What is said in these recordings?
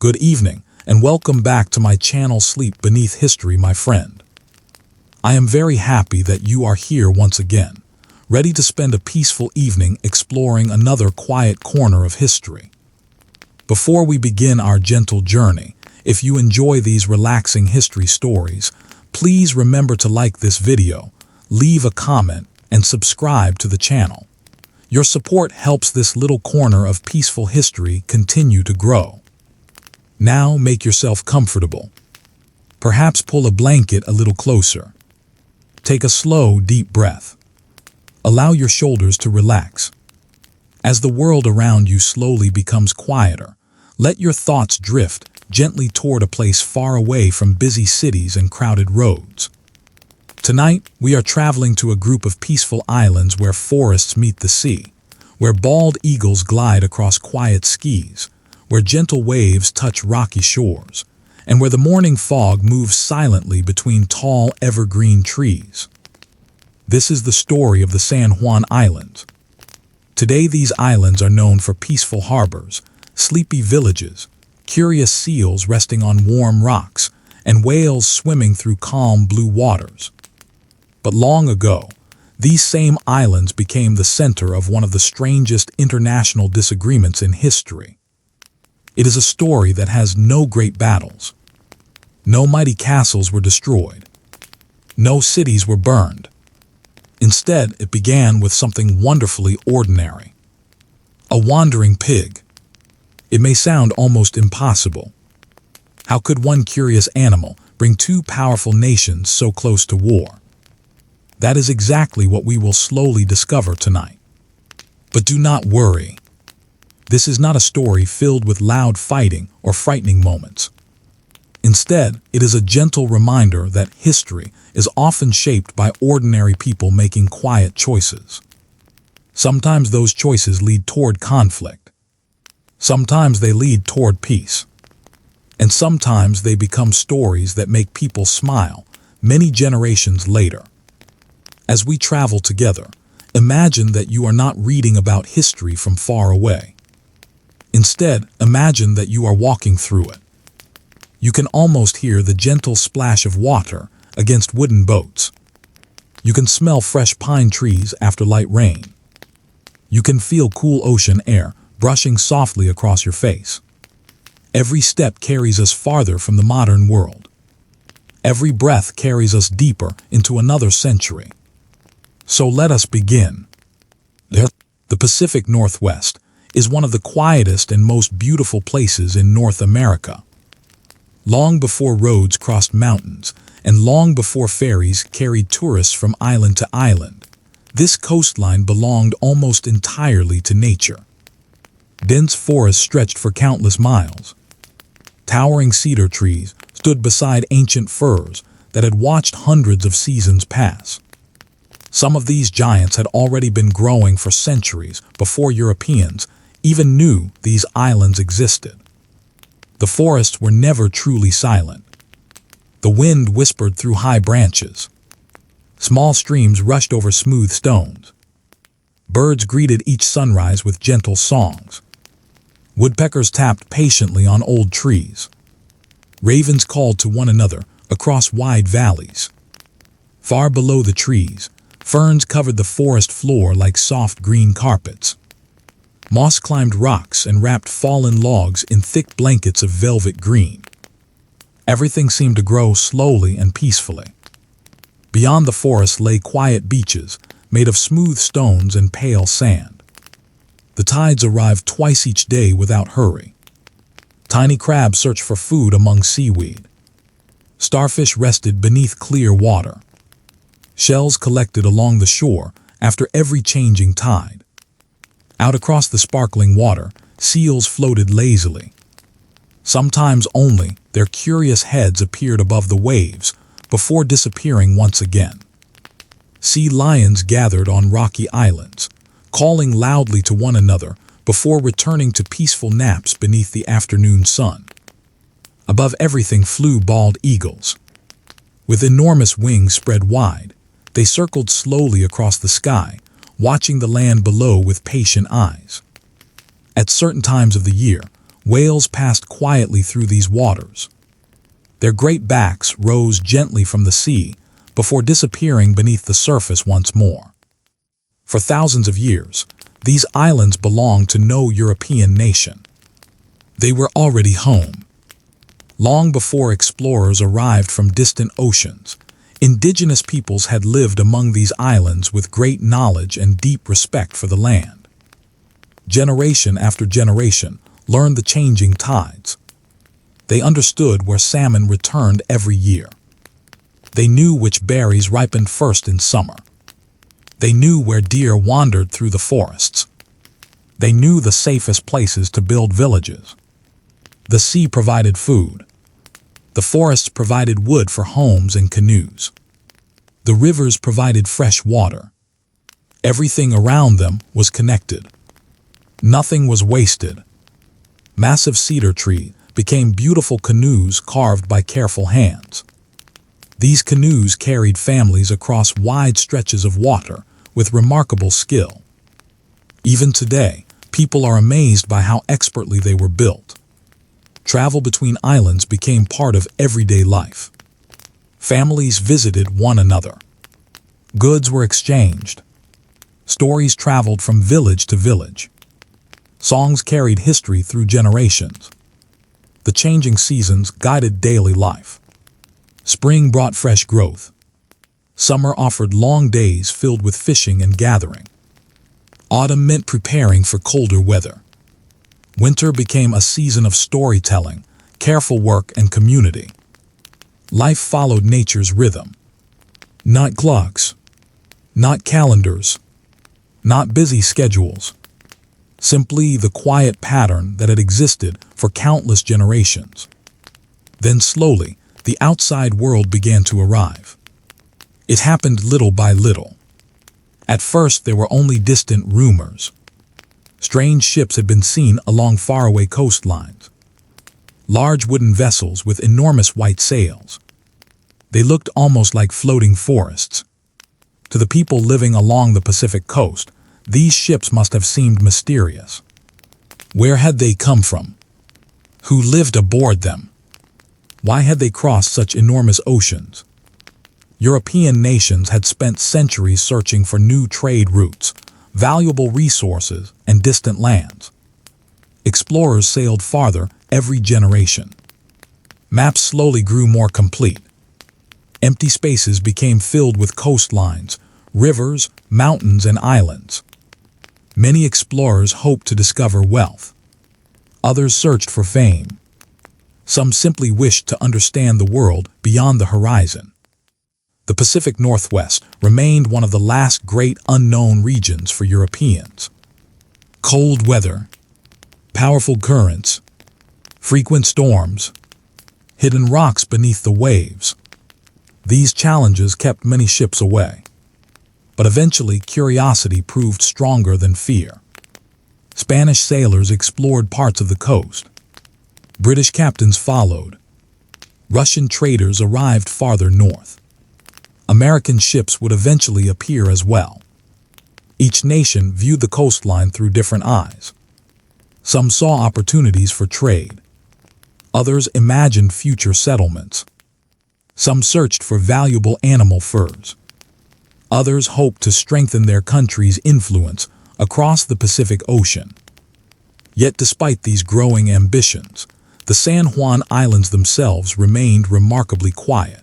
Good evening, and welcome back to my channel Sleep Beneath History, my friend. I am very happy that you are here once again, ready to spend a peaceful evening exploring another quiet corner of history. Before we begin our gentle journey, if you enjoy these relaxing history stories, please remember to like this video, leave a comment, and subscribe to the channel. Your support helps this little corner of peaceful history continue to grow. Now make yourself comfortable. Perhaps pull a blanket a little closer. Take a slow, deep breath. Allow your shoulders to relax. As the world around you slowly becomes quieter, let your thoughts drift gently toward a place far away from busy cities and crowded roads. Tonight, we are traveling to a group of peaceful islands where forests meet the sea, where bald eagles glide across quiet seas, where gentle waves touch rocky shores, and where the morning fog moves silently between tall evergreen trees. This is the story of the San Juan Islands. Today, these islands are known for peaceful harbors, sleepy villages, curious seals resting on warm rocks, and whales swimming through calm blue waters. But long ago, these same islands became the center of one of the strangest international disagreements in history. It is a story that has no great battles. No mighty castles were destroyed. No cities were burned. Instead, it began with something wonderfully ordinary. A wandering pig. It may sound almost impossible. How could one curious animal bring two powerful nations so close to war? That is exactly what we will slowly discover tonight. But do not worry. This is not a story filled with loud fighting or frightening moments. Instead, it is a gentle reminder that history is often shaped by ordinary people making quiet choices. Sometimes those choices lead toward conflict. Sometimes they lead toward peace. And sometimes they become stories that make people smile many generations later. As we travel together, imagine that you are not reading about history from far away. Instead, imagine that you are walking through it. You can almost hear the gentle splash of water against wooden boats. You can smell fresh pine trees after light rain. You can feel cool ocean air brushing softly across your face. Every step carries us farther from the modern world. Every breath carries us deeper into another century. So let us begin. The Pacific Northwest is one of the quietest and most beautiful places in North America. Long before roads crossed mountains, and long before ferries carried tourists from island to island, this coastline belonged almost entirely to nature. Dense forests stretched for countless miles. Towering cedar trees stood beside ancient firs that had watched hundreds of seasons pass. Some of these giants had already been growing for centuries before Europeans even knew these islands existed. The forests were never truly silent. The wind whispered through high branches. Small streams rushed over smooth stones. Birds greeted each sunrise with gentle songs. Woodpeckers tapped patiently on old trees. Ravens called to one another across wide valleys. Far below the trees, ferns covered the forest floor like soft green carpets. Moss climbed rocks and wrapped fallen logs in thick blankets of velvet green. Everything seemed to grow slowly and peacefully. Beyond the forest lay quiet beaches made of smooth stones and pale sand. The tides arrived twice each day without hurry. Tiny crabs searched for food among seaweed. Starfish rested beneath clear water. Shells collected along the shore after every changing tide. Out across the sparkling water, seals floated lazily. Sometimes only their curious heads appeared above the waves before disappearing once again. Sea lions gathered on rocky islands, calling loudly to one another before returning to peaceful naps beneath the afternoon sun. Above everything flew bald eagles. With enormous wings spread wide, they circled slowly across the sky, watching the land below with patient eyes. At certain times of the year, Whales passed quietly through these waters. Their great backs rose gently from the sea before disappearing beneath the surface once more. For thousands of years, these islands belonged to no European nation. They were already home. Long before explorers arrived from distant oceans, indigenous peoples had lived among these islands with great knowledge and deep respect for the land. Generation after generation learned the changing tides. They understood where salmon returned every year. They knew which berries ripened first in summer. They knew where deer wandered through the forests. They knew the safest places to build villages. The sea provided food. The forests provided wood for homes and canoes. The rivers provided fresh water. Everything around them was connected. Nothing was wasted. Massive cedar trees became beautiful canoes carved by careful hands. These canoes carried families across wide stretches of water with remarkable skill. Even today, people are amazed by how expertly they were built. Travel between islands became part of everyday life. Families visited one another. Goods were exchanged. Stories traveled from village to village. Songs carried history through generations. The changing seasons guided daily life. Spring brought fresh growth. Summer offered long days filled with fishing and gathering. Autumn meant preparing for colder weather. Winter became a season of storytelling, careful work, and community. Life followed nature's rhythm. Not clocks. Not calendars. Not busy schedules. Simply the quiet pattern that had existed for countless generations. Then slowly, the outside world began to arrive. It happened little by little. At first, there were only distant rumors. Strange ships had been seen along faraway coastlines. Large wooden vessels with enormous white sails. They looked almost like floating forests. To the people living along the Pacific coast, these ships must have seemed mysterious. Where had they come from? Who lived aboard them? Why had they crossed such enormous oceans? European nations had spent centuries searching for new trade routes, valuable resources, and distant lands. Explorers sailed farther every generation. Maps slowly grew more complete. Empty spaces became filled with coastlines, rivers, mountains, and islands. Many explorers hoped to discover wealth. Others searched for fame. Some simply wished to understand the world beyond the horizon. The Pacific Northwest remained one of the last great unknown regions for Europeans. Cold weather, powerful currents, frequent storms, hidden rocks beneath the waves. These challenges kept many ships away. But eventually, curiosity proved stronger than fear. Spanish sailors explored parts of the coast. British captains followed. Russian traders arrived farther north. American ships would eventually appear as well. Each nation viewed the coastline through different eyes. Some saw opportunities for trade. Others imagined future settlements. Some searched for valuable animal furs. Others hoped to strengthen their country's influence across the Pacific Ocean. Yet despite these growing ambitions, the San Juan Islands themselves remained remarkably quiet.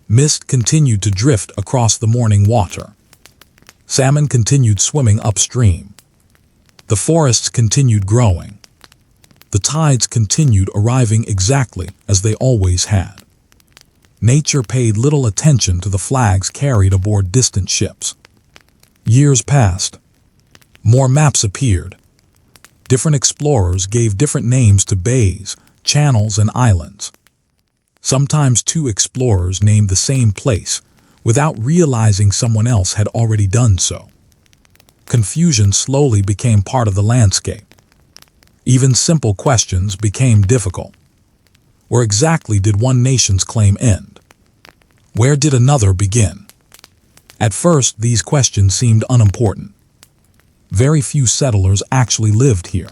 Mist continued to drift across the morning water. Salmon continued swimming upstream. The forests continued growing. The tides continued arriving exactly as they always had. Nature paid little attention to the flags carried aboard distant ships. Years passed. More maps appeared. Different explorers gave different names to bays, channels, and islands. Sometimes two explorers named the same place without realizing someone else had already done so. Confusion slowly became part of the landscape. Even simple questions became difficult. Where exactly did one nation's claim end? Where did another begin? At first, these questions seemed unimportant. Very few settlers actually lived here.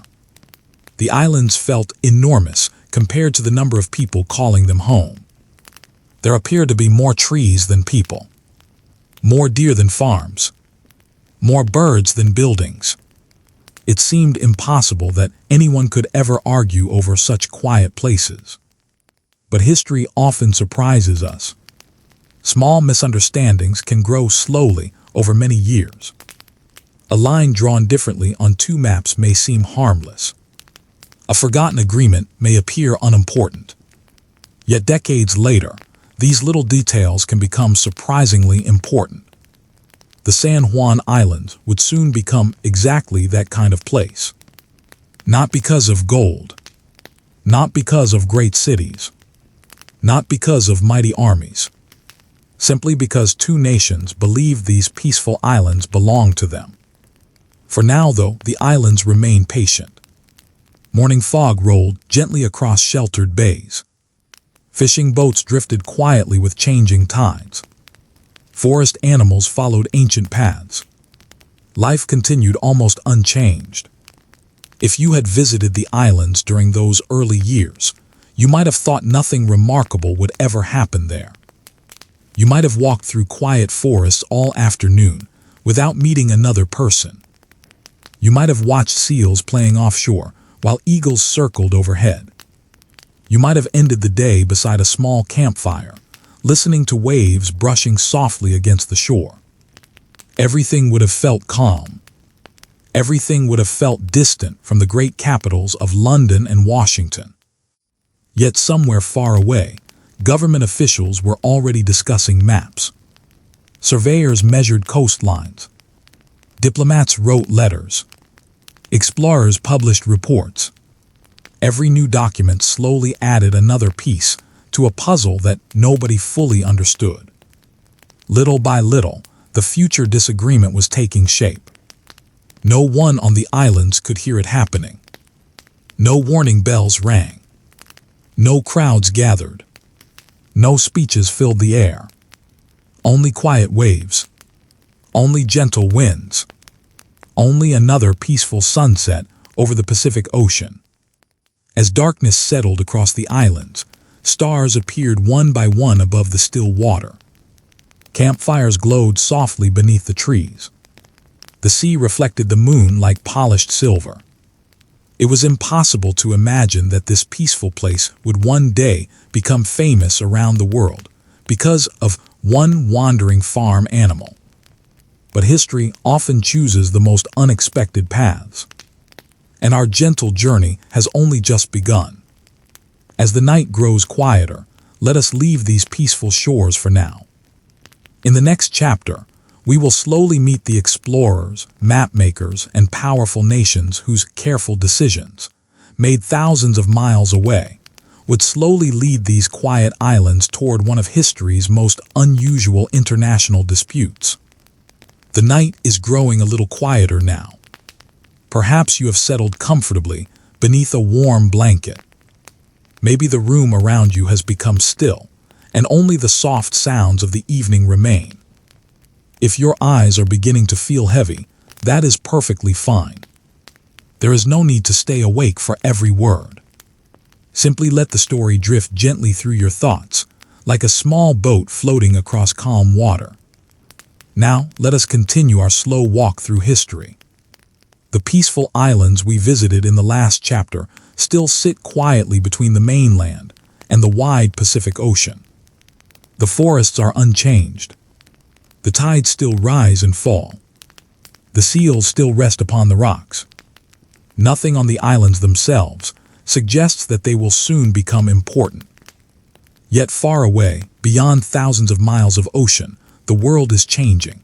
The islands felt enormous compared to the number of people calling them home. There appeared to be more trees than people, more deer than farms, more birds than buildings. It seemed impossible that anyone could ever argue over such quiet places. But history often surprises us. Small misunderstandings can grow slowly over many years. A line drawn differently on two maps may seem harmless. A forgotten agreement may appear unimportant. Yet decades later, these little details can become surprisingly important. The San Juan Islands would soon become exactly that kind of place. Not because of gold, not because of great cities, not because of mighty armies, simply because two nations believed these peaceful islands belonged to them. For now, though, the islands remain patient. Morning fog rolled gently across sheltered bays. Fishing boats drifted quietly with changing tides. Forest animals followed ancient paths. Life continued almost unchanged. If you had visited the islands during those early years, you might have thought nothing remarkable would ever happen there. You might have walked through quiet forests all afternoon without meeting another person. You might have watched seals playing offshore while eagles circled overhead. You might have ended the day beside a small campfire, listening to waves brushing softly against the shore. Everything would have felt calm. Everything would have felt distant from the great capitals of London and Washington. Yet somewhere far away, government officials were already discussing maps. Surveyors measured coastlines. Diplomats wrote letters. Explorers published reports. Every new document slowly added another piece to a puzzle that nobody fully understood. Little by little, the future disagreement was taking shape. No one on the islands could hear it happening. No warning bells rang. No crowds gathered. No speeches filled the air. Only quiet waves. Only gentle winds. Only another peaceful sunset over the Pacific Ocean. As darkness settled across the islands, stars appeared one by one above the still water. Campfires glowed softly beneath the trees. The sea reflected the moon like polished silver. It was impossible to imagine that this peaceful place would one day become famous around the world because of one wandering farm animal. But history often chooses the most unexpected paths. And our gentle journey has only just begun. As the night grows quieter, let us leave these peaceful shores for now. In the next chapter, we will slowly meet the explorers, map-makers, and powerful nations whose careful decisions, made thousands of miles away, would slowly lead these quiet islands toward one of history's most unusual international disputes. The night is growing a little quieter now. Perhaps you have settled comfortably beneath a warm blanket. Maybe the room around you has become still, and only the soft sounds of the evening remain. If your eyes are beginning to feel heavy, that is perfectly fine. There is no need to stay awake for every word. Simply let the story drift gently through your thoughts, like a small boat floating across calm water. Now, let us continue our slow walk through history. The peaceful islands we visited in the last chapter still sit quietly between the mainland and the wide Pacific Ocean. The forests are unchanged. The tides still rise and fall. The seals still rest upon the rocks. Nothing on the islands themselves suggests that they will soon become important. Yet far away, beyond thousands of miles of ocean, the world is changing.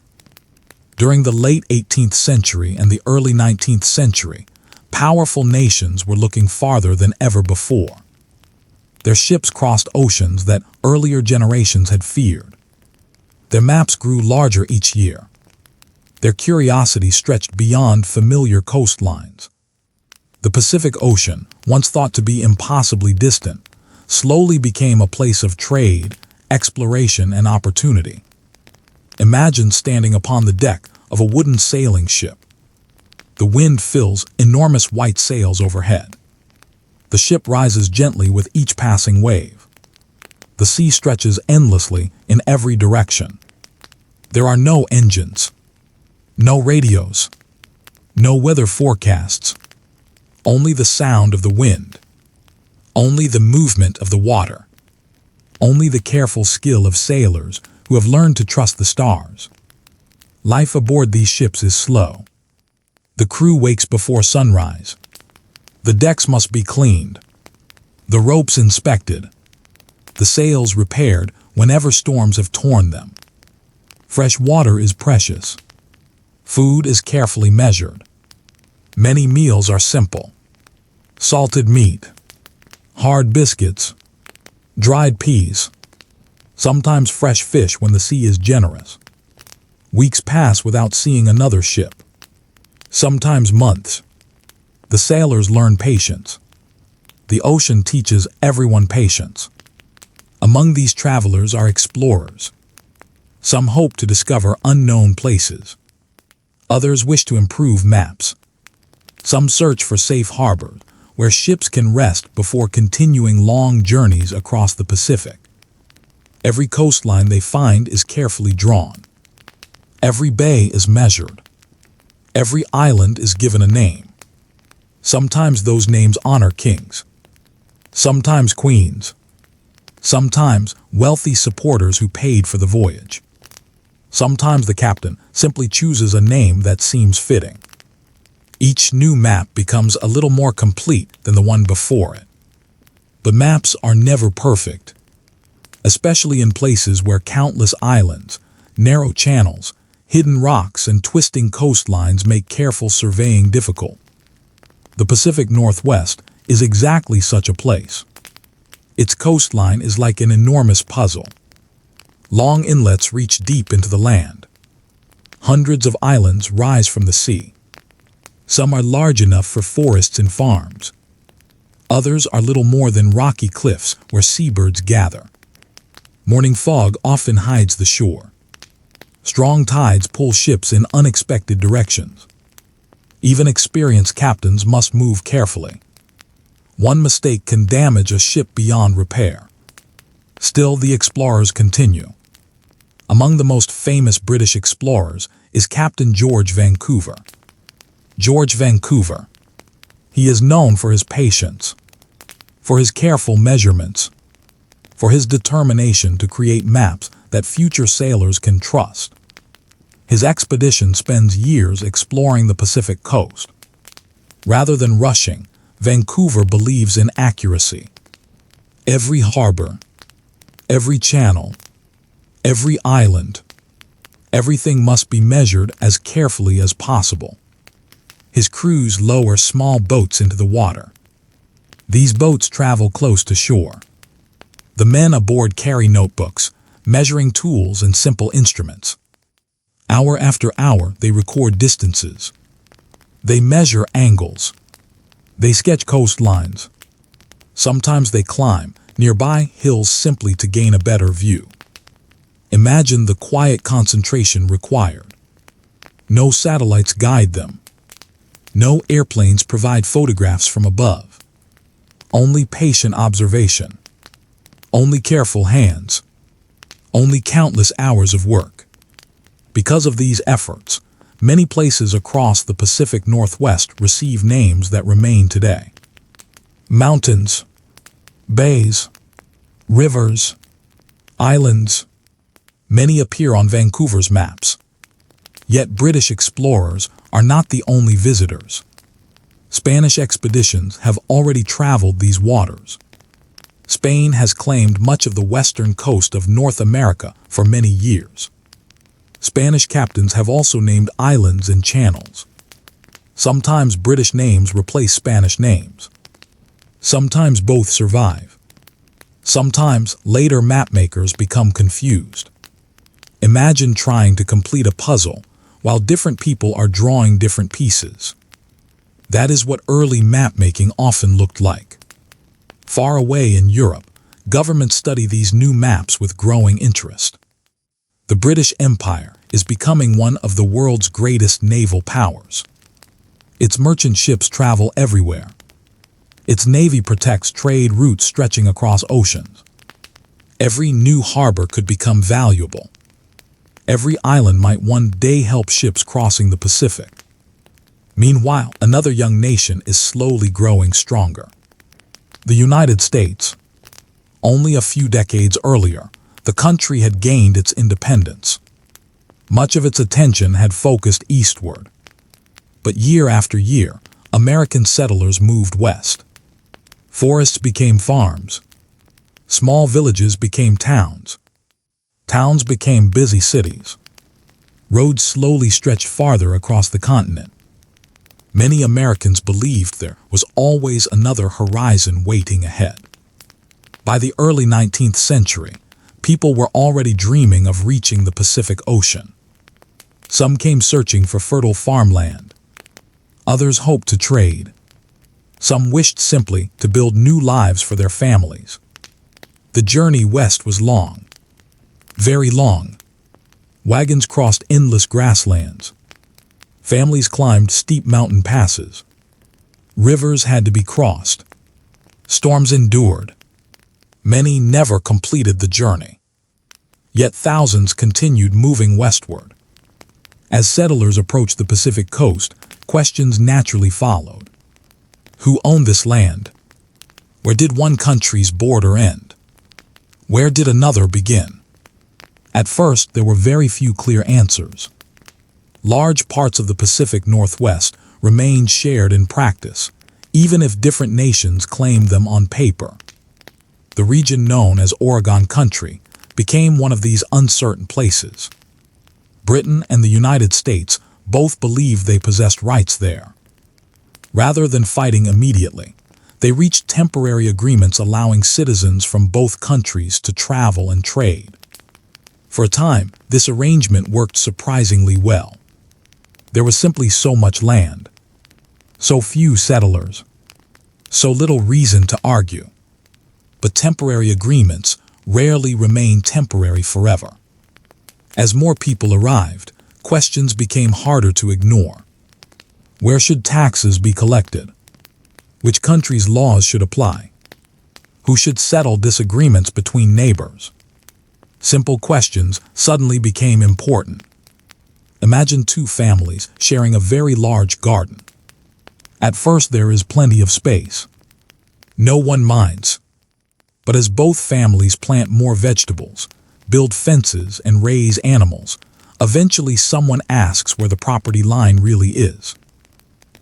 During the late 18th century and the early 19th century, powerful nations were looking farther than ever before. Their ships crossed oceans that earlier generations had feared. Their maps grew larger each year. Their curiosity stretched beyond familiar coastlines. The Pacific Ocean, once thought to be impossibly distant, slowly became a place of trade, exploration, and opportunity. Imagine standing upon the deck of a wooden sailing ship. The wind fills enormous white sails overhead. The ship rises gently with each passing wave. The sea stretches endlessly in every direction. There are no engines, no radios, no weather forecasts, only the sound of the wind, only the movement of the water, only the careful skill of sailors who have learned to trust the stars. Life aboard these ships is slow. The crew wakes before sunrise. The decks must be cleaned, the ropes inspected, the sails repaired whenever storms have torn them. Fresh water is precious. Food is carefully measured. Many meals are simple. Salted meat, hard biscuits, dried peas, sometimes fresh fish when the sea is generous. Weeks pass without seeing another ship, sometimes months. The sailors learn patience. The ocean teaches everyone patience. Among these travelers are explorers. Some hope to discover unknown places. Others wish to improve maps. Some search for safe harbors where ships can rest before continuing long journeys across the Pacific. Every coastline they find is carefully drawn. Every bay is measured. Every island is given a name. Sometimes those names honor kings. Sometimes queens. Sometimes wealthy supporters who paid for the voyage. Sometimes the captain simply chooses a name that seems fitting. Each new map becomes a little more complete than the one before it. But maps are never perfect, especially in places where countless islands, narrow channels, hidden rocks, and twisting coastlines make careful surveying difficult. The Pacific Northwest is exactly such a place. Its coastline is like an enormous puzzle. Long inlets reach deep into the land. Hundreds of islands rise from the sea. Some are large enough for forests and farms. Others are little more than rocky cliffs where seabirds gather. Morning fog often hides the shore. Strong tides pull ships in unexpected directions. Even experienced captains must move carefully. One mistake can damage a ship beyond repair. Still, the explorers continue. Among the most famous British explorers is Captain George Vancouver. George Vancouver. He is known for his patience, for his careful measurements, for his determination to create maps that future sailors can trust. His expedition spends years exploring the Pacific coast. Rather than rushing, Vancouver believes in accuracy. Every harbor, every channel, every island, everything must be measured as carefully as possible. His crews lower small boats into the water. These boats travel close to shore. The men aboard carry notebooks, measuring tools and simple instruments. Hour after hour, they record distances. They measure angles. They sketch coastlines. Sometimes they climb nearby hills simply to gain a better view. Imagine the quiet concentration required. No satellites guide them. No airplanes provide photographs from above. Only patient observation. Only careful hands. Only countless hours of work. Because of these efforts, many places across the Pacific Northwest receive names that remain today. Mountains, bays, rivers, islands. Many appear on Vancouver's maps. Yet British explorers are not the only visitors. Spanish expeditions have already traveled these waters. Spain has claimed much of the western coast of North America for many years. Spanish captains have also named islands and channels. Sometimes British names replace Spanish names. Sometimes both survive. Sometimes later mapmakers become confused. Imagine trying to complete a puzzle while different people are drawing different pieces. That is what early mapmaking often looked like. Far away in Europe, governments study these new maps with growing interest. The British Empire is becoming one of the world's greatest naval powers. Its merchant ships travel everywhere. Its navy protects trade routes stretching across oceans. Every new harbor could become valuable. Every island might one day help ships crossing the Pacific. Meanwhile, another young nation is slowly growing stronger. The United States. Only a few decades earlier, the country had gained its independence. Much of its attention had focused eastward. But year after year, American settlers moved west. Forests became farms. Small villages became towns. Towns became busy cities. Roads slowly stretched farther across the continent. Many Americans believed there was always another horizon waiting ahead. By the early 19th century, people were already dreaming of reaching the Pacific Ocean. Some came searching for fertile farmland. Others hoped to trade. Some wished simply to build new lives for their families. The journey west was long. Very long. Wagons crossed endless grasslands. Families climbed steep mountain passes. Rivers had to be crossed. Storms endured. Many never completed the journey. Yet thousands continued moving westward. As settlers approached the Pacific coast, questions naturally followed. Who owned this land? Where did one country's border end? Where did another begin? At first, there were very few clear answers. Large parts of the Pacific Northwest remained shared in practice, even if different nations claimed them on paper. The region known as Oregon Country became one of these uncertain places. Britain and the United States both believed they possessed rights there. Rather than fighting immediately, they reached temporary agreements allowing citizens from both countries to travel and trade. For a time, this arrangement worked surprisingly well. There was simply so much land, so few settlers, so little reason to argue. But temporary agreements rarely remain temporary forever. As more people arrived, questions became harder to ignore. Where should taxes be collected? Which country's laws should apply? Who should settle disagreements between neighbors? Simple questions suddenly became important. Imagine two families sharing a very large garden. At first there is plenty of space. No one minds. But as both families plant more vegetables, build fences and raise animals, eventually someone asks where the property line really is.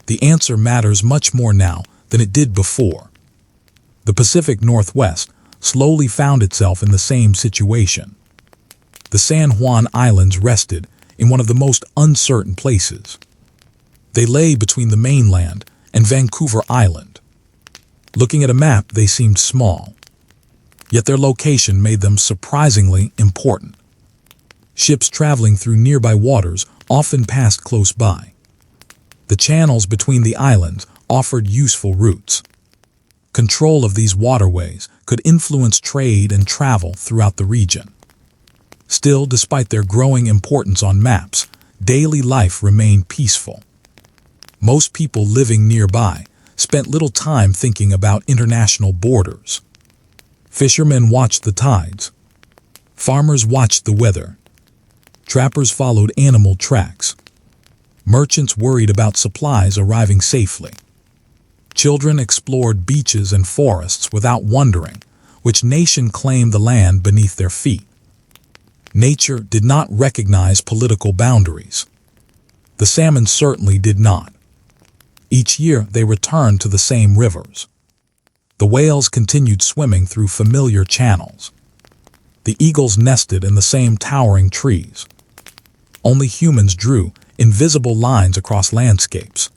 The answer matters much more now than it did before. The Pacific Northwest slowly found itself in the same situation. The San Juan Islands rested in one of the most uncertain places. They lay between the mainland and Vancouver Island. Looking at a map, they seemed small. Yet their location made them surprisingly important. Ships traveling through nearby waters often passed close by. The channels between the islands offered useful routes. Control of these waterways could influence trade and travel throughout the region. Still, despite their growing importance on maps, daily life remained peaceful. Most people living nearby spent little time thinking about international borders. Fishermen watched the tides. Farmers watched the weather. Trappers followed animal tracks. Merchants worried about supplies arriving safely. Children explored beaches and forests without wondering which nation claimed the land beneath their feet. Nature did not recognize political boundaries. The salmon certainly did not. Each year they returned to the same rivers. The whales continued swimming through familiar channels. The eagles nested in the same towering trees. Only humans drew invisible lines across landscapes.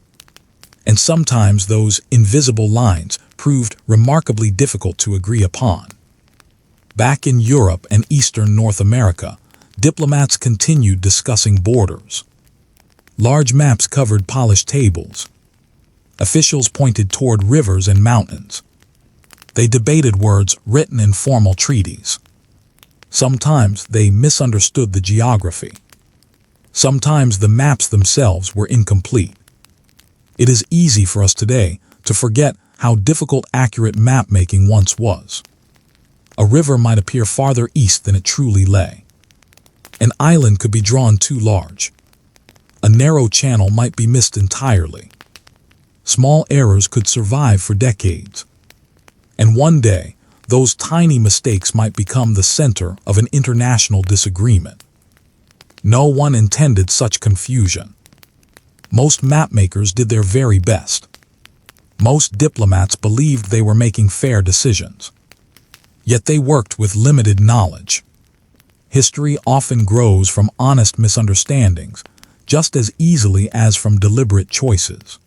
And sometimes those invisible lines proved remarkably difficult to agree upon. Back in Europe and Eastern North America, diplomats continued discussing borders. Large maps covered polished tables. Officials pointed toward rivers and mountains. They debated words written in formal treaties. Sometimes they misunderstood the geography. Sometimes the maps themselves were incomplete. It is easy for us today to forget how difficult accurate map-making once was. A river might appear farther east than it truly lay. An island could be drawn too large. A narrow channel might be missed entirely. Small errors could survive for decades. And one day, those tiny mistakes might become the center of an international disagreement. No one intended such confusion. Most mapmakers did their very best. Most diplomats believed they were making fair decisions. Yet they worked with limited knowledge. History often grows from honest misunderstandings, just as easily as from deliberate choices.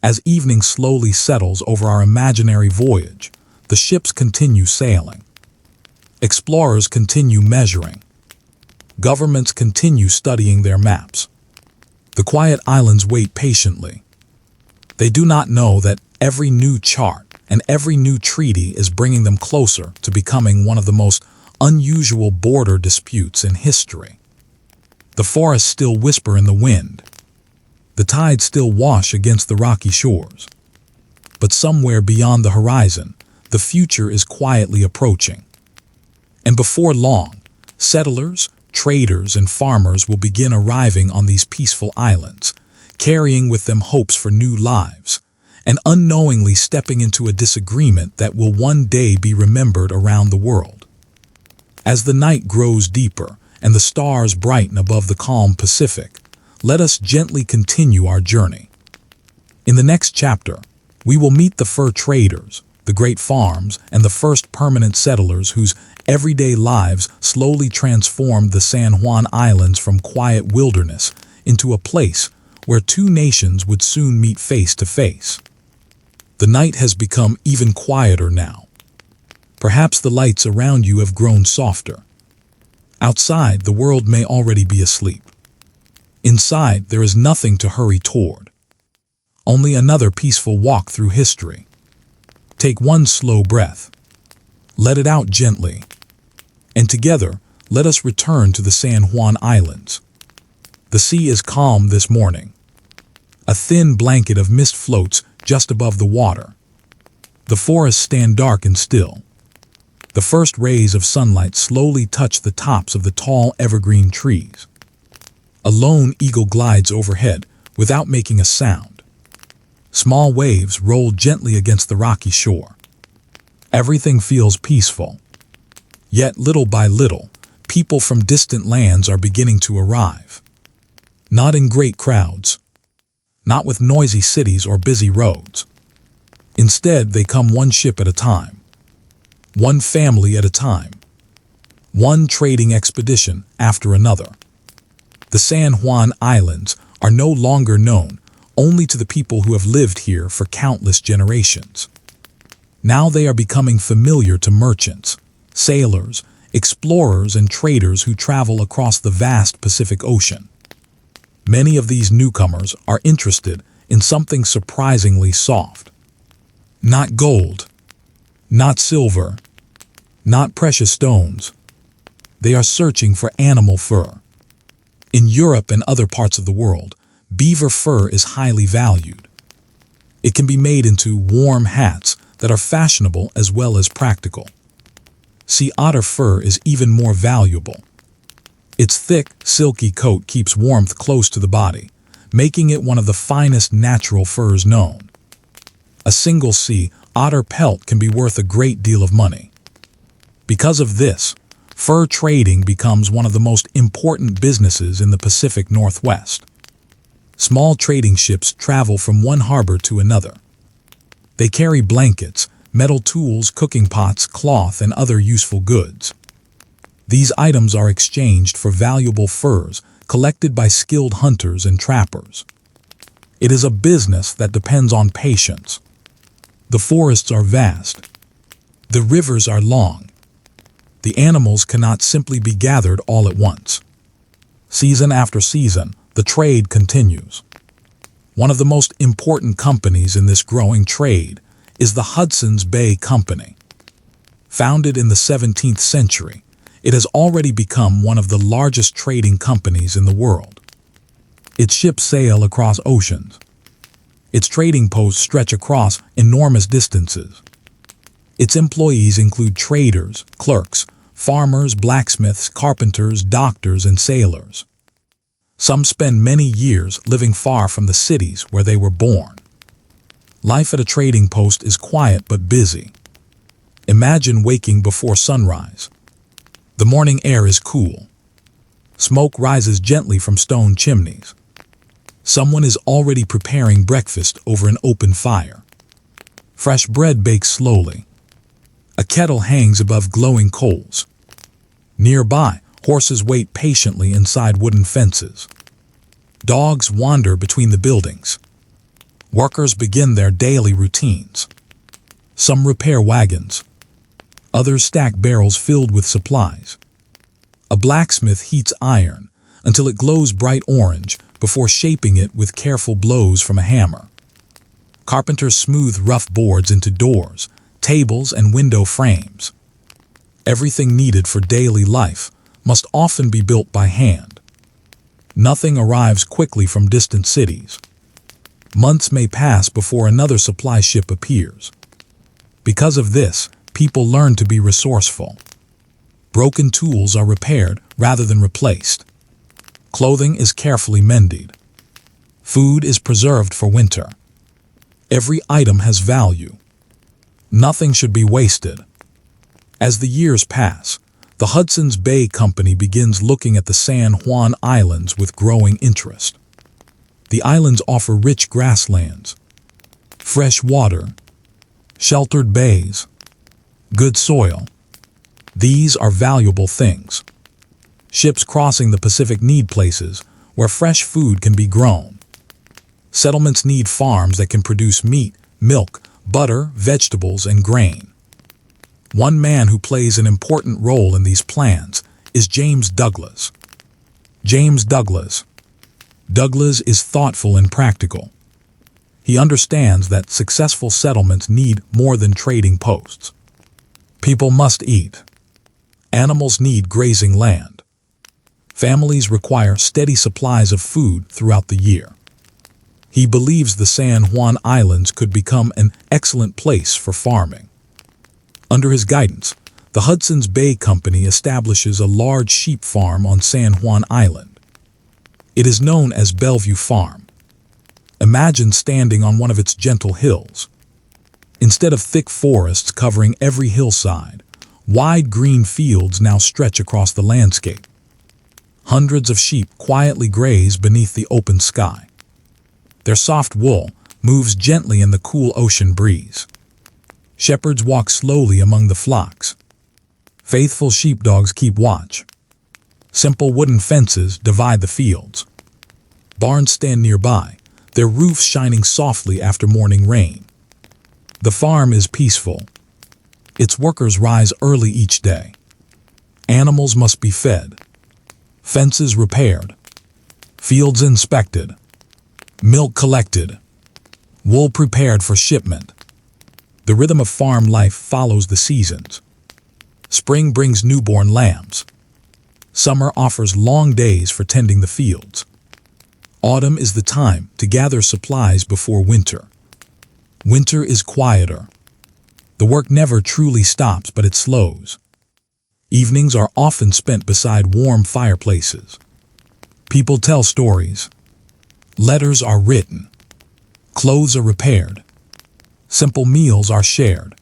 As evening slowly settles over our imaginary voyage, the ships continue sailing. Explorers continue measuring. Governments continue studying their maps. The quiet islands wait patiently. They do not know that every new chart and every new treaty is bringing them closer to becoming one of the most unusual border disputes in history. The forests still whisper in the wind. The tides still wash against the rocky shores. But somewhere beyond the horizon, the future is quietly approaching. And before long, settlers, traders, and farmers will begin arriving on these peaceful islands, carrying with them hopes for new lives, and unknowingly stepping into a disagreement that will one day be remembered around the world. As the night grows deeper and the stars brighten above the calm Pacific, let us gently continue our journey. In the next chapter, we will meet the fur traders, the great farms, and the first permanent settlers whose everyday lives slowly transformed the San Juan Islands from quiet wilderness into a place where two nations would soon meet face to face. The night has become even quieter now. Perhaps the lights around you have grown softer. Outside, the world may already be asleep. Inside, there is nothing to hurry toward. Only another peaceful walk through history. Take one slow breath. Let it out gently. And together, let us return to the San Juan Islands. The sea is calm this morning. A thin blanket of mist floats just above the water. The forests stand dark and still. The first rays of sunlight slowly touch the tops of the tall evergreen trees. A lone eagle glides overhead without making a sound. Small waves roll gently against the rocky shore. Everything feels peaceful. Yet little by little, people from distant lands are beginning to arrive. Not in great crowds. Not with noisy cities or busy roads. Instead, they come one ship at a time. One family at a time. One trading expedition after another. The San Juan Islands are no longer known only to the people who have lived here for countless generations. Now they are becoming familiar to merchants, sailors, explorers, and traders who travel across the vast Pacific Ocean. Many of these newcomers are interested in something surprisingly soft. Not gold, not silver, not precious stones. They are searching for animal fur. In Europe and other parts of the world, beaver fur is highly valued. It can be made into warm hats that are fashionable as well as practical. Sea otter fur is even more valuable. Its thick, silky coat keeps warmth close to the body, making it one of the finest natural furs known. A single sea otter pelt can be worth a great deal of money. Because of this, fur trading becomes one of the most important businesses in the Pacific Northwest. Small trading ships travel from one harbor to another. They carry blankets, metal tools, cooking pots, cloth, and other useful goods. These items are exchanged for valuable furs collected by skilled hunters and trappers. It is a business that depends on patience. The forests are vast. The rivers are long. The animals cannot simply be gathered all at once. Season after season, the trade continues. One of the most important companies in this growing trade is the Hudson's Bay Company. Founded in the 17th century, it has already become one of the largest trading companies in the world. Its ships sail across oceans. Its trading posts stretch across enormous distances. Its employees include traders, clerks, farmers, blacksmiths, carpenters, doctors, and sailors. Some spend many years living far from the cities where they were born. Life at a trading post is quiet but busy. Imagine waking before sunrise. The morning air is cool. Smoke rises gently from stone chimneys. Someone is already preparing breakfast over an open fire. Fresh bread bakes slowly. A kettle hangs above glowing coals. Nearby, horses wait patiently inside wooden fences. Dogs wander between the buildings. Workers begin their daily routines. Some repair wagons. Others stack barrels filled with supplies. A blacksmith heats iron until it glows bright orange before shaping it with careful blows from a hammer. Carpenters smooth rough boards into doors, tables, and window frames. Everything needed for daily life must often be built by hand. Nothing arrives quickly from distant cities. Months may pass before another supply ship appears. Because of this, people learn to be resourceful. Broken tools are repaired rather than replaced. Clothing is carefully mended. Food is preserved for winter. Every item has value. Nothing should be wasted. As the years pass, the Hudson's Bay Company begins looking at the San Juan Islands with growing interest. The islands offer rich grasslands, fresh water, sheltered bays, good soil. These are valuable things. Ships crossing the Pacific need places where fresh food can be grown. Settlements need farms that can produce meat, milk, butter, vegetables, and grain. One man who plays an important role in these plans is James Douglas. James Douglas. Douglas is thoughtful and practical. He understands that successful settlements need more than trading posts. People must eat. Animals need grazing land. Families require steady supplies of food throughout the year. He believes the San Juan Islands could become an excellent place for farming. Under his guidance, the Hudson's Bay Company establishes a large sheep farm on San Juan Island. It is known as Bellevue Farm. Imagine standing on one of its gentle hills. Instead of thick forests covering every hillside, wide green fields now stretch across the landscape. Hundreds of sheep quietly graze beneath the open sky. Their soft wool moves gently in the cool ocean breeze. Shepherds walk slowly among the flocks. Faithful sheepdogs keep watch. Simple wooden fences divide the fields. Barns stand nearby, their roofs shining softly after morning rain. The farm is peaceful. Its workers rise early each day. Animals must be fed. Fences repaired. Fields inspected. Milk collected. Wool prepared for shipment. The rhythm of farm life follows the seasons. Spring brings newborn lambs. Summer offers long days for tending the fields. Autumn is the time to gather supplies before winter. Winter is quieter. The work never truly stops, but it slows. Evenings are often spent beside warm fireplaces. People tell stories. Letters are written. Clothes are repaired. Simple meals are shared.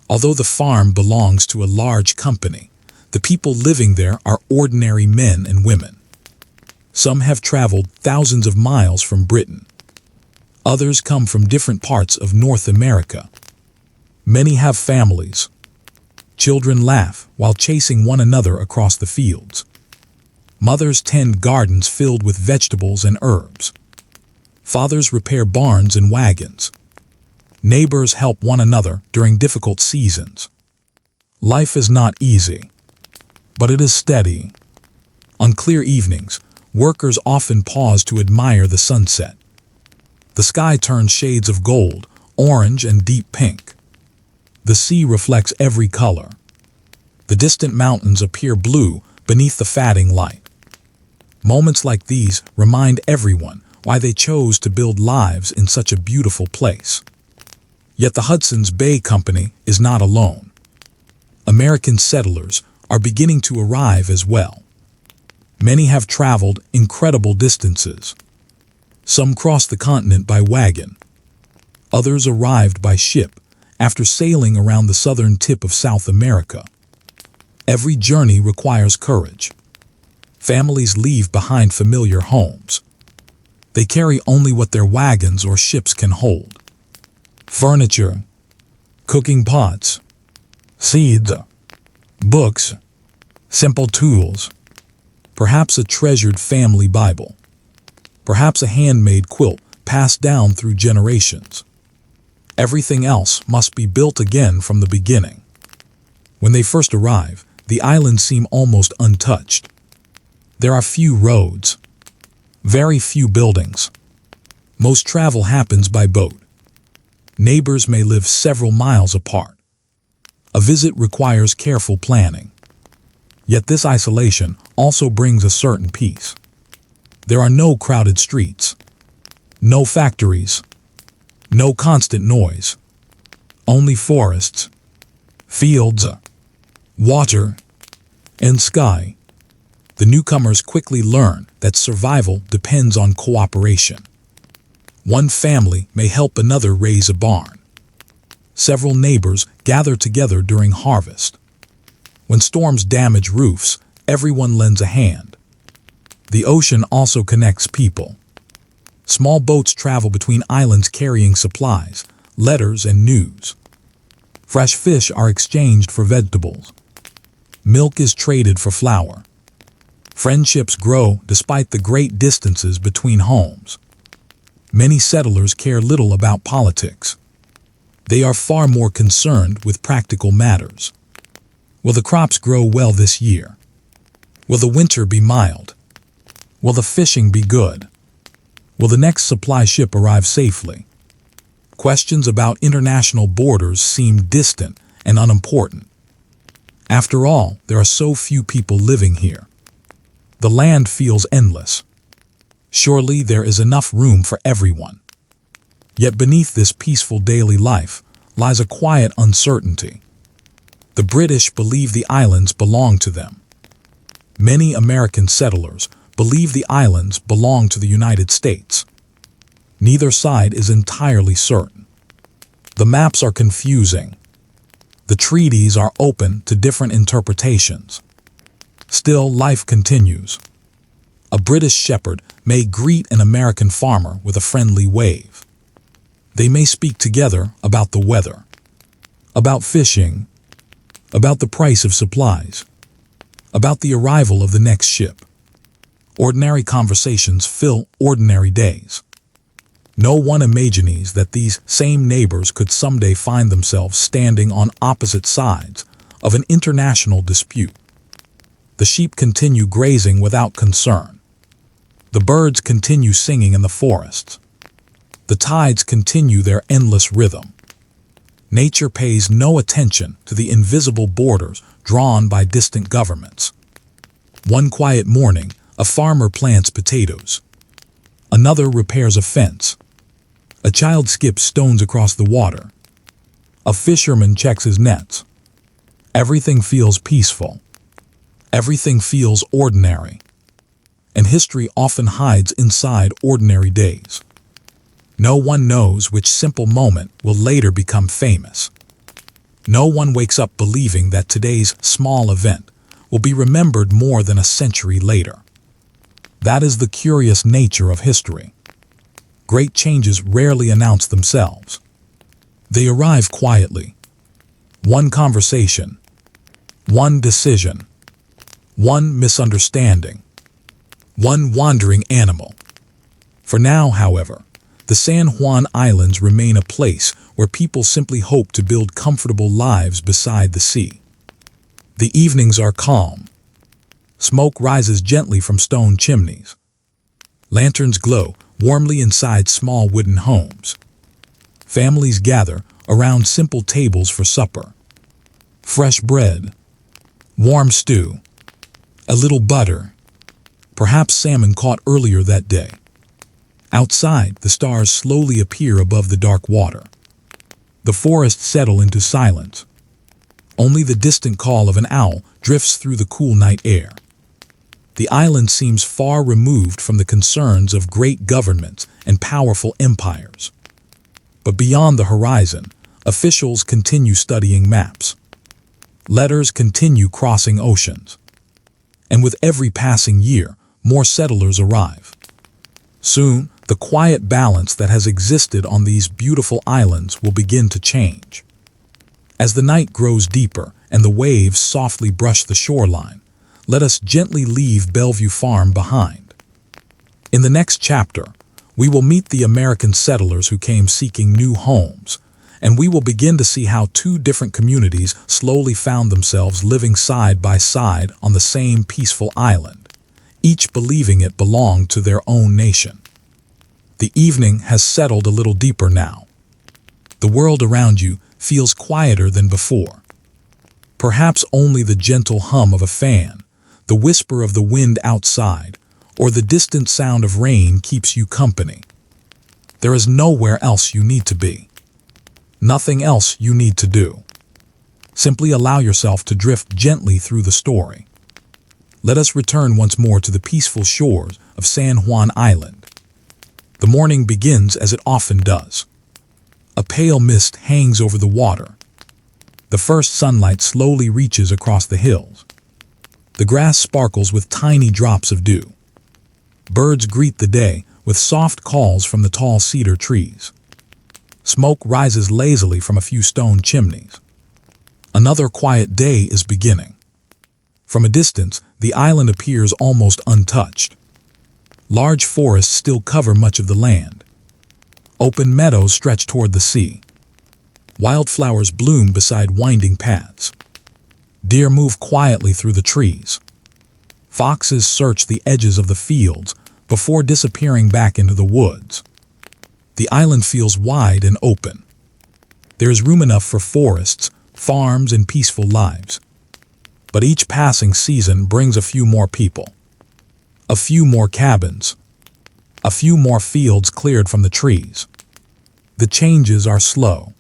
Although the farm belongs to a large company, the people living there are ordinary men and women. Some have traveled thousands of miles from Britain. Others come from different parts of North America. Many have families. Children laugh while chasing one another across the fields. Mothers tend gardens filled with vegetables and herbs. Fathers repair barns and wagons. Neighbors help one another during difficult seasons. Life is not easy, but it is steady. On clear evenings, workers often pause to admire the sunset. The sky turns shades of gold, orange, and deep pink. The sea reflects every color. The distant mountains appear blue beneath the fading light. Moments like these remind everyone why they chose to build lives in such a beautiful place. Yet the Hudson's Bay Company is not alone. American settlers are beginning to arrive as well. Many have traveled incredible distances. Some crossed the continent by wagon. Others arrived by ship after sailing around the southern tip of South America. Every journey requires courage. Families leave behind familiar homes. They carry only what their wagons or ships can hold. Furniture, cooking pots, seeds, books, simple tools, perhaps a treasured family Bible, perhaps a handmade quilt passed down through generations. Everything else must be built again from the beginning. When they first arrive, the islands seem almost untouched. There are few roads, very few buildings. Most travel happens by boat. Neighbors may live several miles apart. A visit requires careful planning. Yet this isolation also brings a certain peace. There are no crowded streets, no factories, no constant noise, only forests, fields, water, and sky. The newcomers quickly learn that survival depends on cooperation. One family may help another raise a barn. Several neighbors gather together during harvest. When storms damage roofs, everyone lends a hand. The ocean also connects people. Small boats travel between islands carrying supplies, letters, and news. Fresh fish are exchanged for vegetables. Milk is traded for flour. Friendships grow despite the great distances between homes. Many settlers care little about politics. They are far more concerned with practical matters. Will the crops grow well this year? Will the winter be mild? Will the fishing be good? Will the next supply ship arrive safely? Questions about international borders seem distant and unimportant. After all, there are so few people living here. The land feels endless. Surely there is enough room for everyone. Yet beneath this peaceful daily life lies a quiet uncertainty. The British believe the islands belong to them. Many American settlers believe the islands belong to the United States. Neither side is entirely certain. The maps are confusing. The treaties are open to different interpretations. Still, life continues. A British shepherd may greet an American farmer with a friendly wave. They may speak together about the weather, about fishing, about the price of supplies, about the arrival of the next ship. Ordinary conversations fill ordinary days. No one imagines that these same neighbors could someday find themselves standing on opposite sides of an international dispute. The sheep continue grazing without concern. The birds continue singing in the forests. The tides continue their endless rhythm. Nature pays no attention to the invisible borders drawn by distant governments. One quiet morning, a farmer plants potatoes. Another repairs a fence. A child skips stones across the water. A fisherman checks his nets. Everything feels peaceful. Everything feels ordinary. And history often hides inside ordinary days. No one knows which simple moment will later become famous. No one wakes up believing that today's small event will be remembered more than a century later. That is the curious nature of history. Great changes rarely announce themselves. They arrive quietly. One conversation, one decision, one misunderstanding, one wandering animal. For now, however, the San Juan Islands remain a place where people simply hope to build comfortable lives beside the sea. The evenings are calm. Smoke rises gently from stone chimneys. Lanterns glow warmly inside small wooden homes. Families gather around simple tables for supper. Fresh bread, warm stew, a little butter, perhaps salmon caught earlier that day. Outside, the stars slowly appear above the dark water. The forests settle into silence. Only the distant call of an owl drifts through the cool night air. The island seems far removed from the concerns of great governments and powerful empires. But beyond the horizon, officials continue studying maps. Letters continue crossing oceans. And with every passing year, more settlers arrive. Soon, the quiet balance that has existed on these beautiful islands will begin to change. As the night grows deeper and the waves softly brush the shoreline, let us gently leave Bellevue Farm behind. In the next chapter, we will meet the American settlers who came seeking new homes, and we will begin to see how two different communities slowly found themselves living side by side on the same peaceful island, each believing it belonged to their own nation. The evening has settled a little deeper now. The world around you feels quieter than before. Perhaps only the gentle hum of a fan, the whisper of the wind outside, or the distant sound of rain keeps you company. There is nowhere else you need to be. Nothing else you need to do. Simply allow yourself to drift gently through the story. Let us return once more to the peaceful shores of San Juan Island. The morning begins as it often does. A pale mist hangs over the water. The first sunlight slowly reaches across the hills. The grass sparkles with tiny drops of dew. Birds greet the day with soft calls from the tall cedar trees. Smoke rises lazily from a few stone chimneys. Another quiet day is beginning. From a distance, the island appears almost untouched. Large forests still cover much of the land. Open meadows stretch toward the sea. Wildflowers bloom beside winding paths. Deer move quietly through the trees. Foxes search the edges of the fields before disappearing back into the woods. The island feels wide and open. There is room enough for forests, farms, and peaceful lives. But each passing season brings a few more people. A few more cabins. A few more fields cleared from the trees. The changes are slow.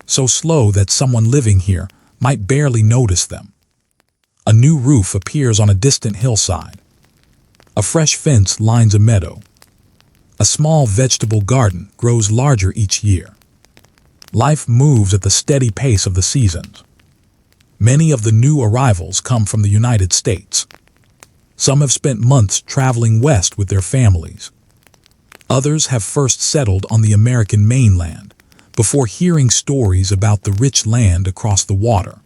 So slow that someone living here might barely notice them. A new roof appears on a distant hillside. A fresh fence lines a meadow. A small vegetable garden grows larger each year. Life moves at the steady pace of the seasons. Many of the new arrivals come from the United States. Some have spent months traveling west with their families. Others have first settled on the American mainland before hearing stories about the rich land across the water.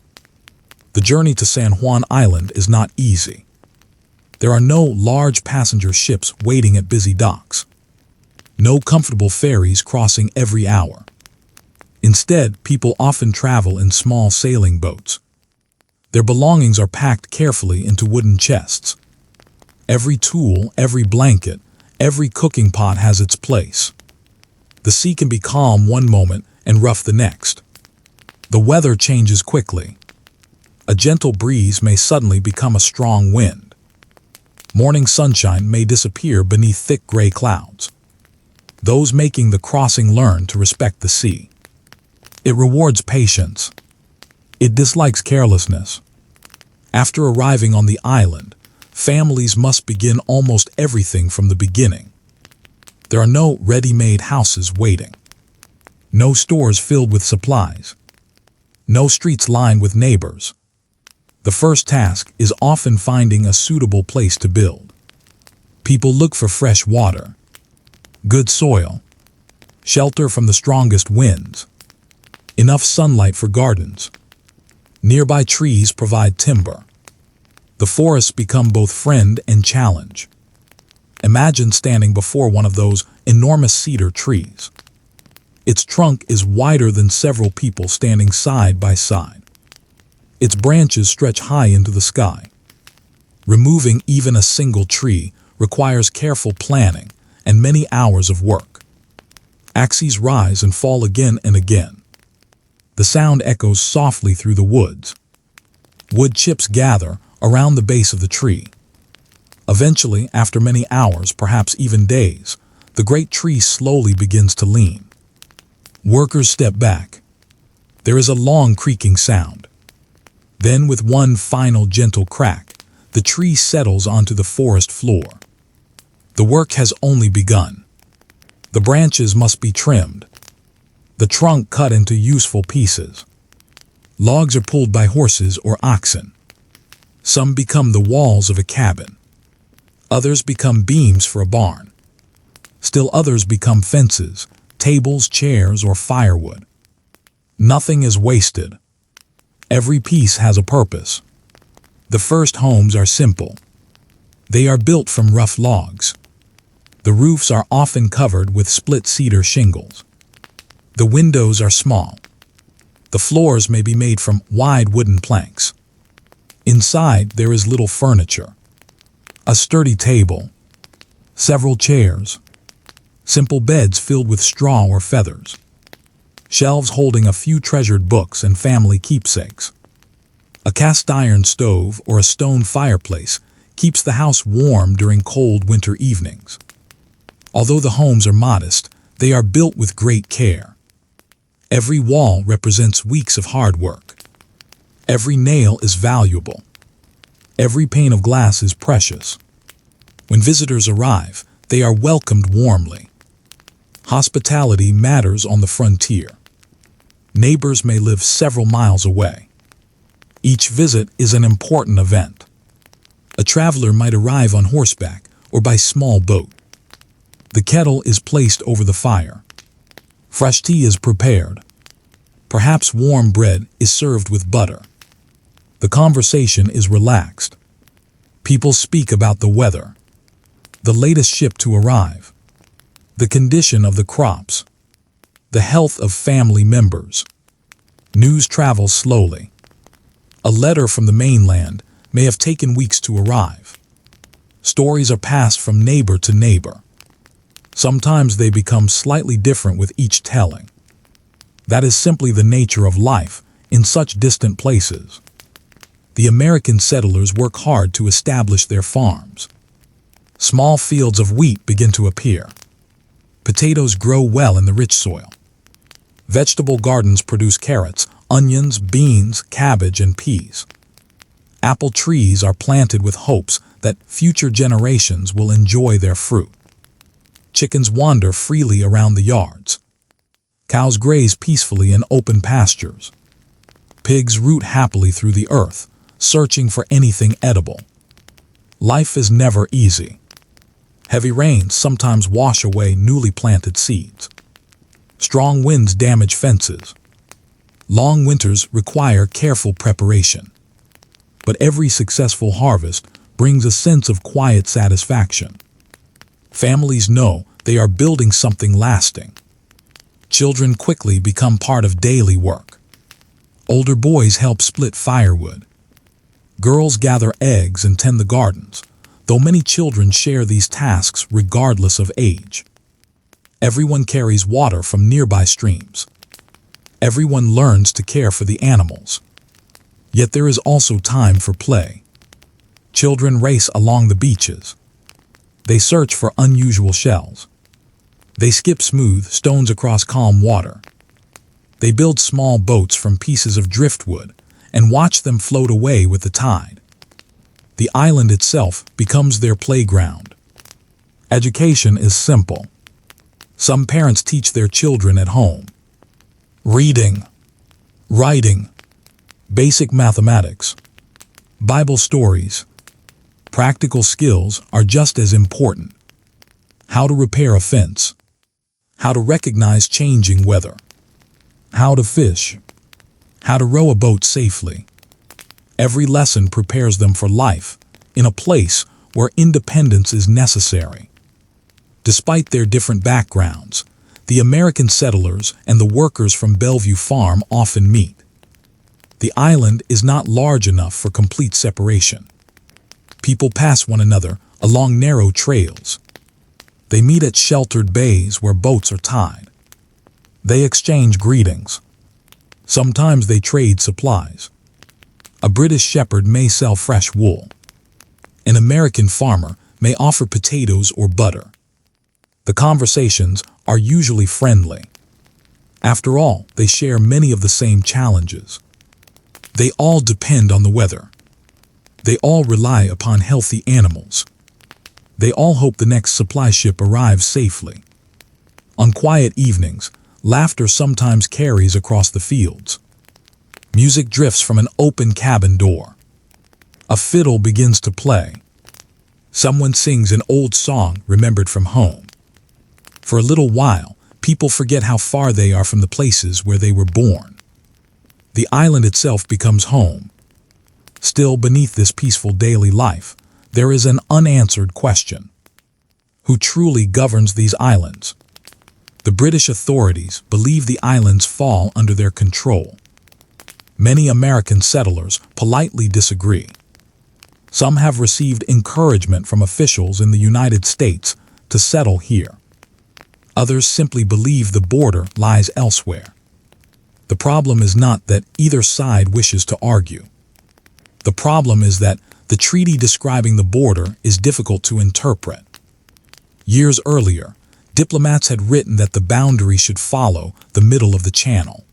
The journey to San Juan Island is not easy. There are no large passenger ships waiting at busy docks. No comfortable ferries crossing every hour. Instead, people often travel in small sailing boats. Their belongings are packed carefully into wooden chests. Every tool, every blanket, every cooking pot has its place. The sea can be calm one moment and rough the next. The weather changes quickly. A gentle breeze may suddenly become a strong wind. Morning sunshine may disappear beneath thick gray clouds. Those making the crossing learn to respect the sea. It rewards patience. It dislikes carelessness. After arriving on the island, families must begin almost everything from the beginning. There are no ready-made houses waiting. No stores filled with supplies. No streets lined with neighbors. The first task is often finding a suitable place to build. People look for fresh water, good soil, shelter from the strongest winds, enough sunlight for gardens. Nearby trees provide timber. The forests become both friend and challenge. Imagine standing before one of those enormous cedar trees. Its trunk is wider than several people standing side by side. Its branches stretch high into the sky. Removing even a single tree requires careful planning and many hours of work. Axes rise and fall again and again. The sound echoes softly through the woods. Wood chips gather around the base of the tree. Eventually, after many hours, perhaps even days, The great tree slowly begins to lean. Workers step back. There is a long creaking sound. Then, with one final gentle crack, the tree settles onto the forest floor. The work has only begun. The branches must be trimmed, the trunk cut into useful pieces. Logs are pulled by horses or oxen. Some become the walls of a cabin. Others become beams for a barn. Still others become fences, tables, chairs, or firewood. Nothing is wasted. Every piece has a purpose. The first homes are simple. They are built from rough logs. The roofs are often covered with split cedar shingles. The windows are small. The floors may be made from wide wooden planks. Inside there is little furniture. A sturdy table, several chairs, simple beds filled with straw or feathers, shelves holding a few treasured books and family keepsakes. A cast iron stove or a stone fireplace keeps the house warm during cold winter evenings. Although the homes are modest, they are built with great care. Every wall represents weeks of hard work. Every nail is valuable. Every pane of glass is precious. When visitors arrive, they are welcomed warmly. Hospitality matters on the frontier. Neighbors may live several miles away. Each visit is an important event. A traveler might arrive on horseback or by small boat. The kettle is placed over the fire. Fresh tea is prepared. Perhaps warm bread is served with butter. The conversation is relaxed. People speak about the weather, the latest ship to arrive, the condition of the crops, the health of family members. News travels slowly. A letter from the mainland may have taken weeks to arrive. Stories are passed from neighbor to neighbor. Sometimes they become slightly different with each telling. That is simply the nature of life in such distant places. The American settlers work hard to establish their farms. Small fields of wheat begin to appear. Potatoes grow well in the rich soil. Vegetable gardens produce carrots, onions, beans, cabbage, and peas. Apple trees are planted with hopes that future generations will enjoy their fruit. Chickens wander freely around the yards. Cows graze peacefully in open pastures. Pigs root happily through the earth, searching for anything edible. Life is never easy. Heavy rains sometimes wash away newly planted seeds. Strong winds damage fences. Long winters require careful preparation. But every successful harvest brings a sense of quiet satisfaction. Families know they are building something lasting. Children quickly become part of daily work. Older boys help split firewood. Girls gather eggs and tend the gardens, though many children share these tasks regardless of age. Everyone carries water from nearby streams. Everyone learns to care for the animals. Yet there is also time for play. Children race along the beaches. They search for unusual shells. They skip smooth stones across calm water. They build small boats from pieces of driftwood and watch them float away with the tide. The island itself becomes their playground. Education is simple. Some parents teach their children at home. Reading, writing, basic mathematics, Bible stories. Practical skills are just as important. How to repair a fence. How to recognize changing weather. How to fish. How to row a boat safely. Every lesson prepares them for life in a place where independence is necessary. Despite their different backgrounds, the American settlers and the workers from Bellevue Farm often meet. The island is not large enough for complete separation. People pass one another along narrow trails. They meet at sheltered bays where boats are tied. They exchange greetings. Sometimes they trade supplies. A British shepherd may sell fresh wool. An American farmer may offer potatoes or butter. The conversations are usually friendly. After all, they share many of the same challenges. They all depend on the weather. They all rely upon healthy animals. They all hope the next supply ship arrives safely. On quiet evenings, laughter sometimes carries across the fields. Music drifts from an open cabin door. A fiddle begins to play. Someone sings an old song remembered from home. For a little while, people forget how far they are from the places where they were born. The island itself becomes home. Still, beneath this peaceful daily life, there is an unanswered question. Who truly governs these islands? The British authorities believe the islands fall under their control. Many American settlers politely disagree. Some have received encouragement from officials in the United States to settle here. Others simply believe the border lies elsewhere. The problem is not that either side wishes to argue. The problem is that the treaty describing the border is difficult to interpret. Years earlier, diplomats had written that the boundary should follow the middle of the channel.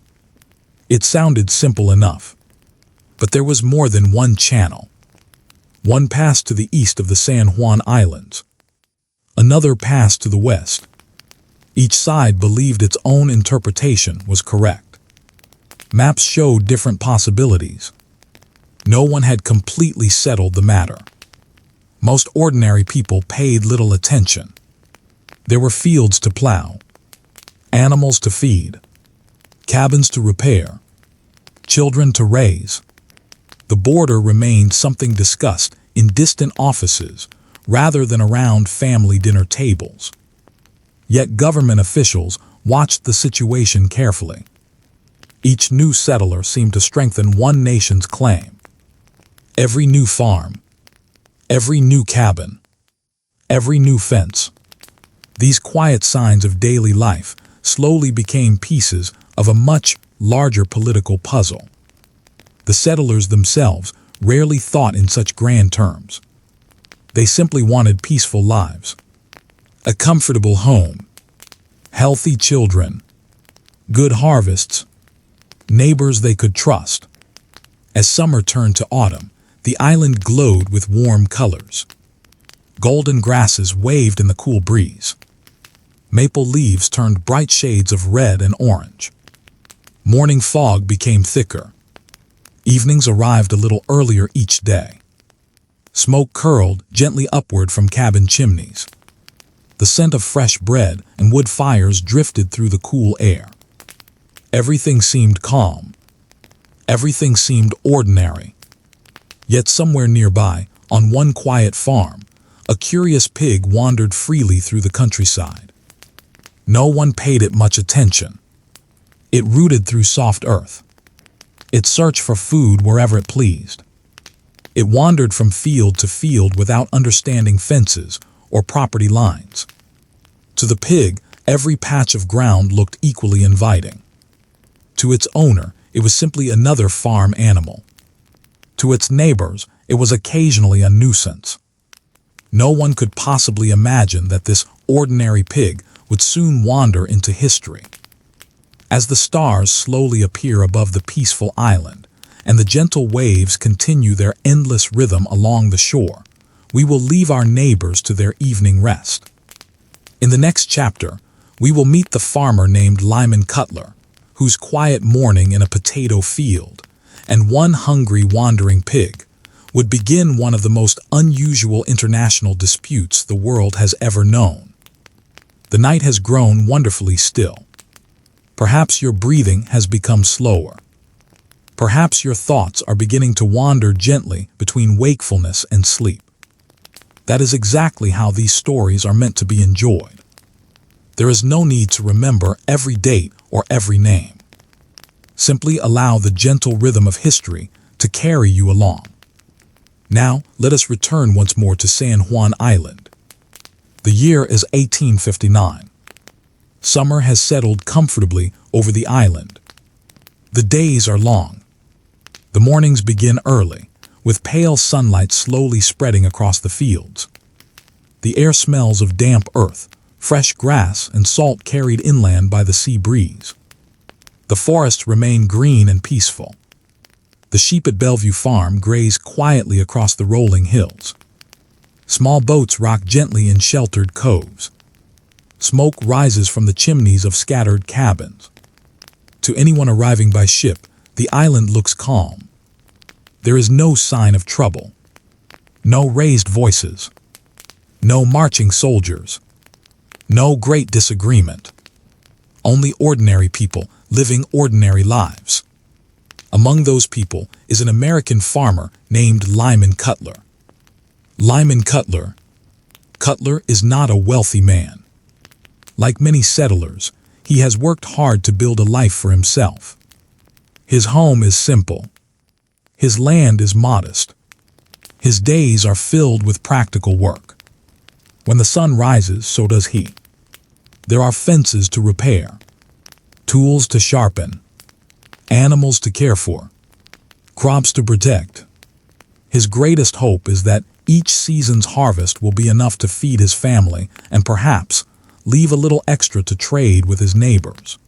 It sounded simple enough. But there was more than one channel. One passed to the east of the San Juan Islands. Another passed to the west. Each side believed its own interpretation was correct. Maps showed different possibilities. No one had completely settled the matter. Most ordinary people paid little attention. There were fields to plow, animals to feed, cabins to repair, children to raise. The border remained something discussed in distant offices rather than around family dinner tables. Yet government officials watched the situation carefully. Each new settler seemed to strengthen one nation's claim. Every new farm, every new cabin, every new fence. These quiet signs of daily life slowly became pieces of a much larger political puzzle. The settlers themselves rarely thought in such grand terms. They simply wanted peaceful lives, a comfortable home, healthy children, good harvests, neighbors they could trust. As summer turned to autumn, the island glowed with warm colors. Golden grasses waved in the cool breeze. Maple leaves turned bright shades of red and orange. Morning fog became thicker. Evenings arrived a little earlier each day. Smoke curled gently upward from cabin chimneys. The scent of fresh bread and wood fires drifted through the cool air. Everything seemed calm. Everything seemed ordinary. Yet somewhere nearby, on one quiet farm, a curious pig wandered freely through the countryside. No one paid it much attention. It rooted through soft earth. It searched for food wherever it pleased. It wandered from field to field without understanding fences or property lines. To the pig, every patch of ground looked equally inviting. To its owner, it was simply another farm animal. To its neighbors, it was occasionally a nuisance. No one could possibly imagine that this ordinary pig would soon wander into history. As the stars slowly appear above the peaceful island, and the gentle waves continue their endless rhythm along the shore, we will leave our neighbors to their evening rest. In the next chapter, we will meet the farmer named Lyman Cutler, whose quiet morning in a potato field, and one hungry wandering pig, would begin one of the most unusual international disputes the world has ever known. The night has grown wonderfully still. Perhaps your breathing has become slower. Perhaps your thoughts are beginning to wander gently between wakefulness and sleep. That is exactly how these stories are meant to be enjoyed. There is no need to remember every date or every name. Simply allow the gentle rhythm of history to carry you along. Now, let us return once more to San Juan Island. The year is 1859. Summer has settled comfortably over the island. The days are long. The mornings begin early, with pale sunlight slowly spreading across the fields. The air smells of damp earth, fresh grass and salt carried inland by the sea breeze. The forests remain green and peaceful. The sheep at Bellevue Farm graze quietly across the rolling hills. Small boats rock gently in sheltered coves. Smoke rises from the chimneys of scattered cabins. To anyone arriving by ship, the island looks calm. There is no sign of trouble. No raised voices. No marching soldiers. No great disagreement. Only ordinary people living ordinary lives. Among those people is an American farmer named Lyman Cutler. Lyman Cutler. Cutler is not a wealthy man. Like many settlers, he has worked hard to build a life for himself. His home is simple. His land is modest. His days are filled with practical work. When the sun rises, so does he. There are fences to repair, tools to sharpen, animals to care for, crops to protect. His greatest hope is that each season's harvest will be enough to feed his family and perhaps leave a little extra to trade with his neighbors.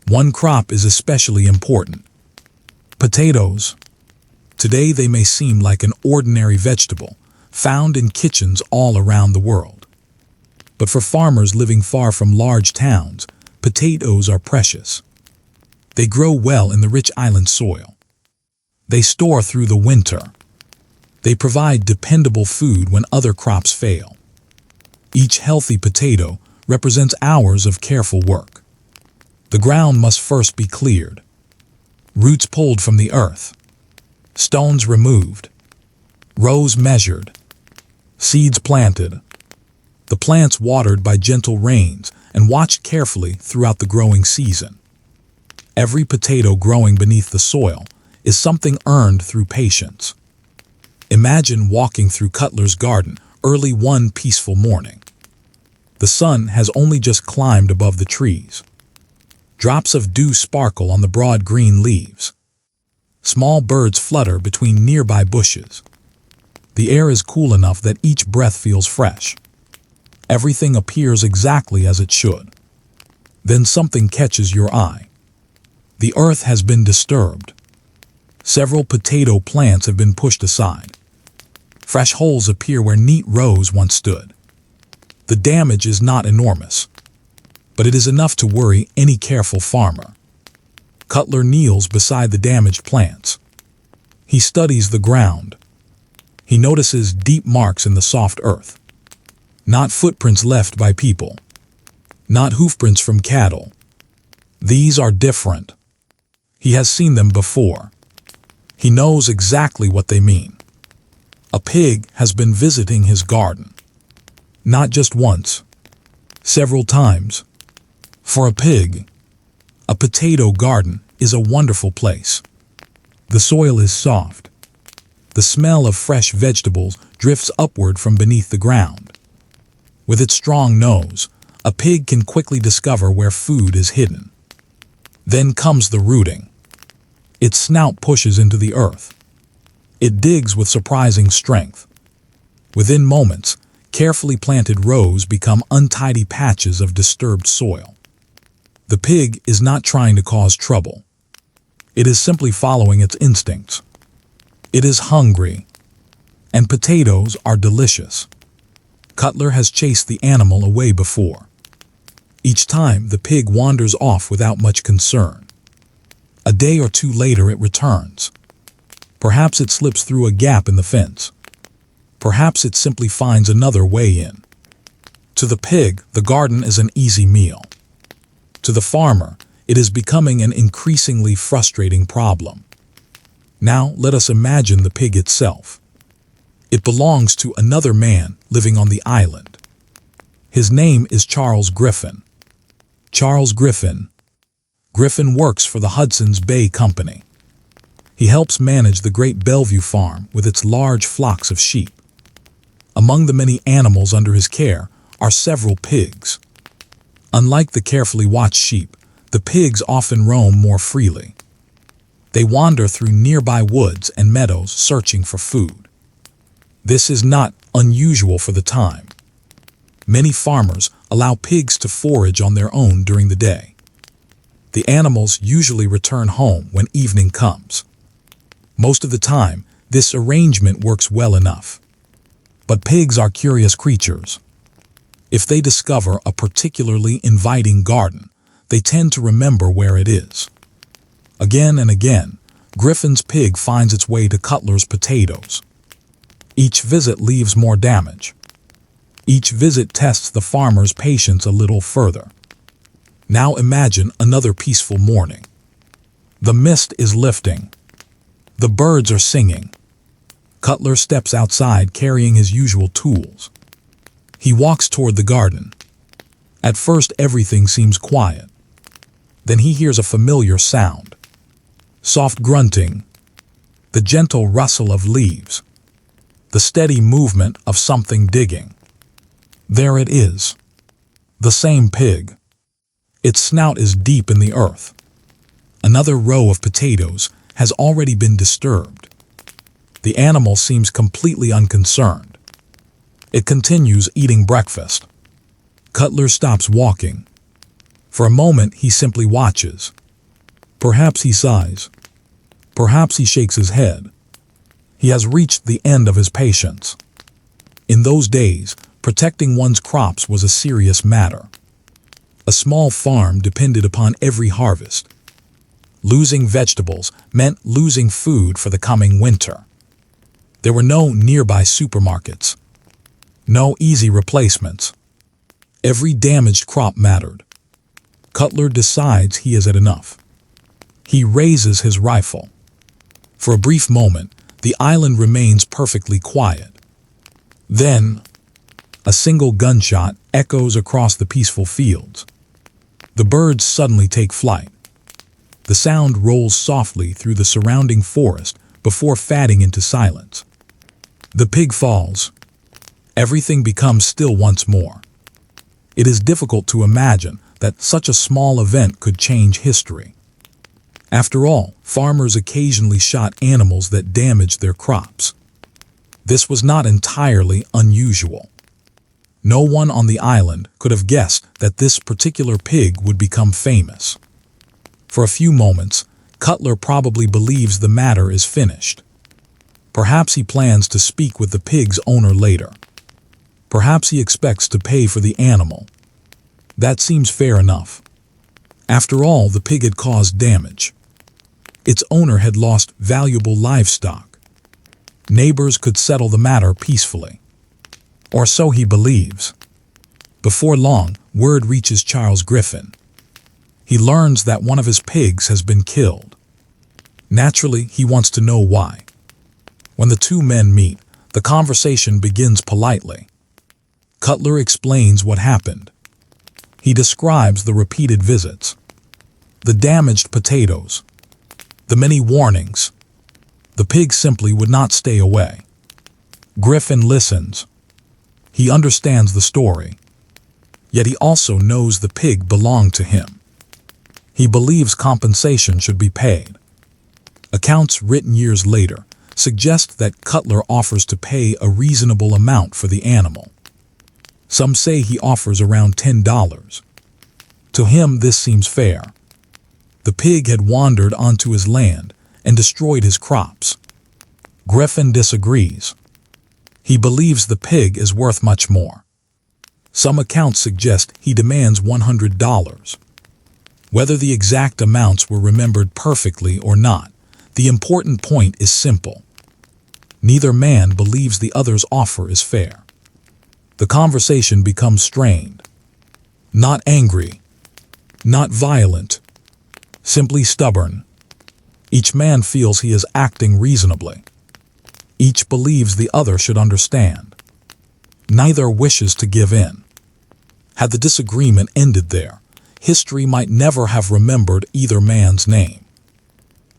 One crop is especially important: potatoes. Today they may seem like an ordinary vegetable found in kitchens all around the world. But for farmers living far from large towns, potatoes are precious. They grow well in the rich island soil. They store through the winter. They provide dependable food when other crops fail. Each healthy potato represents hours of careful work. The ground must first be cleared, roots pulled from the earth, stones removed, rows measured, seeds planted, the plants watered by gentle rains and watched carefully throughout the growing season. Every potato growing beneath the soil is something earned through patience. Imagine walking through Cutler's garden early one peaceful morning. The sun has only just climbed above the trees. Drops of dew sparkle on the broad green leaves. Small birds flutter between nearby bushes. The air is cool enough that each breath feels fresh. Everything appears exactly as it should. Then something catches your eye. The earth has been disturbed. Several potato plants have been pushed aside. Fresh holes appear where neat rows once stood. The damage is not enormous, but it is enough to worry any careful farmer. Cutler kneels beside the damaged plants. He studies the ground. He notices deep marks in the soft earth. Not footprints left by people. Not hoofprints from cattle. These are different. He has seen them before. He knows exactly what they mean. A pig has been visiting his garden. Not just once, several times. For a pig, a potato garden is a wonderful place. The soil is soft. The smell of fresh vegetables drifts upward from beneath the ground. With its strong nose, a pig can quickly discover where food is hidden. Then comes the rooting. Its snout pushes into the earth. It digs with surprising strength. Within moments, carefully planted rows become untidy patches of disturbed soil. The pig is not trying to cause trouble. It is simply following its instincts. It is hungry, and potatoes are delicious. Cutler has chased the animal away before. Each time, the pig wanders off without much concern. A day or two later, it returns. Perhaps it slips through a gap in the fence. Perhaps it simply finds another way in. To the pig, the garden is an easy meal. To the farmer, it is becoming an increasingly frustrating problem. Now let us imagine the pig itself. It belongs to another man living on the island. His name is Charles Griffin. Charles Griffin. Griffin works for the Hudson's Bay Company. He helps manage the great Bellevue Farm with its large flocks of sheep. Among the many animals under his care are several pigs. Unlike the carefully watched sheep, the pigs often roam more freely. They wander through nearby woods and meadows searching for food. This is not unusual for the time. Many farmers allow pigs to forage on their own during the day. The animals usually return home when evening comes. Most of the time, this arrangement works well enough. But pigs are curious creatures. If they discover a particularly inviting garden, they tend to remember where it is. Again and again, Griffin's pig finds its way to Cutler's potatoes. Each visit leaves more damage. Each visit tests the farmer's patience a little further. Now imagine another peaceful morning. The mist is lifting. The birds are singing. Cutler steps outside carrying his usual tools. He walks toward the garden. At first everything seems quiet. Then he hears a familiar sound. Soft grunting. The gentle rustle of leaves. The steady movement of something digging. There it is. The same pig. Its snout is deep in the earth. Another row of potatoes has already been disturbed. The animal seems completely unconcerned. It continues eating breakfast. Cutler stops walking. For a moment he simply watches. Perhaps he sighs. Perhaps he shakes his head. He has reached the end of his patience. In those days, protecting one's crops was a serious matter. A small farm depended upon every harvest. Losing vegetables meant losing food for the coming winter. There were no nearby supermarkets. No easy replacements. Every damaged crop mattered. Cutler decides he has had enough. He raises his rifle. For a brief moment, the island remains perfectly quiet. Then, a single gunshot echoes across the peaceful fields. The birds suddenly take flight. The sound rolls softly through the surrounding forest before fading into silence. The pig falls. Everything becomes still once more. It is difficult to imagine that such a small event could change history. After all, farmers occasionally shot animals that damaged their crops. This was not entirely unusual. No one on the island could have guessed that this particular pig would become famous. For a few moments, Cutler probably believes the matter is finished. Perhaps he plans to speak with the pig's owner later. Perhaps he expects to pay for the animal. That seems fair enough. After all, the pig had caused damage. Its owner had lost valuable livestock. Neighbors could settle the matter peacefully. Or so he believes. Before long, word reaches Charles Griffin. He learns that one of his pigs has been killed. Naturally, he wants to know why. When the two men meet, the conversation begins politely. Cutler explains what happened. He describes the repeated visits, the damaged potatoes, the many warnings. The pig simply would not stay away. Griffin listens. He understands the story. Yet he also knows the pig belonged to him. He believes compensation should be paid. Accounts written years later suggest that Cutler offers to pay a reasonable amount for the animal. Some say he offers around $10. To him, this seems fair. The pig had wandered onto his land and destroyed his crops. Griffin disagrees. He believes the pig is worth much more. Some accounts suggest he demands $100. Whether the exact amounts were remembered perfectly or not, the important point is simple. Neither man believes the other's offer is fair. The conversation becomes strained. Not angry. Not violent. Simply stubborn. Each man feels he is acting reasonably. Each believes the other should understand. Neither wishes to give in. Had the disagreement ended there, history might never have remembered either man's name.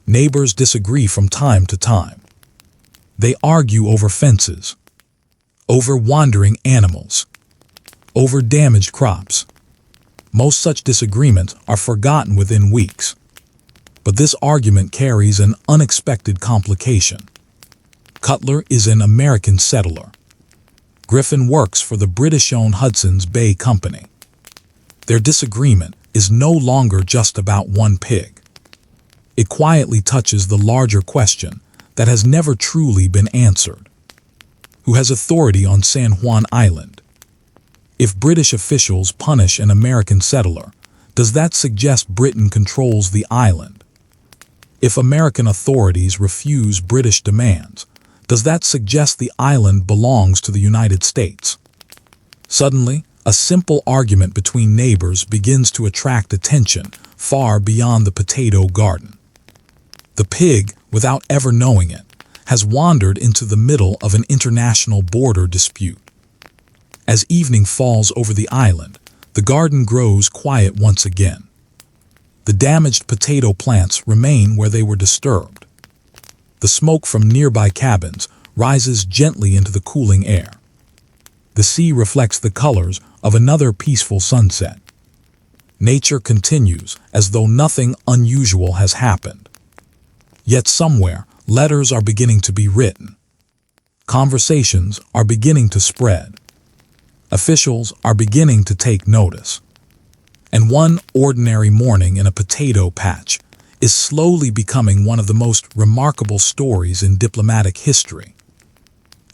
Neighbors disagree from time to time. They argue over fences, over wandering animals, over damaged crops. Most such disagreements are forgotten within weeks. But this argument carries an unexpected complication. Cutler is an American settler. Griffin works for the British-owned Hudson's Bay Company. Their disagreement is no longer just about one pig. It quietly touches the larger question that has never truly been answered. Who has authority on San Juan Island? If British officials punish an American settler, does that suggest Britain controls the island? If American authorities refuse British demands, does that suggest the island belongs to the United States? Suddenly, a simple argument between neighbors begins to attract attention far beyond the potato garden. The pig, without ever knowing it, has wandered into the middle of an international border dispute. As evening falls over the island, the garden grows quiet once again. The damaged potato plants remain where they were disturbed. The smoke from nearby cabins rises gently into the cooling air. The sea reflects the colors of another peaceful sunset. Nature continues as though nothing unusual has happened. Yet somewhere, letters are beginning to be written. Conversations are beginning to spread. Officials are beginning to take notice. And one ordinary morning in a potato patch is slowly becoming one of the most remarkable stories in diplomatic history.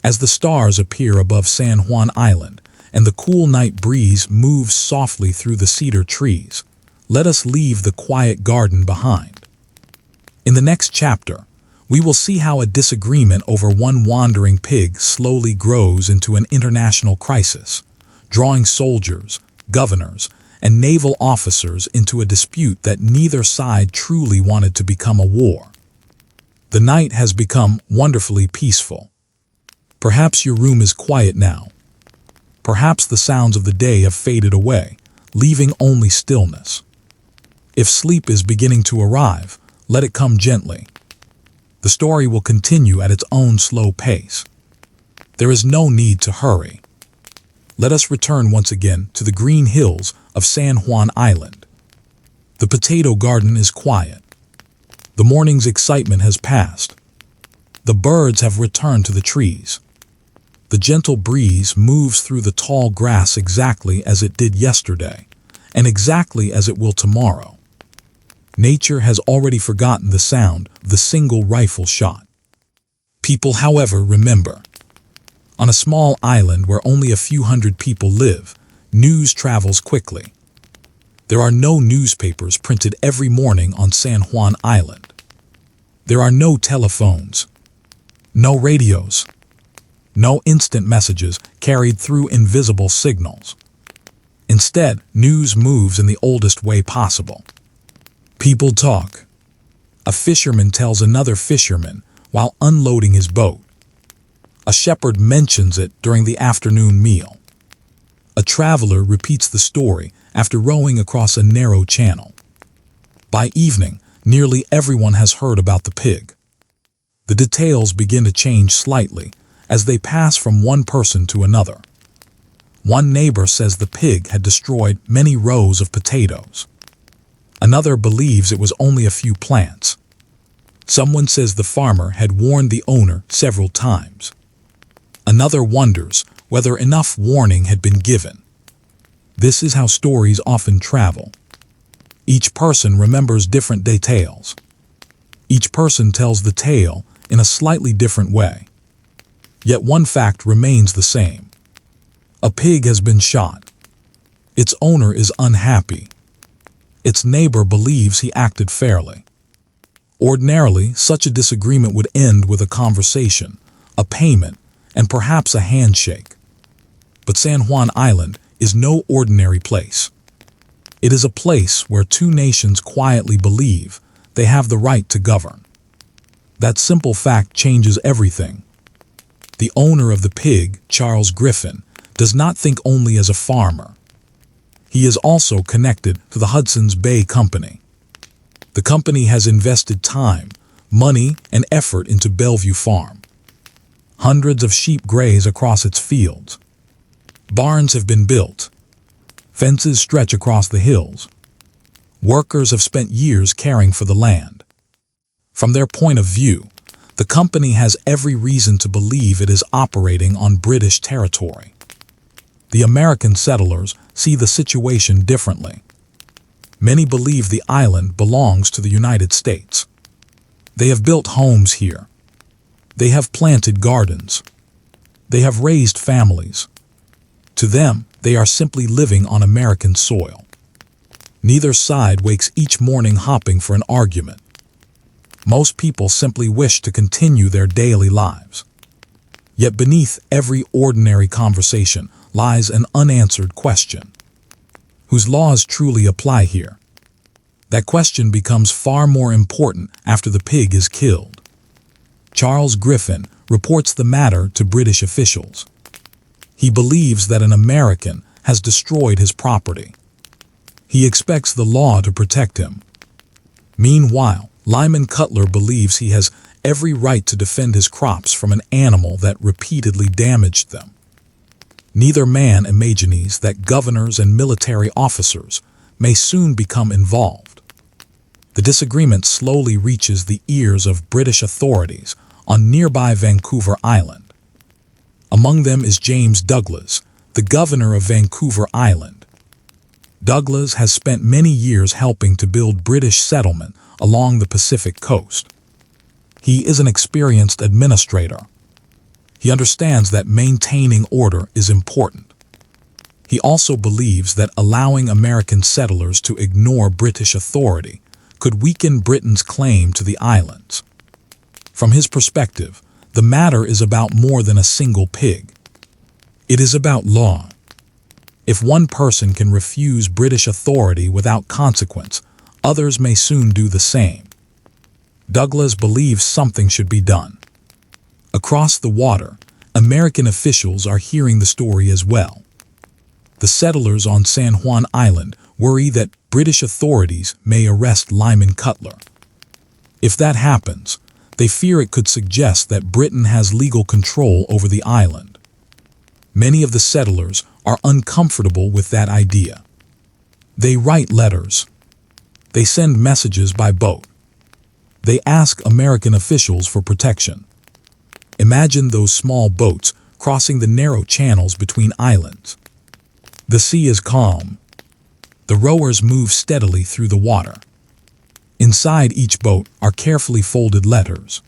As the stars appear above San Juan Island and the cool night breeze moves softly through the cedar trees, let us leave the quiet garden behind. In the next chapter, we will see how a disagreement over one wandering pig slowly grows into an international crisis, drawing soldiers, governors, and naval officers into a dispute that neither side truly wanted to become a war. The night has become wonderfully peaceful. Perhaps your room is quiet now. Perhaps the sounds of the day have faded away, leaving only stillness. If sleep is beginning to arrive, let it come gently. The story will continue at its own slow pace. There is no need to hurry. Let us return once again to the green hills of San Juan Island. The potato garden is quiet. The morning's excitement has passed. The birds have returned to the trees. The gentle breeze moves through the tall grass exactly as it did yesterday, and exactly as it will tomorrow. Nature has already forgotten the sound of the single rifle shot. People, however, remember. On a small island where only a few hundred people live, news travels quickly. There are no newspapers printed every morning on San Juan Island. There are no telephones, no radios, no instant messages carried through invisible signals. Instead, news moves in the oldest way possible. People talk. A fisherman tells another fisherman while unloading his boat. A shepherd mentions it during the afternoon meal. A traveler repeats the story after rowing across a narrow channel. By evening, nearly everyone has heard about the pig. The details begin to change slightly as they pass from one person to another. One neighbor says the pig had destroyed many rows of potatoes. Another believes it was only a few plants. Someone says the farmer had warned the owner several times. Another wonders whether enough warning had been given. This is how stories often travel. Each person remembers different details. Each person tells the tale in a slightly different way. Yet one fact remains the same. A pig has been shot. Its owner is unhappy. Its neighbor believes he acted fairly. Ordinarily, such a disagreement would end with a conversation, a payment, and perhaps a handshake. But San Juan Island is no ordinary place. It is a place where two nations quietly believe they have the right to govern. That simple fact changes everything. The owner of the pig, Charles Griffin, does not think only as a farmer. He is also connected to the Hudson's Bay Company. The company has invested time, money, and effort into Bellevue Farm. Hundreds of sheep graze across its fields. Barns have been built. Fences stretch across the hills. Workers have spent years caring for the land. From their point of view, The company has every reason to believe it is operating on British territory. The American settlers see the situation differently. Many believe the island belongs to the United States. They have built homes here. They have planted gardens. They have raised families. To them, they are simply living on American soil. Neither side wakes each morning hopping for an argument. Most people simply wish to continue their daily lives. Yet beneath every ordinary conversation lies an unanswered question. Whose laws truly apply here? That question becomes far more important after the pig is killed. Charles Griffin reports the matter to British officials. He believes that an American has destroyed his property. He expects the law to protect him. Meanwhile, Lyman Cutler believes he has every right to defend his crops from an animal that repeatedly damaged them. Neither man imagines that governors and military officers may soon become involved. The disagreement slowly reaches the ears of British authorities on nearby Vancouver Island. Among them is James Douglas, the governor of Vancouver Island. Douglas has spent many years helping to build British settlement along the Pacific coast. He is an experienced administrator. He understands that maintaining order is important. He also believes that allowing American settlers to ignore British authority could weaken Britain's claim to the islands. From his perspective, the matter is about more than a single pig. It is about law. If one person can refuse British authority without consequence, others may soon do the same. Douglas believes something should be done. Across the water, American officials are hearing the story as well. The settlers on San Juan Island worry that British authorities may arrest Lyman Cutler. If that happens, they fear it could suggest that Britain has legal control over the island. Many of the settlers are uncomfortable with that idea. They write letters. They send messages by boat. They ask American officials for protection. Imagine those small boats crossing the narrow channels between islands. The sea is calm. The rowers move steadily through the water. Inside each boat are carefully folded letters.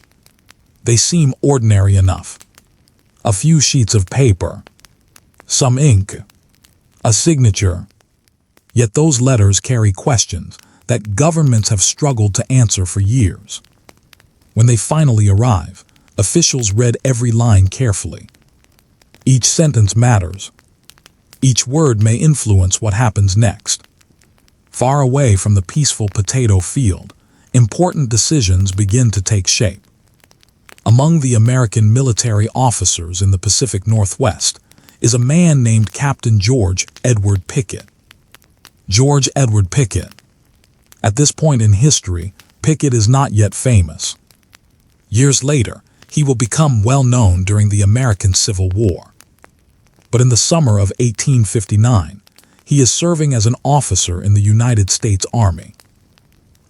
They seem ordinary enough. A few sheets of paper, some ink, a signature. Yet those letters carry questions that governments have struggled to answer for years. When they finally arrive, officials read every line carefully. Each sentence matters. Each word may influence what happens next. Far away from the peaceful potato field, important decisions begin to take shape. Among the American military officers in the Pacific Northwest is a man named Captain George Edward Pickett. George Edward Pickett. At this point in history, Pickett is not yet famous. Years later, he will become well known during the American Civil War. But in the summer of 1859, he is serving as an officer in the United States Army.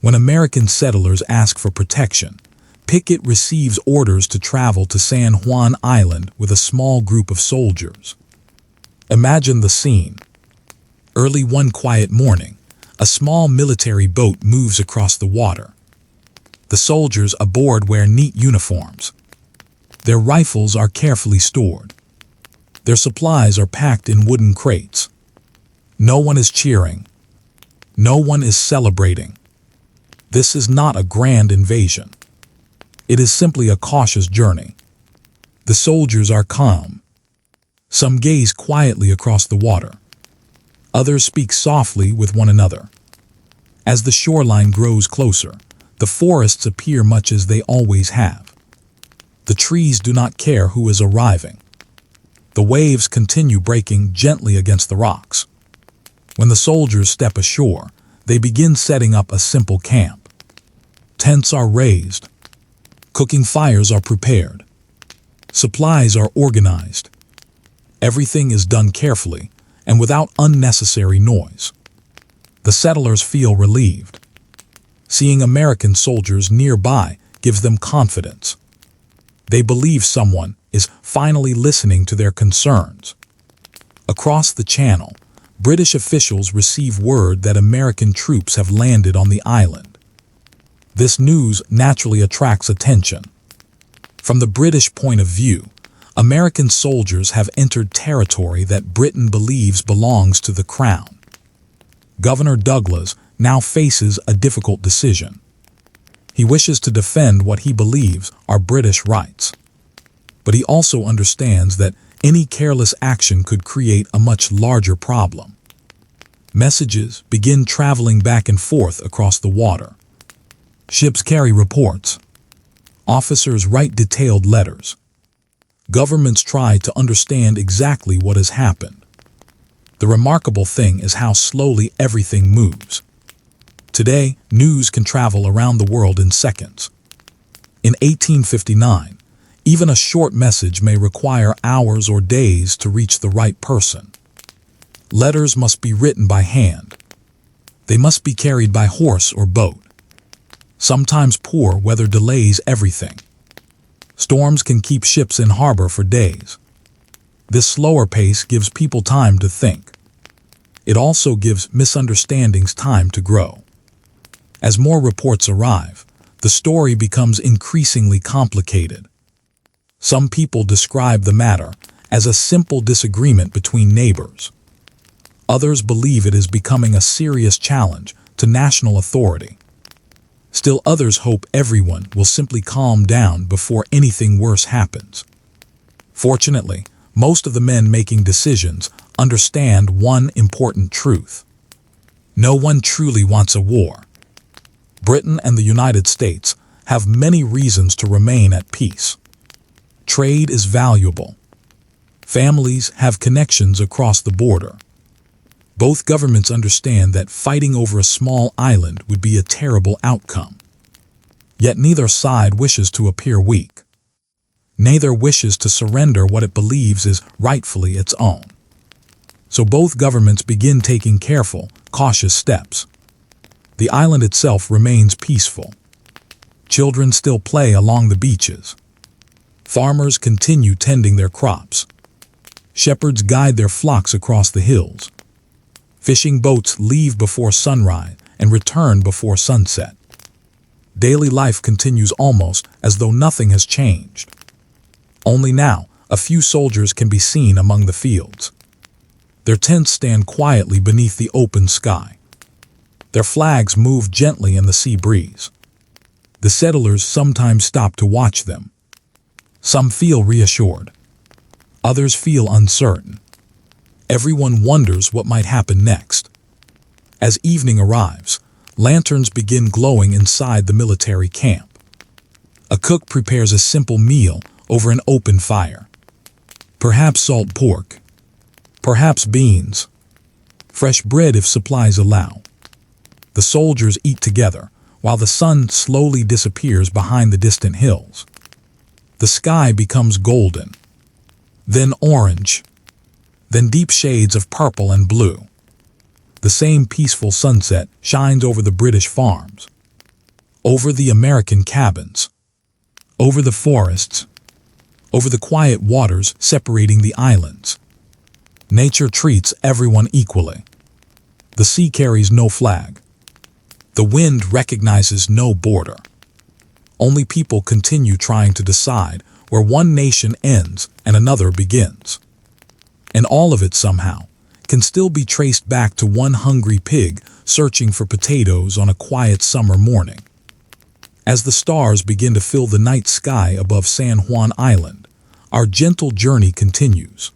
When American settlers ask for protection, Pickett receives orders to travel to San Juan Island with a small group of soldiers. Imagine the scene. Early one quiet morning, a small military boat moves across the water. The soldiers aboard wear neat uniforms. Their rifles are carefully stored. Their supplies are packed in wooden crates. No one is cheering. No one is celebrating. This is not a grand invasion. It is simply a cautious journey. The soldiers are calm. Some gaze quietly across the water. Others speak softly with one another. As the shoreline grows closer, the forests appear much as they always have. The trees do not care who is arriving. The waves continue breaking gently against the rocks. When the soldiers step ashore, they begin setting up a simple camp. Tents are raised. Cooking fires are prepared. Supplies are organized. Everything is done carefully and without unnecessary noise. The settlers feel relieved. Seeing American soldiers nearby gives them confidence. They believe someone is finally listening to their concerns. Across the channel, British officials receive word that American troops have landed on the island. This news naturally attracts attention. From the British point of view, American soldiers have entered territory that Britain believes belongs to the Crown. Governor Douglas now faces a difficult decision. He wishes to defend what he believes are British rights. But he also understands that any careless action could create a much larger problem. Messages begin traveling back and forth across the water. Ships carry reports. Officers write detailed letters. Governments try to understand exactly what has happened. The remarkable thing is how slowly everything moves. Today, news can travel around the world in seconds. In 1859, even a short message may require hours or days to reach the right person. Letters must be written by hand. They must be carried by horse or boat. Sometimes poor weather delays everything. Storms can keep ships in harbor for days. This slower pace gives people time to think. It also gives misunderstandings time to grow. As more reports arrive, the story becomes increasingly complicated. Some people describe the matter as a simple disagreement between neighbors. Others believe it is becoming a serious challenge to national authority. Still others hope everyone will simply calm down before anything worse happens. Fortunately, most of the men making decisions understand one important truth. No one truly wants a war. Britain and the United States have many reasons to remain at peace. Trade is valuable. Families have connections across the border. Both governments understand that fighting over a small island would be a terrible outcome. Yet neither side wishes to appear weak. Neither wishes to surrender what it believes is rightfully its own. So both governments begin taking careful, cautious steps. The island itself remains peaceful. Children still play along the beaches. Farmers continue tending their crops. Shepherds guide their flocks across the hills. Fishing boats leave before sunrise and return before sunset. Daily life continues almost as though nothing has changed. Only now, a few soldiers can be seen among the fields. Their tents stand quietly beneath the open sky. Their flags move gently in the sea breeze. The settlers sometimes stop to watch them. Some feel reassured. Others feel uncertain. Everyone wonders what might happen next. As evening arrives, lanterns begin glowing inside the military camp. A cook prepares a simple meal over an open fire. Perhaps salt pork. Perhaps beans. Fresh bread if supplies allow. The soldiers eat together, while the sun slowly disappears behind the distant hills. The sky becomes golden, then orange, then deep shades of purple and blue. The same peaceful sunset shines over the British farms, over the American cabins, over the forests, over the quiet waters separating the islands. Nature treats everyone equally. The sea carries no flag. The wind recognizes no border. Only people continue trying to decide where one nation ends and another begins. And all of it somehow can still be traced back to one hungry pig searching for potatoes on a quiet summer morning. As the stars begin to fill the night sky above San Juan Island, our gentle journey continues.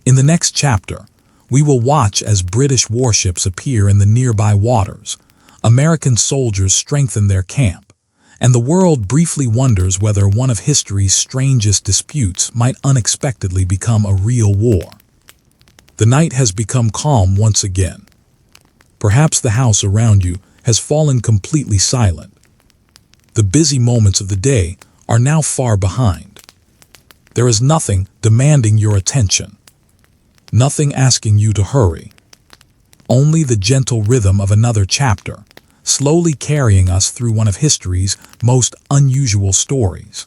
In the next chapter, we will watch as British warships appear in the nearby waters, American soldiers strengthen their camp, and the world briefly wonders whether one of history's strangest disputes might unexpectedly become a real war. The night has become calm once again. Perhaps the house around you has fallen completely silent. The busy moments of the day are now far behind. There is nothing demanding your attention, nothing asking you to hurry. Only the gentle rhythm of another chapter, slowly carrying us through one of history's most unusual stories.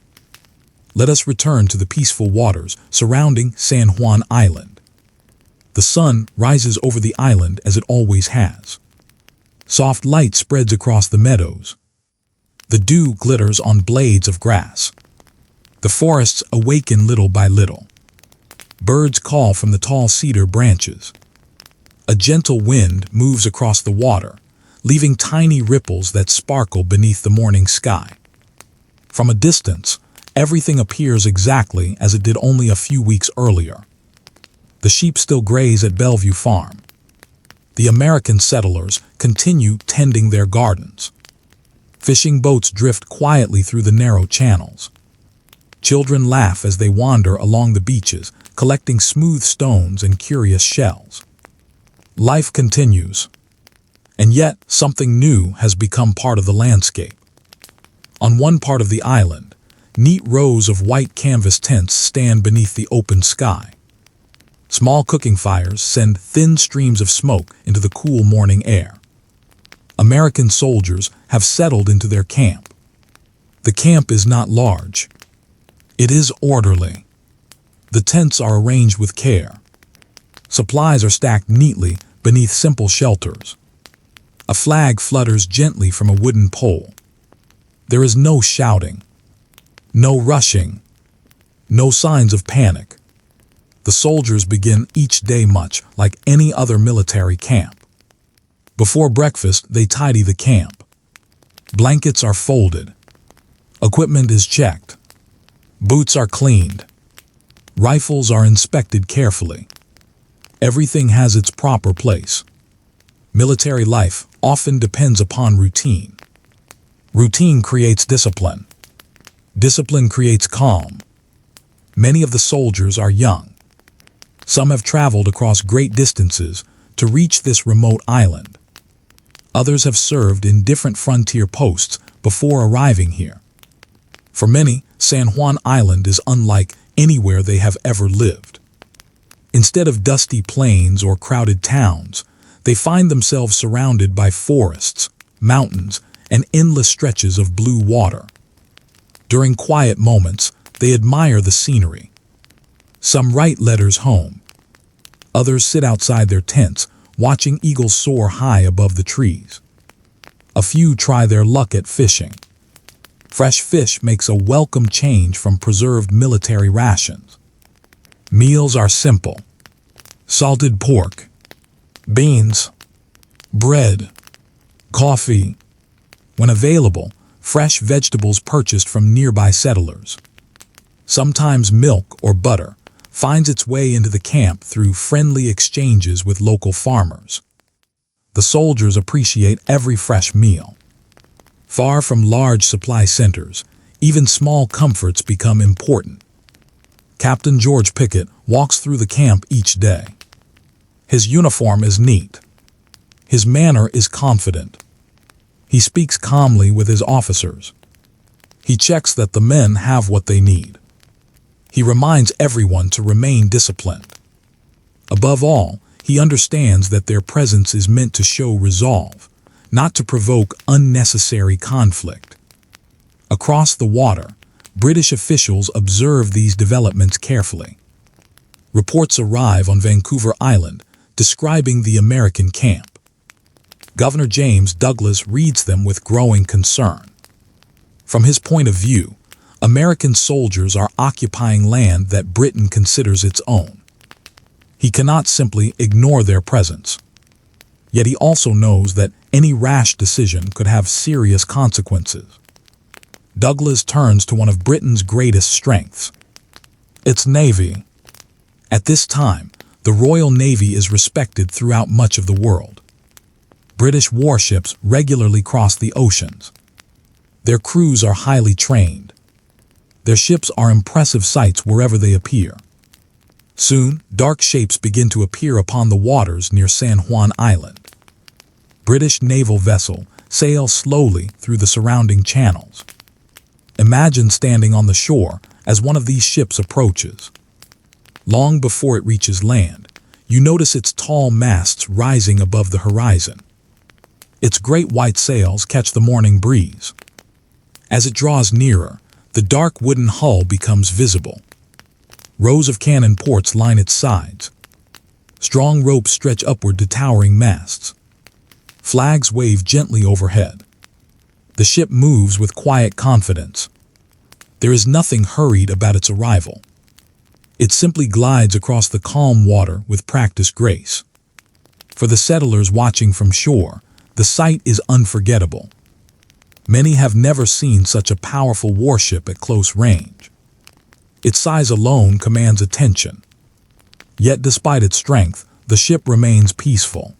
let us return to the peaceful waters surrounding San Juan Island. The sun rises over the island as it always has. Soft light spreads across the meadows. The dew glitters on blades of grass. The forests awaken little by little. Birds call from the tall cedar branches. A gentle wind moves across the water, leaving tiny ripples that sparkle beneath the morning sky. From a distance, everything appears exactly as it did only a few weeks earlier. The sheep still graze at Bellevue Farm. The American settlers continue tending their gardens. Fishing boats drift quietly through the narrow channels. Children laugh as they wander along the beaches, collecting smooth stones and curious shells. Life continues. And yet, something new has become part of the landscape. On one part of the island, neat rows of white canvas tents stand beneath the open sky. Small cooking fires send thin streams of smoke into the cool morning air. American soldiers have settled into their camp. The camp is not large. It is orderly. The tents are arranged with care. Supplies are stacked neatly beneath simple shelters. A flag flutters gently from a wooden pole. There is no shouting, no rushing, no signs of panic. The soldiers begin each day much like any other military camp. Before breakfast, they tidy the camp. Blankets are folded. Equipment is checked. Boots are cleaned. Rifles are inspected carefully. Everything has its proper place. Military life often depends upon routine. Routine creates discipline. Discipline creates calm. Many of the soldiers are young. Some have traveled across great distances to reach this remote island. Others have served in different frontier posts before arriving here. For many, San Juan Island is unlike anywhere they have ever lived. Instead of dusty plains or crowded towns, they find themselves surrounded by forests, mountains, and endless stretches of blue water. During quiet moments, they admire the scenery. Some write letters home. Others sit outside their tents, watching eagles soar high above the trees. A few try their luck at fishing. Fresh fish makes a welcome change from preserved military rations. Meals are simple. Salted pork, beans, bread, coffee. When available, fresh vegetables purchased from nearby settlers. Sometimes milk or butter finds its way into the camp through friendly exchanges with local farmers. The soldiers appreciate every fresh meal. Far from large supply centers, even small comforts become important. Captain George Pickett walks through the camp each day. His uniform is neat. His manner is confident. He speaks calmly with his officers. He checks that the men have what they need. He reminds everyone to remain disciplined. Above all, he understands that their presence is meant to show resolve, not to provoke unnecessary conflict. Across the water, British officials observe these developments carefully. Reports arrive on Vancouver Island describing the American camp. Governor James Douglas reads them with growing concern. From his point of view, American soldiers are occupying land that Britain considers its own. He cannot simply ignore their presence. Yet he also knows that any rash decision could have serious consequences. Douglas turns to one of Britain's greatest strengths, its navy. At this time, the Royal Navy is respected throughout much of the world. British warships regularly cross the oceans. Their crews are highly trained. Their ships are impressive sights wherever they appear. Soon, dark shapes begin to appear upon the waters near San Juan Island. British naval vessels sail slowly through the surrounding channels. Imagine standing on the shore as one of these ships approaches. Long before it reaches land, you notice its tall masts rising above the horizon. Its great white sails catch the morning breeze. As it draws nearer, The dark wooden hull becomes visible. Rows of cannon ports line its sides. Strong ropes stretch upward to towering masts. Flags wave gently overhead. The ship moves with quiet confidence. There is nothing hurried about its arrival. It simply glides across the calm water with practiced grace. For the settlers watching from shore, the sight is unforgettable. Many have never seen such a powerful warship at close range. Its size alone commands attention. Yet despite its strength, the ship remains peaceful.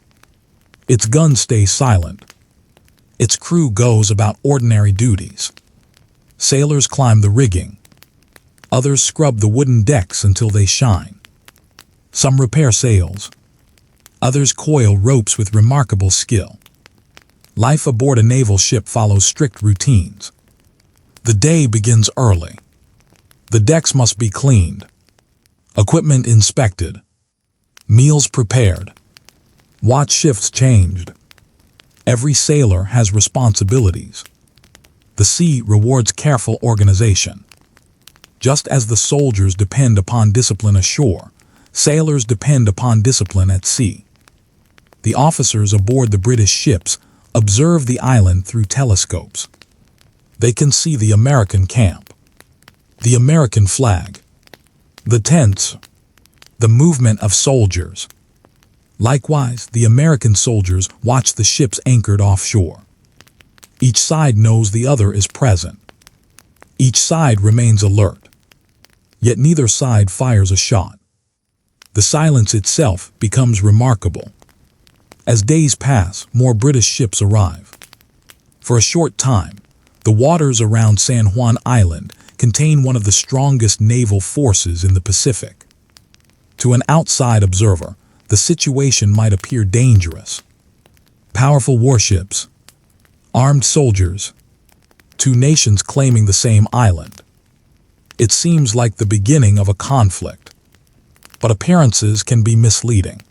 Its guns stay silent. Its crew goes about ordinary duties. Sailors climb the rigging. Others scrub the wooden decks until they shine. Some repair sails. Others coil ropes with remarkable skill. Life aboard a naval ship follows strict routines. The day begins early. The decks must be cleaned. Equipment inspected. Meals prepared. Watch shifts changed. Every sailor has responsibilities. The sea rewards careful organization. Just as the soldiers depend upon discipline ashore, sailors depend upon discipline at sea. The officers aboard the British ships observe the island through telescopes. They can see the American camp, the American flag, the tents, the movement of soldiers. Likewise, the American soldiers watch the ships anchored offshore. Each side knows the other is present. Each side remains alert. Yet neither side fires a shot. The silence itself becomes remarkable. As days pass, more British ships arrive. For a short time, the waters around San Juan Island contain one of the strongest naval forces in the Pacific. To an outside observer, the situation might appear dangerous. Powerful warships, armed soldiers, two nations claiming the same island. It seems like the beginning of a conflict. But appearances can be misleading.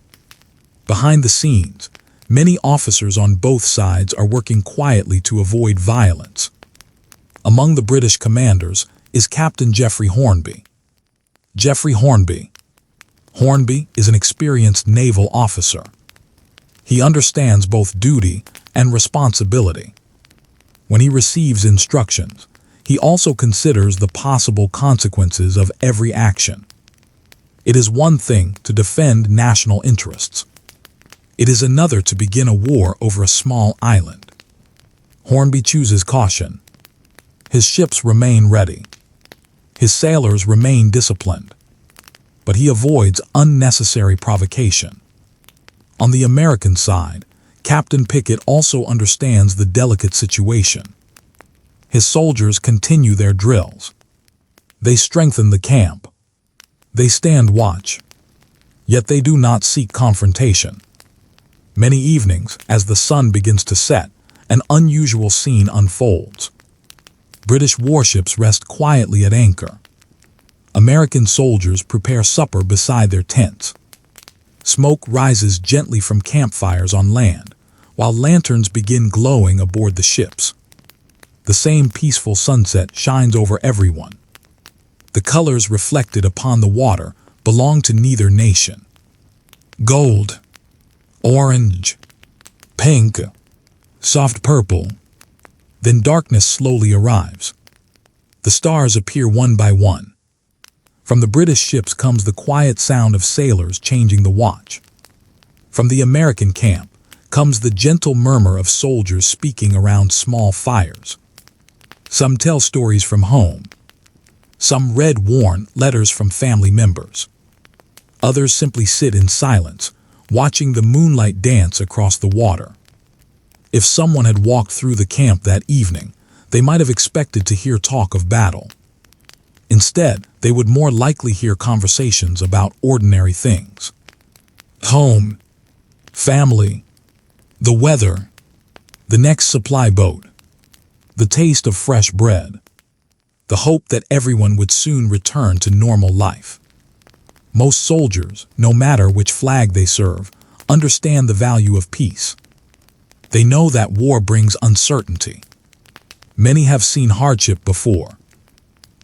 Behind the scenes, many officers on both sides are working quietly to avoid violence. Among the British commanders is Captain Geoffrey Hornby. Geoffrey Hornby. Hornby is an experienced naval officer. He understands both duty and responsibility. When he receives instructions, he also considers the possible consequences of every action. It is one thing to defend national interests. It is another to begin a war over a small island. Hornby chooses caution. His ships remain ready. His sailors remain disciplined. But he avoids unnecessary provocation. On the American side, Captain Pickett also understands the delicate situation. His soldiers continue their drills. They strengthen the camp. They stand watch. Yet they do not seek confrontation. Many evenings, as the sun begins to set, an unusual scene unfolds. British warships rest quietly at anchor. American soldiers prepare supper beside their tents. Smoke rises gently from campfires on land, while lanterns begin glowing aboard the ships. The same peaceful sunset shines over everyone. The colors reflected upon the water belong to neither nation. Gold, orange, pink, soft purple. Then darkness slowly arrives. The stars appear one by one. From the British ships comes the quiet sound of sailors changing the watch. From the American camp comes the gentle murmur of soldiers speaking around small fires. Some tell stories from home. Some read worn letters from family members. Others simply sit in silence, watching the moonlight dance across the water. If someone had walked through the camp that evening, they might have expected to hear talk of battle. Instead, they would more likely hear conversations about ordinary things. Home, family, the weather, the next supply boat, the taste of fresh bread, the hope that everyone would soon return to normal life. Most soldiers, no matter which flag they serve, understand the value of peace. They know that war brings uncertainty. Many have seen hardship before.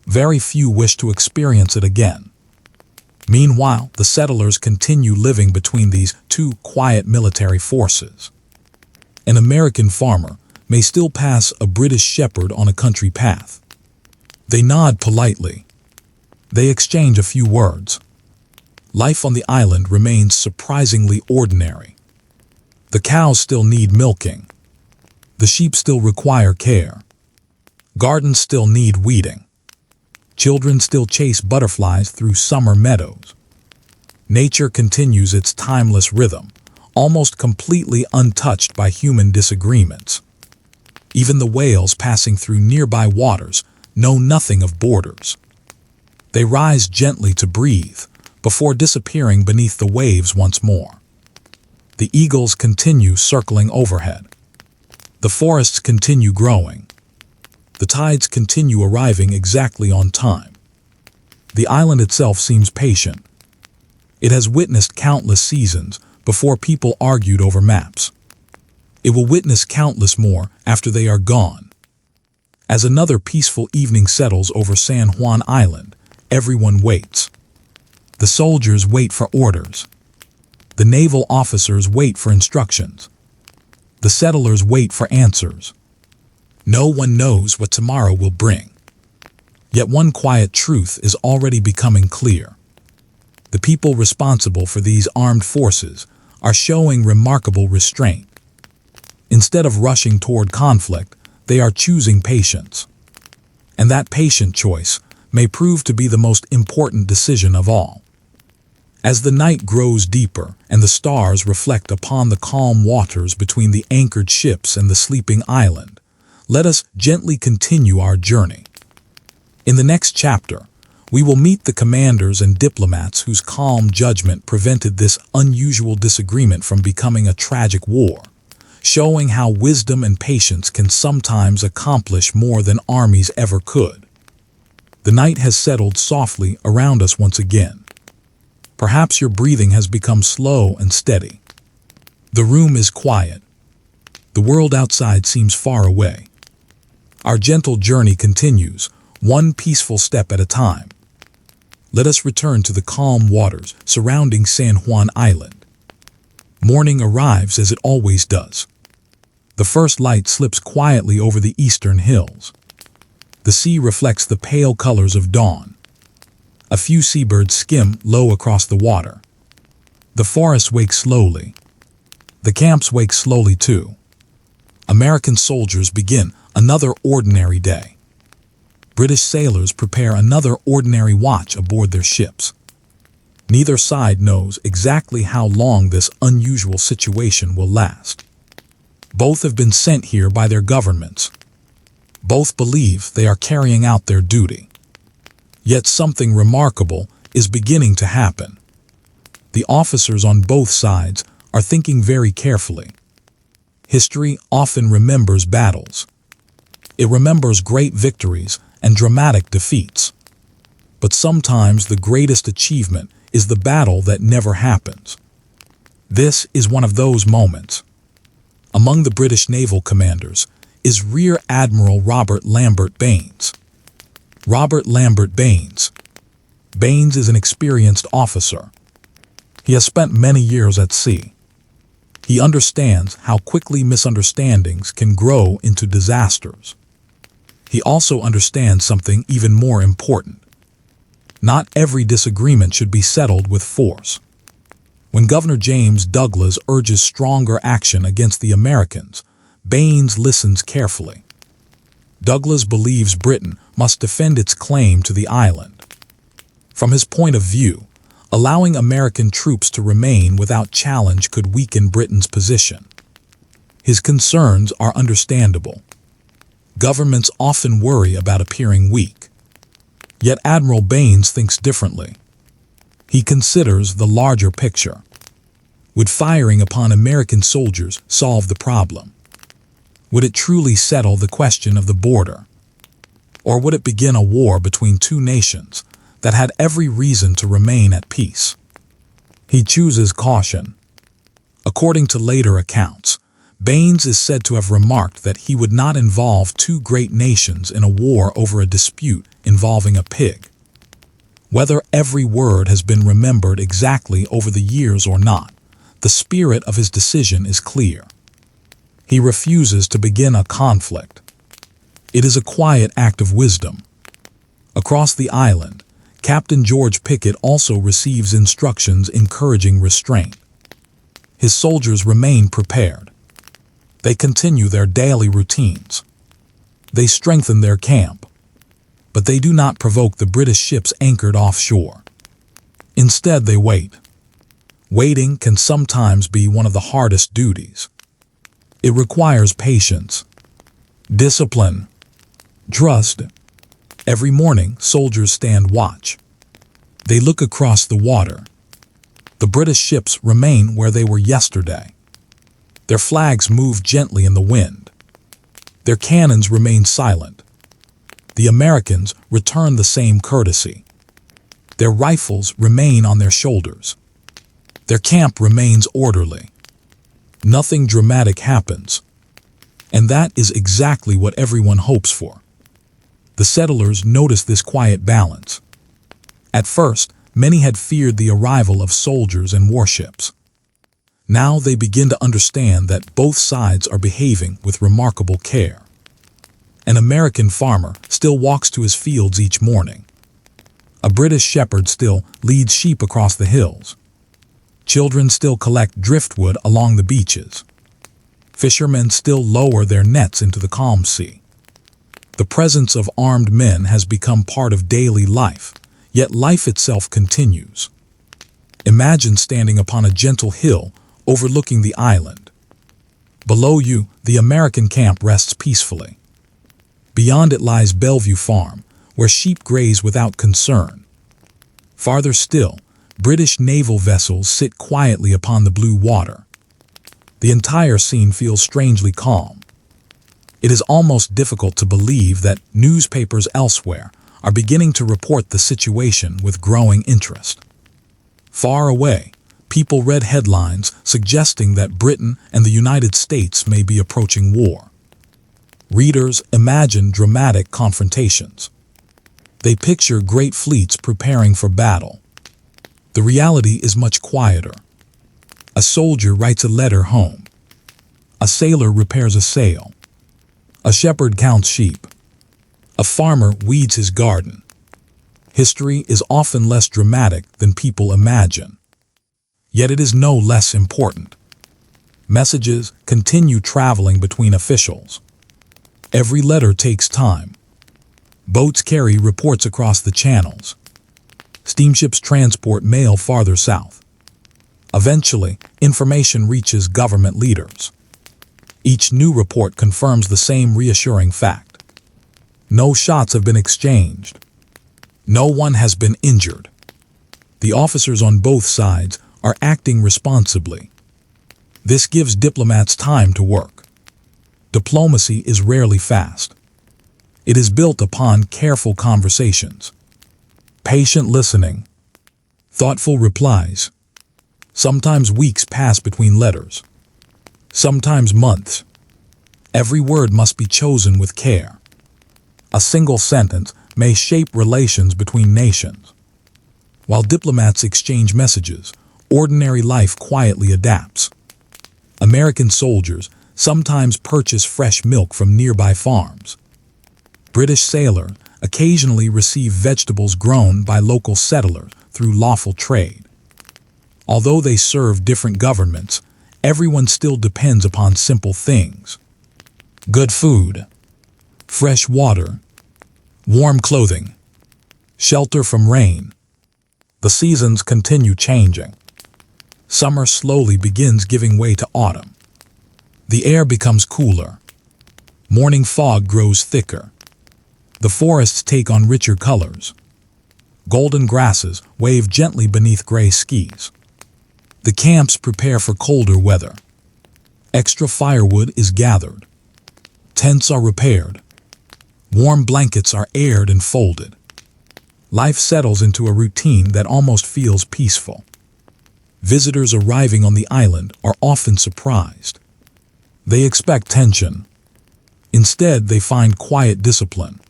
Very few wish to experience it again. Meanwhile, the settlers continue living between these two quiet military forces. An American farmer may still pass a British shepherd on a country path. They nod politely. They exchange a few words. Life on the island remains surprisingly ordinary. The cows still need milking. The sheep still require care. Gardens still need weeding. Children still chase butterflies through summer meadows. Nature continues its timeless rhythm, almost completely untouched by human disagreements. Even the whales passing through nearby waters know nothing of borders. They rise gently to breathe before disappearing beneath the waves once more. The eagles continue circling overhead. The forests continue growing. The tides continue arriving exactly on time. The island itself seems patient. It has witnessed countless seasons before people argued over maps. It will witness countless more after they are gone. As another peaceful evening settles over San Juan Island, everyone waits. The soldiers wait for orders. The naval officers wait for instructions. The settlers wait for answers. No one knows what tomorrow will bring. Yet one quiet truth is already becoming clear. The people responsible for these armed forces are showing remarkable restraint. Instead of rushing toward conflict, they are choosing patience. And that patient choice may prove to be the most important decision of all. As the night grows deeper and the stars reflect upon the calm waters between the anchored ships and the sleeping island, let us gently continue our journey. In the next chapter, we will meet the commanders and diplomats whose calm judgment prevented this unusual disagreement from becoming a tragic war, showing how wisdom and patience can sometimes accomplish more than armies ever could. The night has settled softly around us once again. Perhaps your breathing has become slow and steady. The room is quiet. The world outside seems far away. Our gentle journey continues, one peaceful step at a time. Let us return to the calm waters surrounding San Juan Island. Morning arrives as it always does. The first light slips quietly over the eastern hills. The sea reflects the pale colors of dawn. A few seabirds skim low across the water. The forests wake slowly. The camps wake slowly too. American soldiers begin another ordinary day. British sailors prepare another ordinary watch aboard their ships. Neither side knows exactly how long this unusual situation will last. Both have been sent here by their governments. Both believe they are carrying out their duty. Yet something remarkable is beginning to happen. The officers on both sides are thinking very carefully. History often remembers battles. It remembers great victories and dramatic defeats. But sometimes the greatest achievement is the battle that never happens. This is one of those moments. Among the British naval commanders is Rear Admiral Robert Lambert Baines. Robert Lambert Baines. Baines is an experienced officer. He has spent many years at sea. He understands how quickly misunderstandings can grow into disasters. He also understands something even more important. Not every disagreement should be settled with force. When Governor James Douglas urges stronger action against the Americans, Baines listens carefully. Douglas believes Britain must defend its claim to the island. From his point of view, allowing American troops to remain without challenge could weaken Britain's position. His concerns are understandable. Governments often worry about appearing weak. Yet Admiral Baines thinks differently. He considers the larger picture. Would firing upon American soldiers solve the problem? Would it truly settle the question of the border? Or would it begin a war between two nations that had every reason to remain at peace? He chooses caution. According to later accounts, Baines is said to have remarked that he would not involve two great nations in a war over a dispute involving a pig. Whether every word has been remembered exactly over the years or not, the spirit of his decision is clear. He refuses to begin a conflict. It is a quiet act of wisdom. Across the island, Captain George Pickett also receives instructions encouraging restraint. His soldiers remain prepared. They continue their daily routines. They strengthen their camp, but they do not provoke the British ships anchored offshore. Instead, they wait. Waiting can sometimes be one of the hardest duties. It requires patience, discipline, trust. Every morning, soldiers stand watch. They look across the water. The British ships remain where they were yesterday. Their flags move gently in the wind. Their cannons remain silent. The Americans return the same courtesy. Their rifles remain on their shoulders. Their camp remains orderly. Nothing dramatic happens. And that is exactly what everyone hopes for. The settlers notice this quiet balance. At first, many had feared the arrival of soldiers and warships. Now they begin to understand that both sides are behaving with remarkable care. An American farmer still walks to his fields each morning. A British shepherd still leads sheep across the hills. Children still collect driftwood along the beaches. Fishermen still lower their nets into the calm sea. The presence of armed men has become part of daily life, yet life itself continues. Imagine standing upon a gentle hill overlooking the island. Below you, the American camp rests peacefully. Beyond it lies Bellevue Farm, where sheep graze without concern. Farther still, British naval vessels sit quietly upon the blue water. The entire scene feels strangely calm. It is almost difficult to believe that newspapers elsewhere are beginning to report the situation with growing interest. Far away, people read headlines suggesting that Britain and the United States may be approaching war. Readers imagine dramatic confrontations. They picture great fleets preparing for battle. The reality is much quieter. A soldier writes a letter home. A sailor repairs a sail. A shepherd counts sheep. A farmer weeds his garden. History is often less dramatic than people imagine. Yet it is no less important. Messages continue traveling between officials. Every letter takes time. Boats carry reports across the channels. Steamships transport mail farther south. Eventually, information reaches government leaders. Each new report confirms the same reassuring fact. No shots have been exchanged. No one has been injured. The officers on both sides are acting responsibly. This gives diplomats time to work. Diplomacy is rarely fast. It is built upon careful conversations, patient listening, thoughtful replies. Sometimes weeks pass between letters. Sometimes months. Every word must be chosen with care. A single sentence may shape relations between nations. While diplomats exchange messages, ordinary life quietly adapts. American soldiers sometimes purchase fresh milk from nearby farms. British sailors occasionally receive vegetables grown by local settlers through lawful trade. Although they serve different governments, everyone still depends upon simple things: good food, fresh water, warm clothing, shelter from rain. The seasons continue changing. Summer slowly begins giving way to autumn. The air becomes cooler. Morning fog grows thicker. The forests take on richer colors. Golden grasses wave gently beneath gray skis. The camps prepare for colder weather. Extra firewood is gathered. Tents are repaired. Warm blankets are aired and folded. Life settles into a routine that almost feels peaceful. Visitors arriving on the island are often surprised. They expect tension. Instead, they find quiet discipline.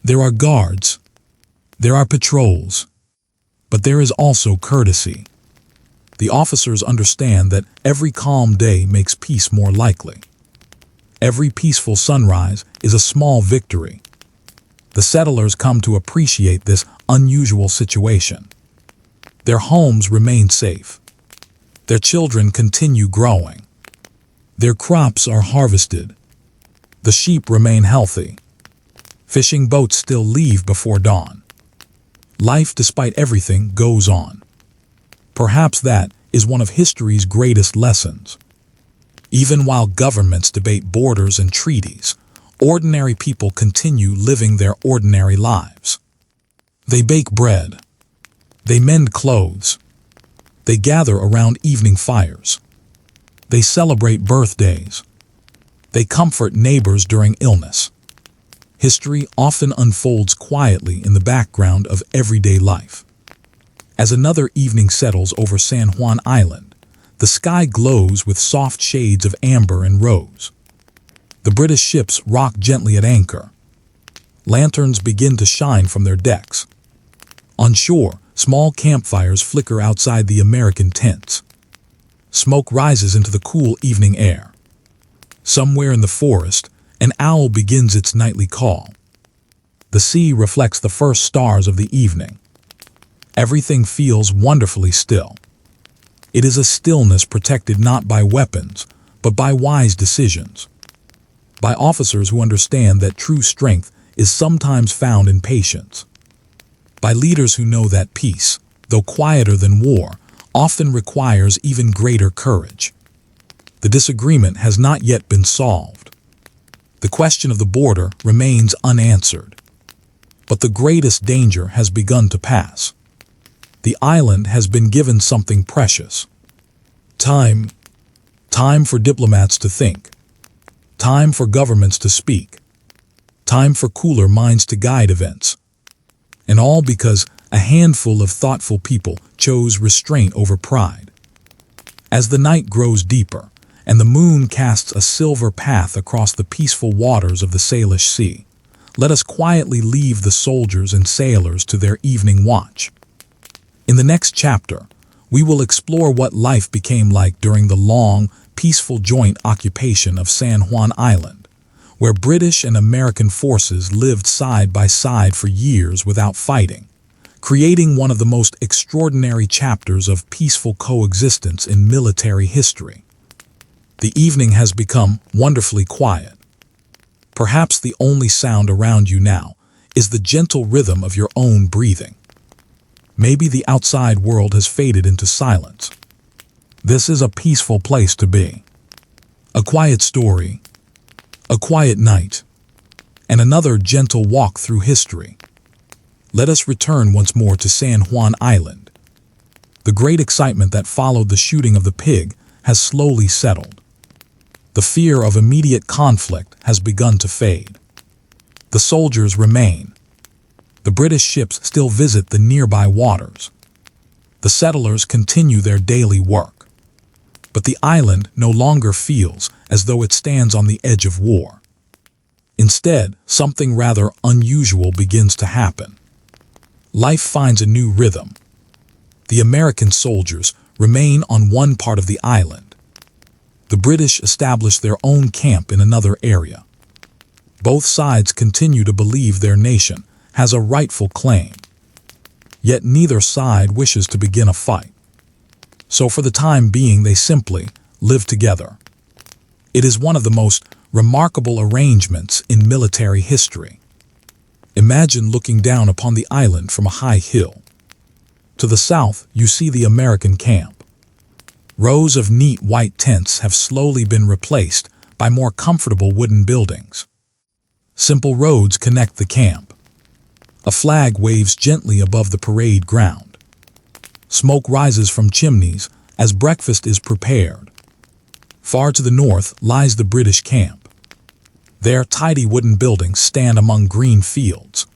There are guards. There are patrols. But there is also courtesy. The officers understand that every calm day makes peace more likely. Every peaceful sunrise is a small victory. The settlers come to appreciate this unusual situation. Their homes remain safe. Their children continue growing. Their crops are harvested. The sheep remain healthy. Fishing boats still leave before dawn. Life, despite everything, goes on. Perhaps that is one of history's greatest lessons. Even while governments debate borders and treaties, ordinary people continue living their ordinary lives. They bake bread. They mend clothes. They gather around evening fires. They celebrate birthdays. They comfort neighbors during illness. History often unfolds quietly in the background of everyday life. As another evening settles over San Juan Island, the sky glows with soft shades of amber and rose. The British ships rock gently at anchor. Lanterns begin to shine from their decks. On shore, small campfires flicker outside the American tents. Smoke rises into the cool evening air. Somewhere in the forest, an owl begins its nightly call. The sea reflects the first stars of the evening. Everything feels wonderfully still. It is a stillness protected not by weapons, but by wise decisions. By officers who understand that true strength is sometimes found in patience. By leaders who know that peace, though quieter than war, often requires even greater courage. The disagreement has not yet been solved. The question of the border remains unanswered. But the greatest danger has begun to pass. The island has been given something precious. Time. Time for diplomats to think. Time for governments to speak. Time for cooler minds to guide events. And all because a handful of thoughtful people chose restraint over pride. As the night grows deeper, and the moon casts a silver path across the peaceful waters of the Salish Sea, let us quietly leave the soldiers and sailors to their evening watch. In the next chapter, we will explore what life became like during the long, peaceful joint occupation of San Juan Island, where British and American forces lived side by side for years without fighting, creating one of the most extraordinary chapters of peaceful coexistence in military history. The evening has become wonderfully quiet. Perhaps the only sound around you now is the gentle rhythm of your own breathing. Maybe the outside world has faded into silence. This is a peaceful place to be. A quiet story, a quiet night, and another gentle walk through history. Let us return once more to San Juan Island. The great excitement that followed the shooting of the pig has slowly settled. The fear of immediate conflict has begun to fade. The soldiers remain. The British ships still visit the nearby waters. The settlers continue their daily work. But the island no longer feels as though it stands on the edge of war. Instead, something rather unusual begins to happen. Life finds a new rhythm. The American soldiers remain on one part of the island. The British establish their own camp in another area. Both sides continue to believe their nation has a rightful claim. Yet neither side wishes to begin a fight. So for the time being, they simply live together. It is one of the most remarkable arrangements in military history. Imagine looking down upon the island from a high hill. To the south, you see the American camp. Rows of neat white tents have slowly been replaced by more comfortable wooden buildings. Simple roads connect the camp. A flag waves gently above the parade ground. Smoke rises from chimneys as breakfast is prepared. Far to the north lies the British camp. Their tidy wooden buildings stand among green fields.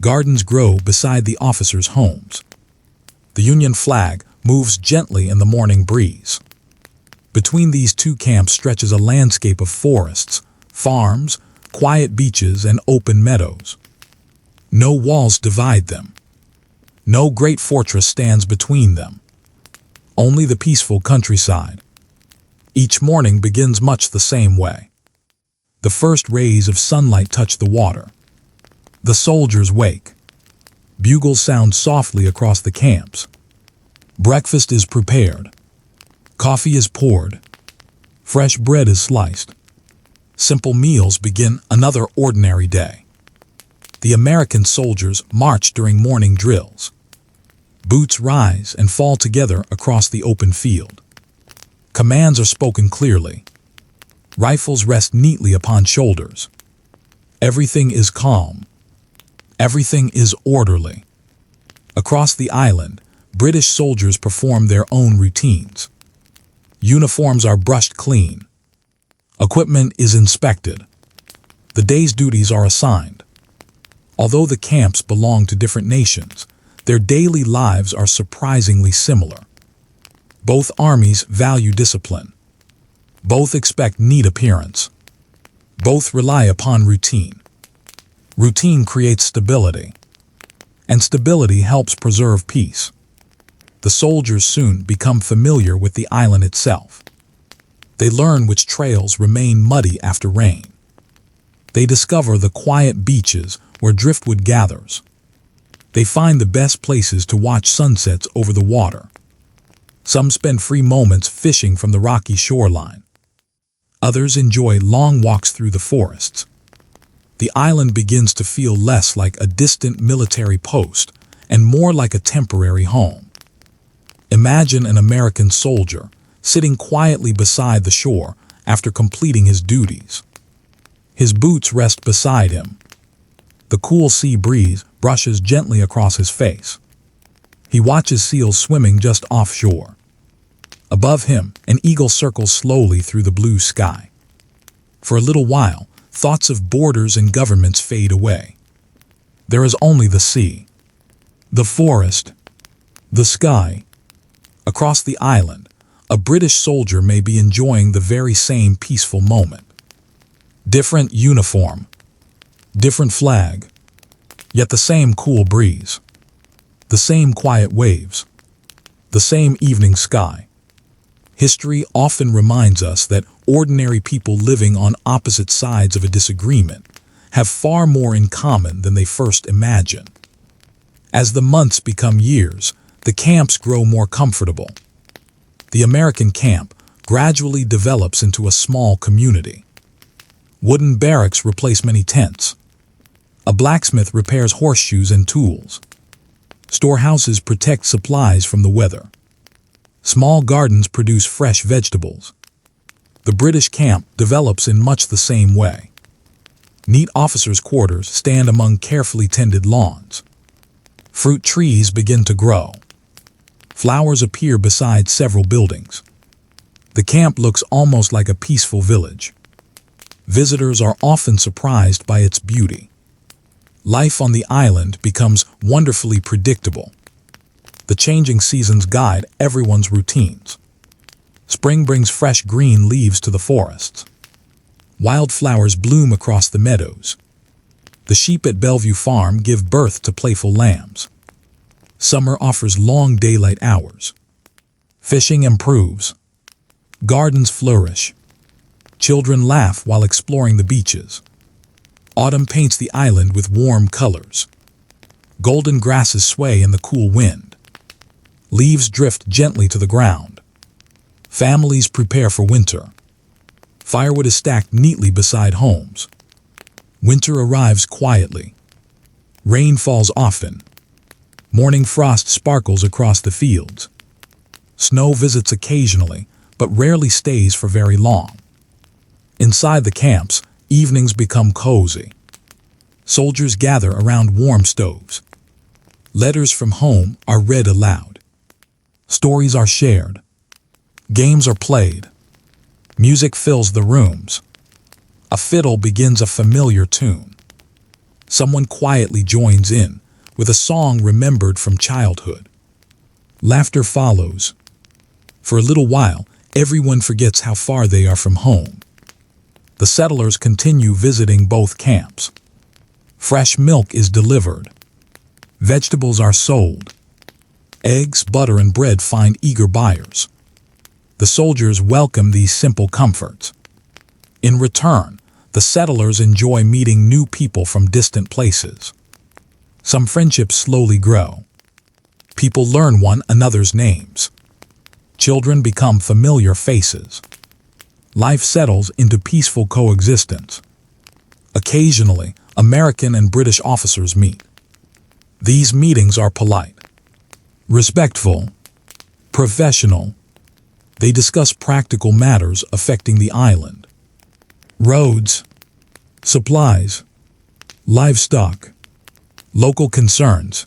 Gardens grow beside the officers' homes. The Union flag moves gently in the morning breeze. Between these two camps stretches a landscape of forests, farms, quiet beaches, and open meadows. No walls divide them. No great fortress stands between them. Only the peaceful countryside. Each morning begins much the same way. The first rays of sunlight touch the water. The soldiers wake. Bugles sound softly across the camps. Breakfast is prepared. Coffee is poured. Fresh bread is sliced. Simple meals begin another ordinary day. The American soldiers march during morning drills. Boots rise and fall together across the open field. Commands are spoken clearly. Rifles rest neatly upon shoulders. Everything is calm. Everything is orderly. Across the island, British soldiers perform their own routines. Uniforms are brushed clean. Equipment is inspected. The day's duties are assigned. Although the camps belong to different nations, their daily lives are surprisingly similar. Both armies value discipline. Both expect neat appearance. Both rely upon routine. Routine creates stability, and stability helps preserve peace. The soldiers soon become familiar with the island itself. They learn which trails remain muddy after rain. They discover the quiet beaches where driftwood gathers. They find the best places to watch sunsets over the water. Some spend free moments fishing from the rocky shoreline. Others enjoy long walks through the forests. The island begins to feel less like a distant military post and more like a temporary home. Imagine an American soldier sitting quietly beside the shore after completing his duties. His boots rest beside him. The cool sea breeze brushes gently across his face. He watches seals swimming just offshore. Above him, an eagle circles slowly through the blue sky. For a little while, thoughts of borders and governments fade away. There is only the sea, the forest, the sky. Across the island, a British soldier may be enjoying the very same peaceful moment. Different uniform, different flag, yet the same cool breeze, the same quiet waves, the same evening sky. History often reminds us that ordinary people living on opposite sides of a disagreement have far more in common than they first imagine. As the months become years, the camps grow more comfortable. The American camp gradually develops into a small community. Wooden barracks replace many tents. A blacksmith repairs horseshoes and tools. Storehouses protect supplies from the weather. Small gardens produce fresh vegetables. The British camp develops in much the same way. Neat officers' quarters stand among carefully tended lawns. Fruit trees begin to grow. Flowers appear beside several buildings. The camp looks almost like a peaceful village. Visitors are often surprised by its beauty. Life on the island becomes wonderfully predictable. The changing seasons guide everyone's routines. Spring brings fresh green leaves to the forests. Wildflowers bloom across the meadows. The sheep at Bellevue Farm give birth to playful lambs. Summer offers long daylight hours. Fishing improves. Gardens flourish. Children laugh while exploring the beaches. Autumn paints the island with warm colors. Golden grasses sway in the cool wind. Leaves drift gently to the ground. Families prepare for winter. Firewood is stacked neatly beside homes. Winter arrives quietly. Rain falls often. Morning frost sparkles across the fields. Snow visits occasionally, but rarely stays for very long. Inside the camps, evenings become cozy. Soldiers gather around warm stoves. Letters from home are read aloud. Stories are shared. Games are played. Music fills the rooms. A fiddle begins a familiar tune. Someone quietly joins in with a song remembered from childhood. Laughter follows. For a little while, Everyone forgets how far they are from home. The settlers continue visiting both camps. Fresh milk is delivered. Vegetables are sold. Eggs, butter, and bread find eager buyers. The soldiers welcome these simple comforts. In return, the settlers enjoy meeting new people from distant places. Some friendships slowly grow. People learn one another's names. Children become familiar faces. Life settles into peaceful coexistence. Occasionally, American and British officers meet. These meetings are polite, respectful, professional. They discuss practical matters affecting the island. Roads, supplies, livestock, local concerns.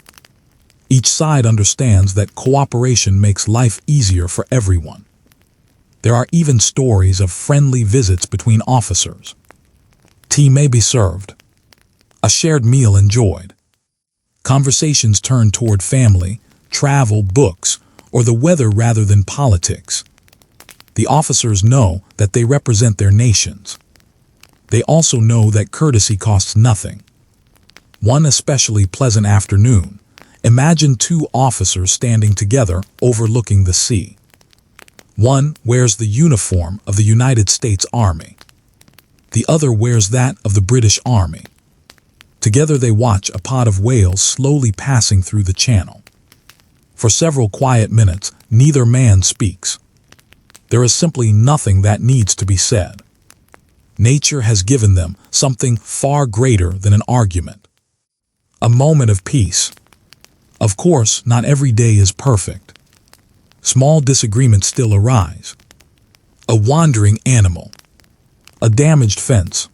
Each side understands that cooperation makes life easier for everyone. There are even stories of friendly visits between officers. Tea may be served. A shared meal enjoyed. Conversations turn toward family, travel, books, or the weather rather than politics. The officers know that they represent their nations. They also know that courtesy costs nothing. One especially pleasant afternoon, imagine two officers standing together overlooking the sea. One wears the uniform of the United States Army. The other wears that of the British Army. Together they watch a pod of whales slowly passing through the channel. For several quiet minutes, neither man speaks. There is simply nothing that needs to be said. Nature has given them something far greater than an argument. A moment of peace. Of course, not every day is perfect. Small disagreements still arise. A wandering animal, a damaged fence,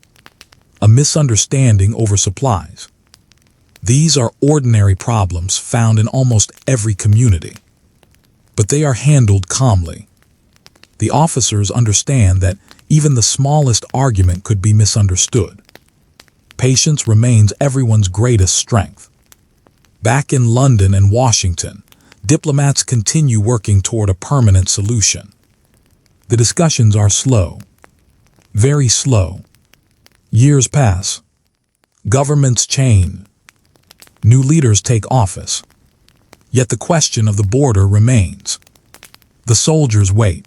a misunderstanding over supplies. These are ordinary problems found in almost every community. But they are handled calmly. The officers understand that even the smallest argument could be misunderstood. Patience remains everyone's greatest strength. Back in London and Washington, diplomats continue working toward a permanent solution. The discussions are slow, very slow. Years pass. Governments change. New leaders take office. Yet the question of the border remains. The soldiers wait.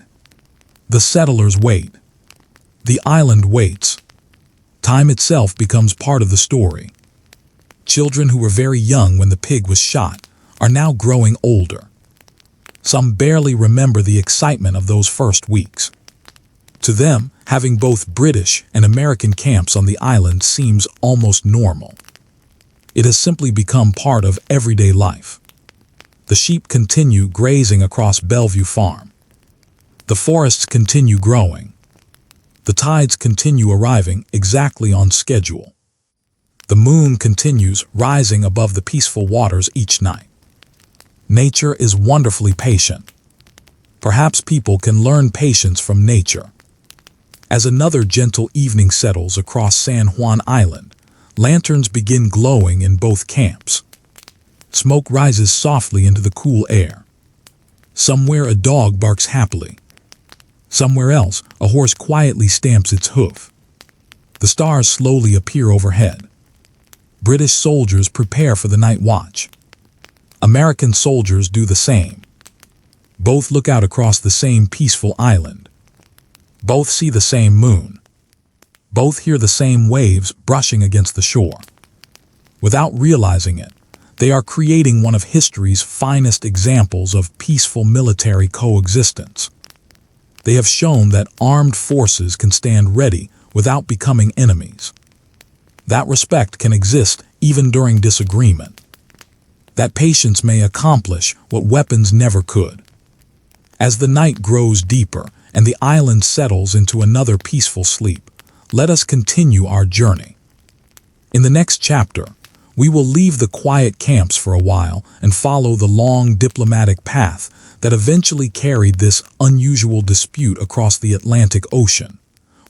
The settlers wait. The island waits. Time itself becomes part of the story. Children who were very young when the pig was shot are now growing older. Some barely remember the excitement of those first weeks. To them, having both British and American camps on the island seems almost normal. It has simply become part of everyday life. The sheep continue grazing across Bellevue Farm. The forests continue growing. The tides continue arriving exactly on schedule. The moon continues rising above the peaceful waters each night. Nature is wonderfully patient. Perhaps people can learn patience from nature. As another gentle evening settles across San Juan Island, lanterns begin glowing in both camps. Smoke rises softly into the cool air. Somewhere a dog barks happily. Somewhere else, a horse quietly stamps its hoof. The stars slowly appear overhead. British soldiers prepare for the night watch. American soldiers do the same. Both look out across the same peaceful island. Both see the same moon. Both hear the same waves brushing against the shore. Without realizing it, they are creating one of history's finest examples of peaceful military coexistence. They have shown that armed forces can stand ready without becoming enemies. That respect can exist even during disagreement. That patience may accomplish what weapons never could. As the night grows deeper and the island settles into another peaceful sleep, let us continue our journey. In the next chapter, we will leave the quiet camps for a while and follow the long diplomatic path that eventually carried this unusual dispute across the Atlantic Ocean,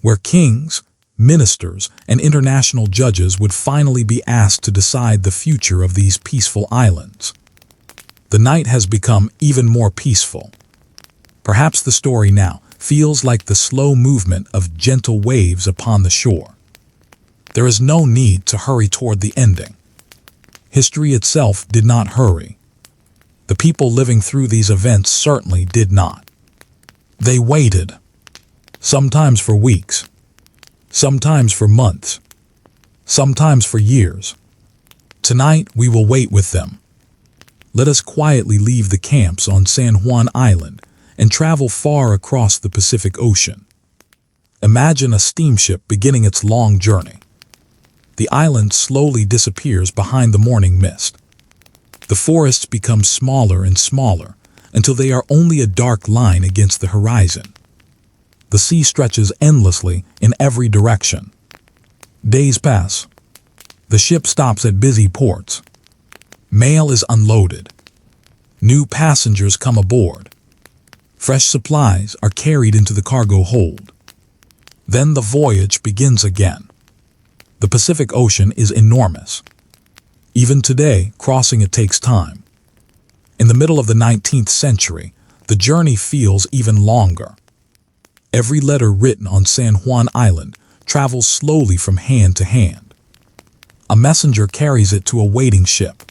where kings, ministers, and international judges would finally be asked to decide the future of these peaceful islands. The night has become even more peaceful. Perhaps the story now feels like the slow movement of gentle waves upon the shore. There is no need to hurry toward the ending. History itself did not hurry. The people living through these events certainly did not. They waited, sometimes for weeks, sometimes for months, sometimes for years. Tonight we will wait with them. Let us quietly leave the camps on San Juan Island and travel far across the Pacific Ocean. Imagine a steamship beginning its long journey. The island slowly disappears behind the morning mist. The forests become smaller and smaller until they are only a dark line against the horizon. The sea stretches endlessly in every direction. Days pass. The ship stops at busy ports. Mail is unloaded. New passengers come aboard. Fresh supplies are carried into the cargo hold. Then the voyage begins again. The Pacific Ocean is enormous. Even today, crossing it takes time. In the middle of the 19th century, the journey feels even longer. Every letter written on San Juan Island travels slowly from hand to hand. A messenger carries it to a waiting ship.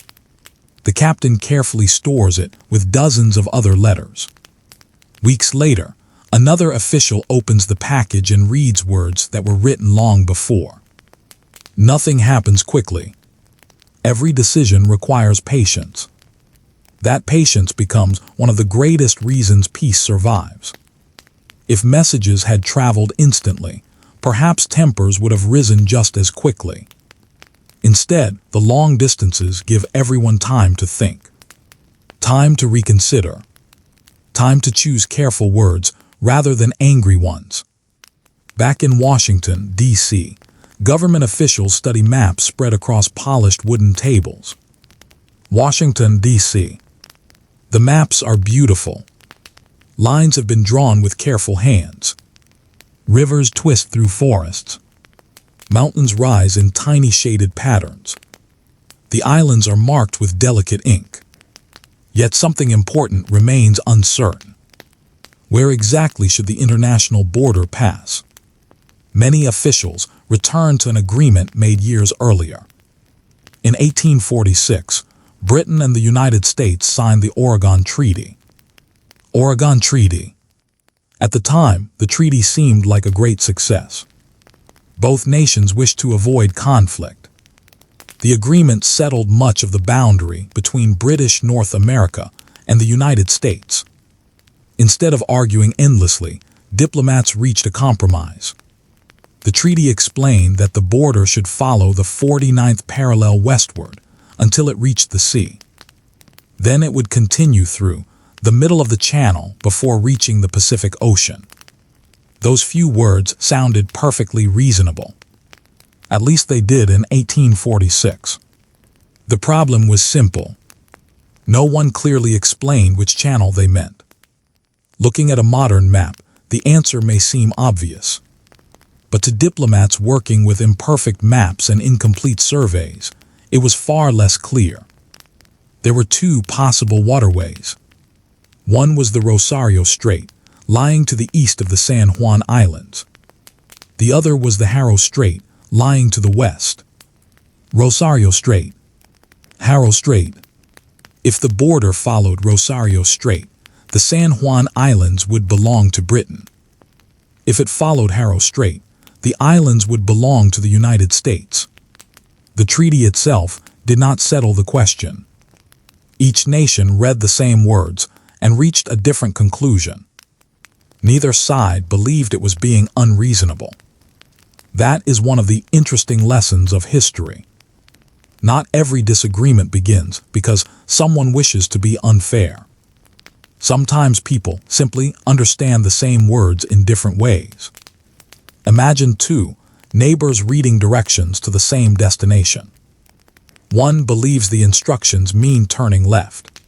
The captain carefully stores it with dozens of other letters. Weeks later, another official opens the package and reads words that were written long before. Nothing happens quickly. Every decision requires patience. That patience becomes one of the greatest reasons peace survives. If messages had traveled instantly, perhaps tempers would have risen just as quickly. Instead, the long distances give everyone time to think, time to reconsider, time to choose careful words rather than angry ones. Back in Washington, D.C., government officials study maps spread across polished wooden tables. Washington, D.C. The maps are beautiful. Lines have been drawn with careful hands. Rivers twist through forests. Mountains rise in tiny shaded patterns. The islands are marked with delicate ink. Yet something important remains uncertain. Where exactly should the international border pass? Many officials return to an agreement made years earlier. In 1846, Britain and the United States signed the Oregon Treaty. Oregon Treaty. At the time, the treaty seemed like a great success. Both nations wished to avoid conflict. The agreement settled much of the boundary between British North America and the United States. Instead of arguing endlessly, diplomats reached a compromise. The treaty explained that the border should follow the 49th parallel westward until it reached the sea. Then it would continue through the middle of the channel before reaching the Pacific Ocean. Those few words sounded perfectly reasonable. At least they did in 1846. The problem was simple. No one clearly explained which channel they meant. Looking at a modern map, the answer may seem obvious. But to diplomats working with imperfect maps and incomplete surveys, it was far less clear. There were two possible waterways. One was the Rosario Strait, lying to the east of the San Juan Islands. The other was the Haro Strait, lying to the west. Rosario Strait. Haro Strait. If the border followed Rosario Strait, the San Juan Islands would belong to Britain. If it followed Haro Strait, the islands would belong to the United States. The treaty itself did not settle the question. Each nation read the same words and reached a different conclusion. Neither side believed it was being unreasonable. That is one of the interesting lessons of history. Not every disagreement begins because someone wishes to be unfair. Sometimes people simply understand the same words in different ways. Imagine two neighbors reading directions to the same destination. One believes the instructions mean turning left.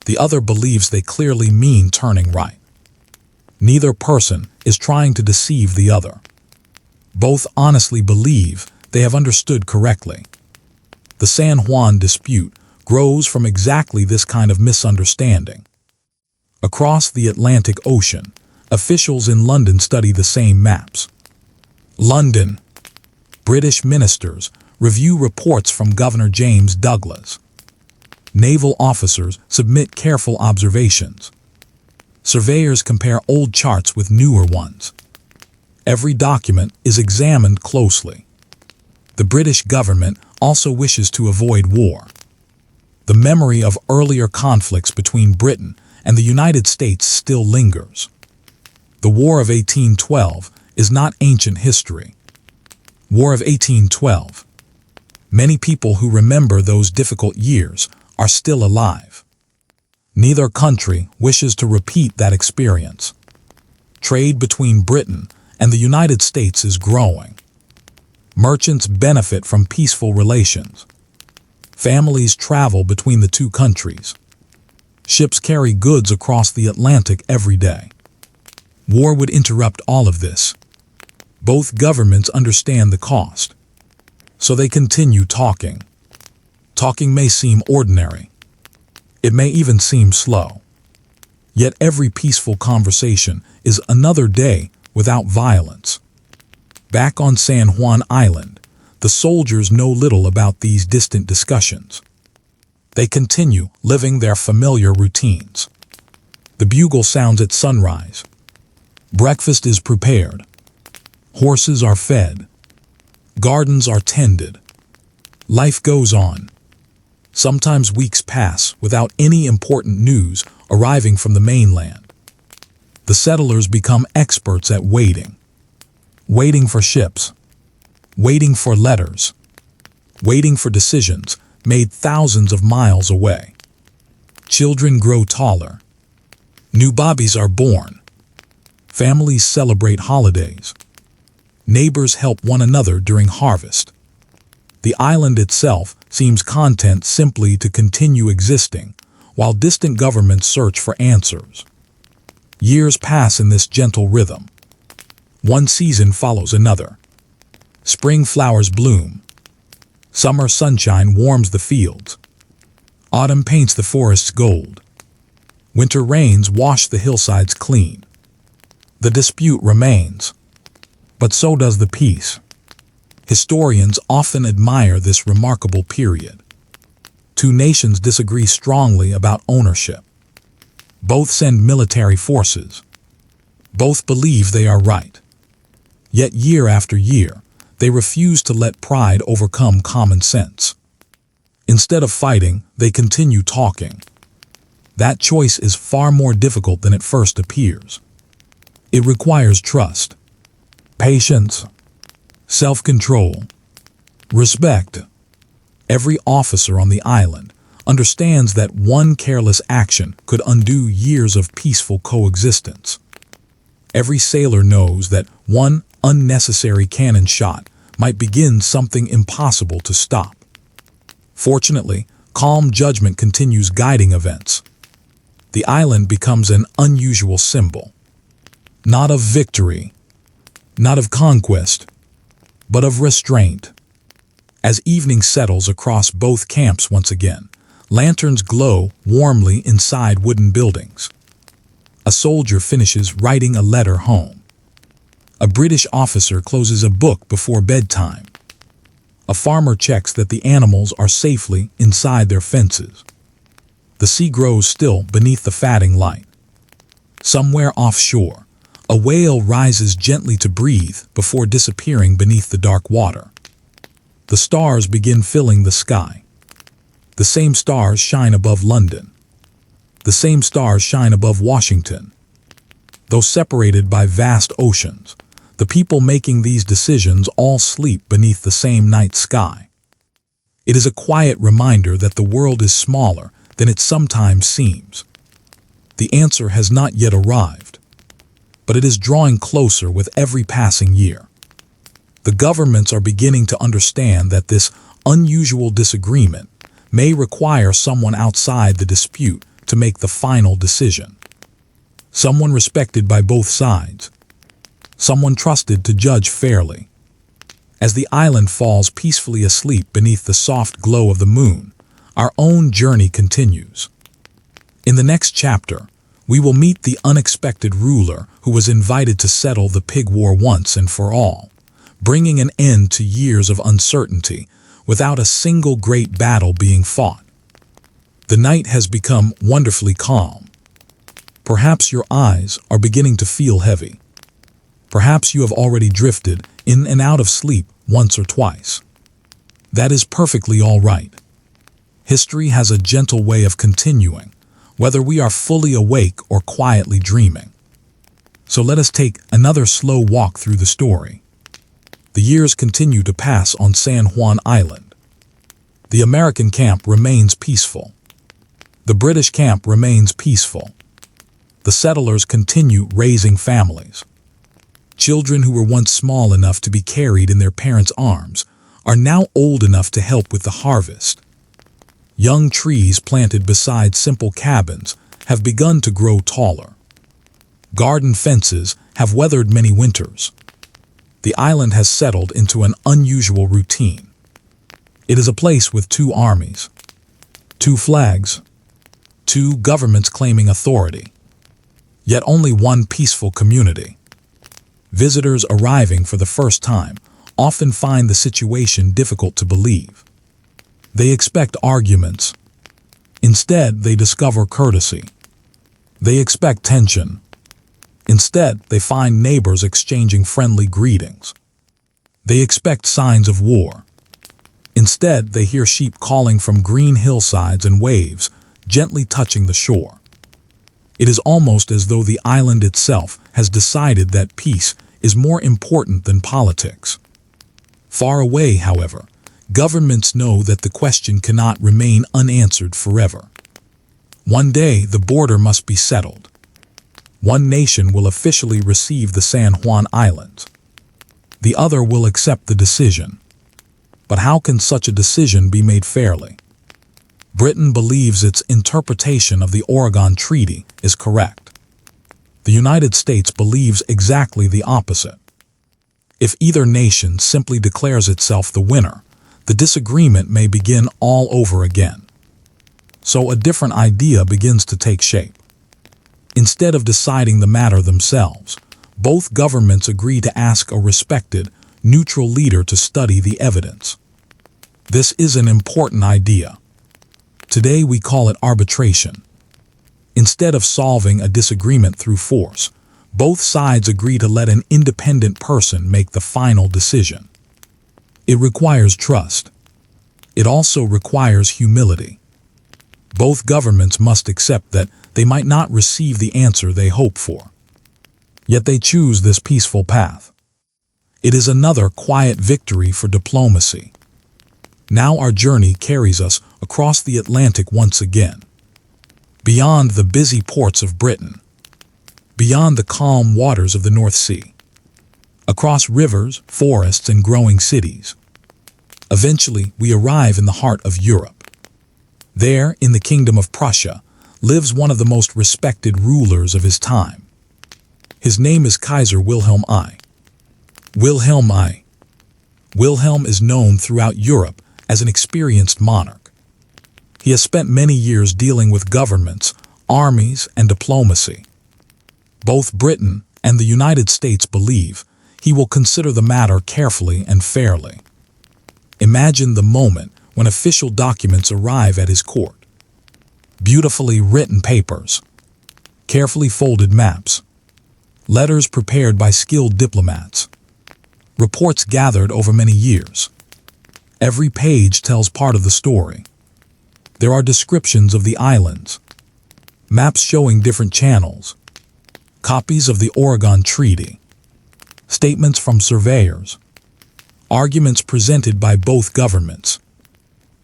The other believes they clearly mean turning right. Neither person is trying to deceive the other. Both honestly believe they have understood correctly. The San Juan dispute grows from exactly this kind of misunderstanding. Across the Atlantic Ocean, Officials in London study the same maps. London. British ministers review reports from Governor James Douglas. Naval officers submit careful observations. Surveyors compare old charts with newer ones. Every document is examined closely. The British government also wishes to avoid war. The memory of earlier conflicts between Britain and the United States still lingers. The War of 1812 is not ancient history. War of 1812. Many people who remember those difficult years are still alive. Neither country wishes to repeat that experience. Trade between Britain and the United States is growing. Merchants benefit from peaceful relations. Families travel between the two countries. Ships carry goods across the Atlantic every day. War would interrupt all of this. Both governments understand the cost, so they continue talking. Talking may seem ordinary. It may even seem slow. Yet every peaceful conversation is another day without violence. Back on San Juan Island, the soldiers know little about these distant discussions. They continue living their familiar routines. The bugle sounds at sunrise. Breakfast is prepared. Horses are fed. Gardens are tended. Life goes on. Sometimes weeks pass without any important news arriving from the mainland. The settlers become experts at waiting. Waiting for ships. Waiting for letters. Waiting for decisions made thousands of miles away. Children grow taller. New babies are born. Families celebrate holidays. Neighbors help one another during harvest. The island itself seems content simply to continue existing, while distant governments search for answers. Years pass in this gentle rhythm. One season follows another. Spring flowers bloom. Summer sunshine warms the fields. Autumn paints the forests gold. Winter rains wash the hillsides clean. The dispute remains, but so does the peace. Historians often admire this remarkable period. Two nations disagree strongly about ownership. Both send military forces. Both believe they are right. Yet year after year, they refuse to let pride overcome common sense. Instead of fighting, they continue talking. That choice is far more difficult than it first appears. It requires trust, patience, self-control, respect. Every officer on the island understands that one careless action could undo years of peaceful coexistence. Every sailor knows that one unnecessary cannon shot might begin something impossible to stop. Fortunately, calm judgment continues guiding events. The island becomes an unusual symbol, not of victory, not of conquest, but of restraint. As evening settles across both camps once again, lanterns glow warmly inside wooden buildings. A soldier finishes writing a letter home. A British officer closes a book before bedtime. A farmer checks that the animals are safely inside their fences. The sea grows still beneath the fading light. Somewhere offshore, a whale rises gently to breathe before disappearing beneath the dark water. The stars begin filling the sky. The same stars shine above London. The same stars shine above Washington. Though separated by vast oceans, the people making these decisions all sleep beneath the same night sky. It is a quiet reminder that the world is smaller than it sometimes seems. The answer has not yet arrived, but it is drawing closer with every passing year. The governments are beginning to understand that this unusual disagreement may require someone outside the dispute to make the final decision. Someone respected by both sides. Someone trusted to judge fairly. As the island falls peacefully asleep beneath the soft glow of the moon, our own journey continues. In the next chapter, We will meet the unexpected ruler who was invited to settle the pig war once and for all, bringing an end to years of uncertainty without a single great battle being fought. The night has become wonderfully calm. Perhaps your eyes are beginning to feel heavy. Perhaps you have already drifted in and out of sleep once or twice. That is perfectly all right. History has a gentle way of continuing, whether we are fully awake or quietly dreaming. So let us take another slow walk through the story. The years continue to pass on San Juan Island. The American camp remains peaceful. The British camp remains peaceful. The settlers continue raising families. Children who were once small enough to be carried in their parents' arms are now old enough to help with the harvest. Young trees planted beside simple cabins have begun to grow taller. Garden fences have weathered many winters. The island has settled into an unusual routine. It is a place with two armies, two flags, two governments claiming authority, yet only one peaceful community. Visitors arriving for the first time often find the situation difficult to believe. They expect arguments. Instead, they discover courtesy. They expect tension. Instead, they find neighbors exchanging friendly greetings. They expect signs of war. Instead, they hear sheep calling from green hillsides and waves gently touching the shore. It is almost as though the island itself has decided that peace is more important than politics. Far away, however, governments know that the question cannot remain unanswered forever. One day, the border must be settled. One nation will officially receive the San Juan Islands. The other will accept the decision. But how can such a decision be made fairly? Britain believes its interpretation of the Oregon Treaty is correct. The United States believes exactly the opposite. If either nation simply declares itself the winner, the disagreement may begin all over again. So a different idea begins to take shape. Instead of deciding the matter themselves, both governments agree to ask a respected, neutral leader to study the evidence. This is an important idea. Today we call it arbitration. Instead of solving a disagreement through force, both sides agree to let an independent person make the final decision. It requires trust. It also requires humility. Both governments must accept that they might not receive the answer they hope for. Yet they choose this peaceful path. It is another quiet victory for diplomacy. Now our journey carries us across the Atlantic once again. Beyond the busy ports of Britain. Beyond the calm waters of the North Sea. Across rivers, forests, and growing cities. Eventually, we arrive in the heart of Europe. There, in the Kingdom of Prussia, lives one of the most respected rulers of his time. His name is Kaiser Wilhelm I. Wilhelm I. Wilhelm is known throughout Europe as an experienced monarch. He has spent many years dealing with governments, armies, and diplomacy. Both Britain and the United States believe he will consider the matter carefully and fairly. Imagine the moment when official documents arrive at his court. Beautifully written papers, carefully folded maps, letters prepared by skilled diplomats, reports gathered over many years. Every page tells part of the story. There are descriptions of the islands, maps showing different channels, copies of the Oregon Treaty, statements from surveyors, arguments presented by both governments.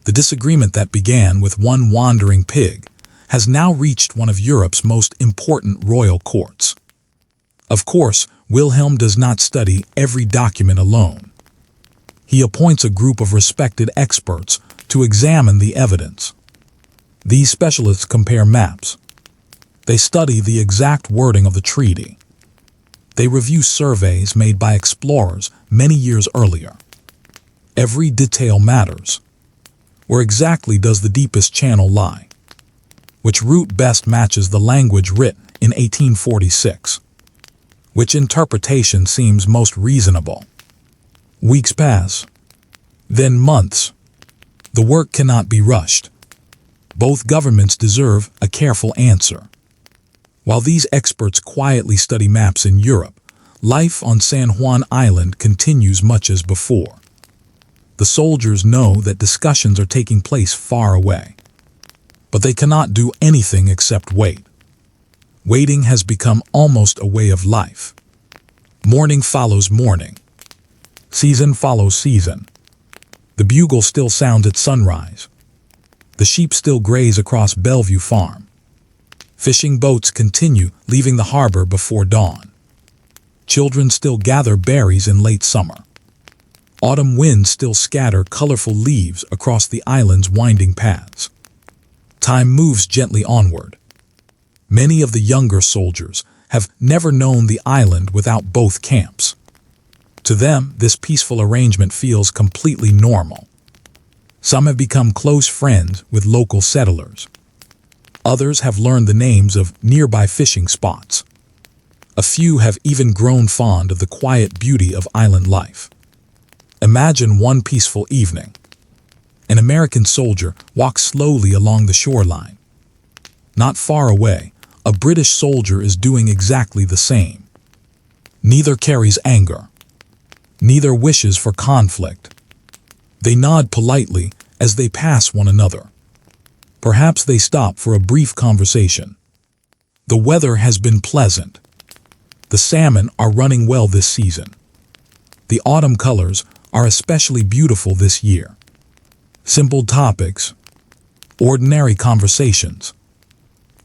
The disagreement that began with one wandering pig has now reached one of Europe's most important royal courts. Of course, Wilhelm does not study every document alone. He appoints a group of respected experts to examine the evidence. These specialists compare maps. They study the exact wording of the treaty. They review surveys made by explorers many years earlier. Every detail matters. Where exactly does the deepest channel lie? Which route best matches the language written in 1846. Which interpretation seems most reasonable? Weeks pass. Then months. The work cannot be rushed. Both governments deserve a careful answer. While these experts quietly study maps in Europe, life on San Juan Island continues much as before. The soldiers know that discussions are taking place far away. But they cannot do anything except wait. Waiting has become almost a way of life. Morning follows morning. Season follows season. The bugle still sounds at sunrise. The sheep still graze across Bellevue Farm. Fishing boats continue, leaving the harbor before dawn. Children still gather berries in late summer. Autumn winds still scatter colorful leaves across the island's winding paths. Time moves gently onward. Many of the younger soldiers have never known the island without both camps. To them, this peaceful arrangement feels completely normal. Some have become close friends with local settlers. Others have learned the names of nearby fishing spots. A few have even grown fond of the quiet beauty of island life. Imagine one peaceful evening. An American soldier walks slowly along the shoreline. Not far away, a British soldier is doing exactly the same. Neither carries anger. Neither wishes for conflict. They nod politely as they pass one another. Perhaps they stop for a brief conversation. The weather has been pleasant. The salmon are running well this season. The autumn colors are especially beautiful this year. Simple topics, ordinary conversations.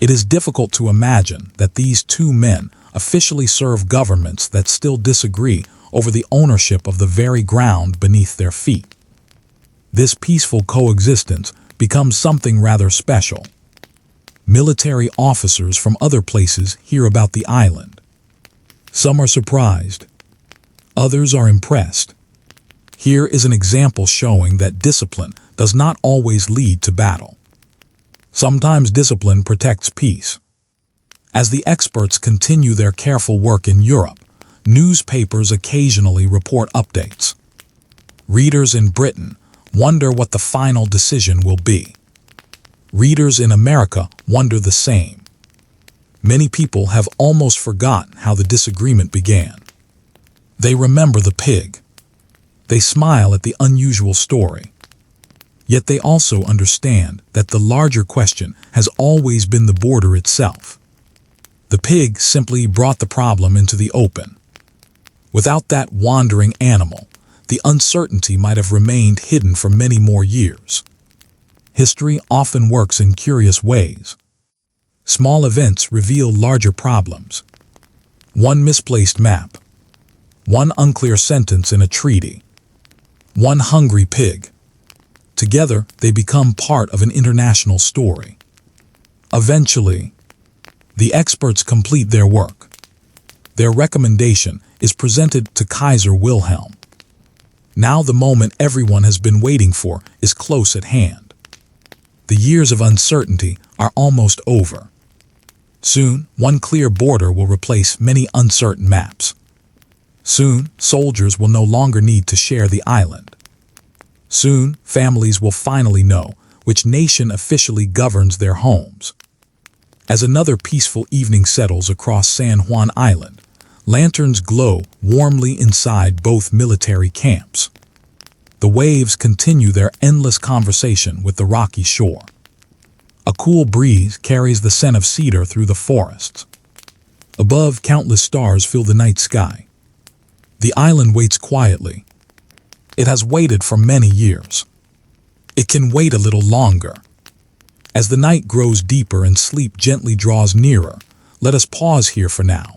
It is difficult to imagine that these two men officially serve governments that still disagree over the ownership of the very ground beneath their feet. This peaceful coexistence becomes something rather special. Military officers from other places hear about the island. Some are surprised. Others are impressed. Here is an example showing that discipline does not always lead to battle. Sometimes discipline protects peace. As the experts continue their careful work in Europe, newspapers occasionally report updates. Readers in Britain wonder what the final decision will be. Readers in America wonder the same. Many people have almost forgotten how the disagreement began. They remember the pig. They smile at the unusual story. Yet they also understand that the larger question has always been the border itself. The pig simply brought the problem into the open. Without that wandering animal, the uncertainty might have remained hidden for many more years. History often works in curious ways. Small events reveal larger problems. One misplaced map. One unclear sentence in a treaty. One hungry pig. Together, they become part of an international story. Eventually, the experts complete their work. Their recommendation is presented to Kaiser Wilhelm. Now the moment everyone has been waiting for is close at hand. The years of uncertainty are almost over. Soon, one clear border will replace many uncertain maps. Soon, soldiers will no longer need to share the island. Soon, families will finally know which nation officially governs their homes. As another peaceful evening settles across San Juan Island, lanterns glow warmly inside both military camps. The waves continue their endless conversation with the rocky shore. A cool breeze carries the scent of cedar through the forests. Above, countless stars fill the night sky. The island waits quietly. It has waited for many years. It can wait a little longer. As the night grows deeper and sleep gently draws nearer, let us pause here for now.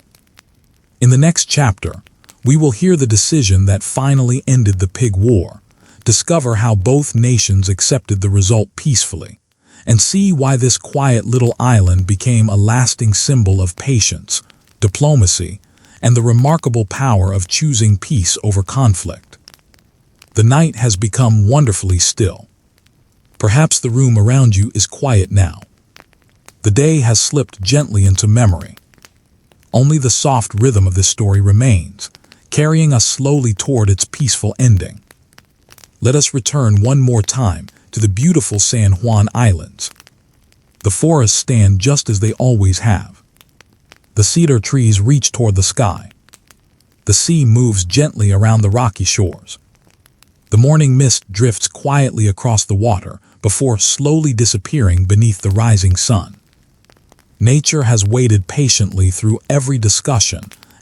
In the next chapter, we will hear the decision that finally ended the Pig War, discover how both nations accepted the result peacefully, and see why this quiet little island became a lasting symbol of patience, diplomacy, and the remarkable power of choosing peace over conflict. The night has become wonderfully still. Perhaps the room around you is quiet now. The day has slipped gently into memory. Only the soft rhythm of this story remains, carrying us slowly toward its peaceful ending. Let us return one more time to the beautiful San Juan Islands. The forests stand just as they always have. The cedar trees reach toward the sky. The sea moves gently around the rocky shores. The morning mist drifts quietly across the water before slowly disappearing beneath the rising sun. Nature has waited patiently through every discussion,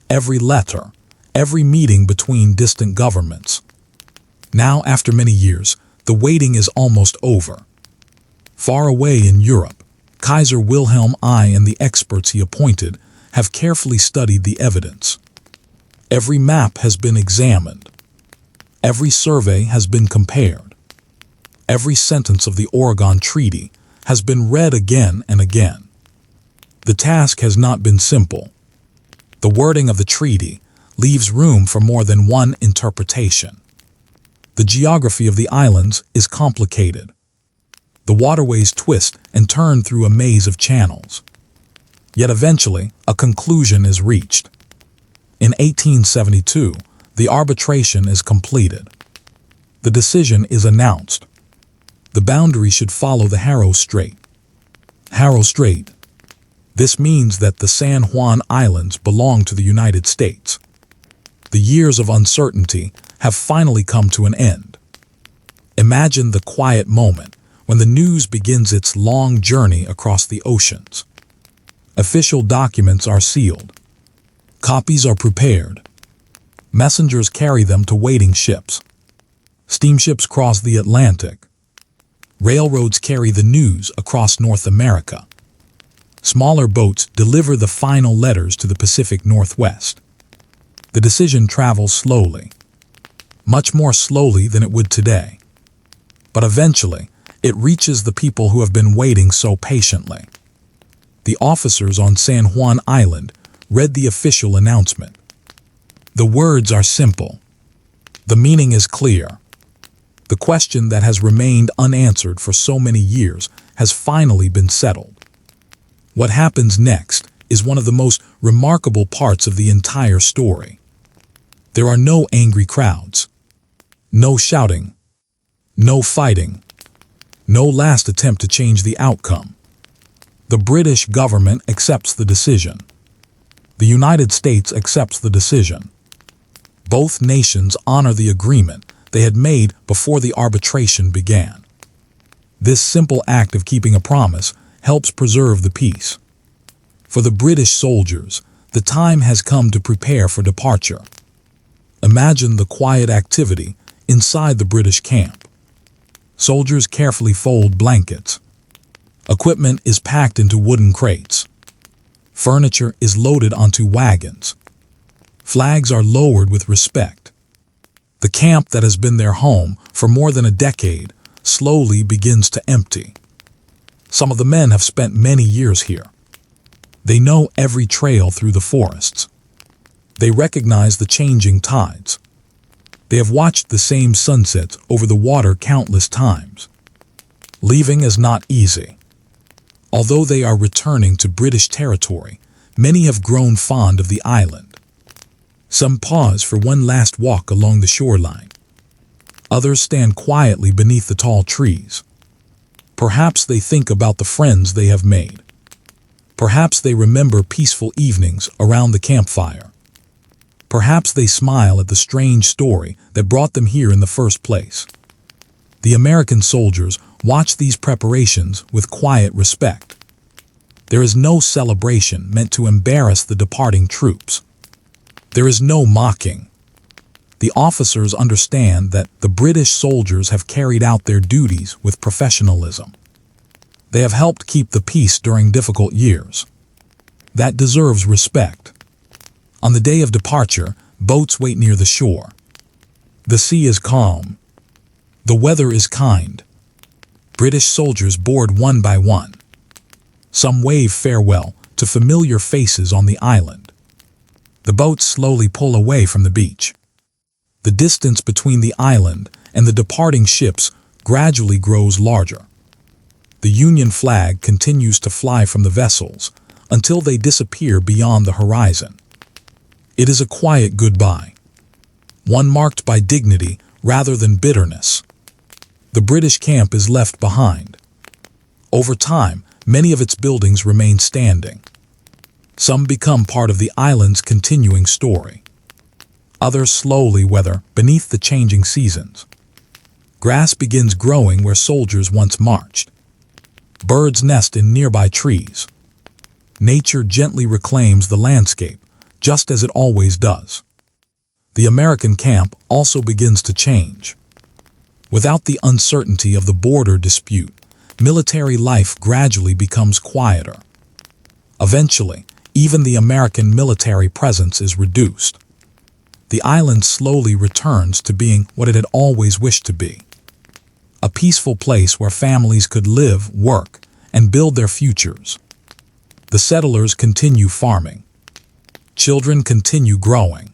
every letter, every meeting between distant governments. Now, after many years, the waiting is almost over. Far away in Europe, Kaiser Wilhelm I and the experts he appointed have carefully studied the evidence. Every map has been examined. Every survey has been compared. Every sentence of the Oregon Treaty has been read again and again. The task has not been simple. The wording of the treaty leaves room for more than one interpretation. The geography of the islands is complicated. The waterways twist and turn through a maze of channels. Yet eventually, a conclusion is reached. In 1872, the arbitration is completed. The decision is announced. The boundary should follow the Haro Strait. Haro Strait. This means that the San Juan Islands belong to the United States. The years of uncertainty have finally come to an end. Imagine the quiet moment when the news begins its long journey across the oceans. Official documents are sealed. Copies are prepared. Messengers carry them to waiting ships. Steamships cross the Atlantic. Railroads carry the news across North America. Smaller boats deliver the final letters to the Pacific Northwest. The decision travels slowly, much more slowly than it would today. But eventually, it reaches the people who have been waiting so patiently. The officers on San Juan Island read the official announcement. The words are simple. The meaning is clear. The question that has remained unanswered for so many years has finally been settled. What happens next is one of the most remarkable parts of the entire story. There are no angry crowds, no shouting, no fighting, no last attempt to change the outcome. The British government accepts the decision. The United States accepts the decision. Both nations honor the agreement they had made before the arbitration began. This simple act of keeping a promise helps preserve the peace. For the British soldiers, the time has come to prepare for departure. Imagine the quiet activity inside the British camp. Soldiers carefully fold blankets. Equipment is packed into wooden crates. Furniture is loaded onto wagons. Flags are lowered with respect. The camp that has been their home for more than a decade slowly begins to empty. Some of the men have spent many years here. They know every trail through the forests. They recognize the changing tides. They have watched the same sunsets over the water countless times. Leaving is not easy. Although they are returning to British territory, many have grown fond of the island. Some pause for one last walk along the shoreline. Others stand quietly beneath the tall trees. Perhaps they think about the friends they have made. Perhaps they remember peaceful evenings around the campfire. Perhaps they smile at the strange story that brought them here in the first place. The American soldiers watch these preparations with quiet respect. There is no celebration meant to embarrass the departing troops. There is no mocking. The officers understand that the British soldiers have carried out their duties with professionalism. They have helped keep the peace during difficult years. That deserves respect. On the day of departure, boats wait near the shore. The sea is calm. The weather is kind. British soldiers board one by one. Some wave farewell to familiar faces on the island. The boats slowly pull away from the beach. The distance between the island and the departing ships gradually grows larger. The Union flag continues to fly from the vessels, until they disappear beyond the horizon. It is a quiet goodbye, one marked by dignity rather than bitterness. The British camp is left behind. Over time, many of its buildings remain standing. Some become part of the island's continuing story. Others slowly weather beneath the changing seasons. Grass begins growing where soldiers once marched. Birds nest in nearby trees. Nature gently reclaims the landscape, just as it always does. The American camp also begins to change. Without the uncertainty of the border dispute, military life gradually becomes quieter. Eventually, even the American military presence is reduced. The island slowly returns to being what it had always wished to be. A peaceful place where families could live, work, and build their futures. The settlers continue farming. Children continue growing.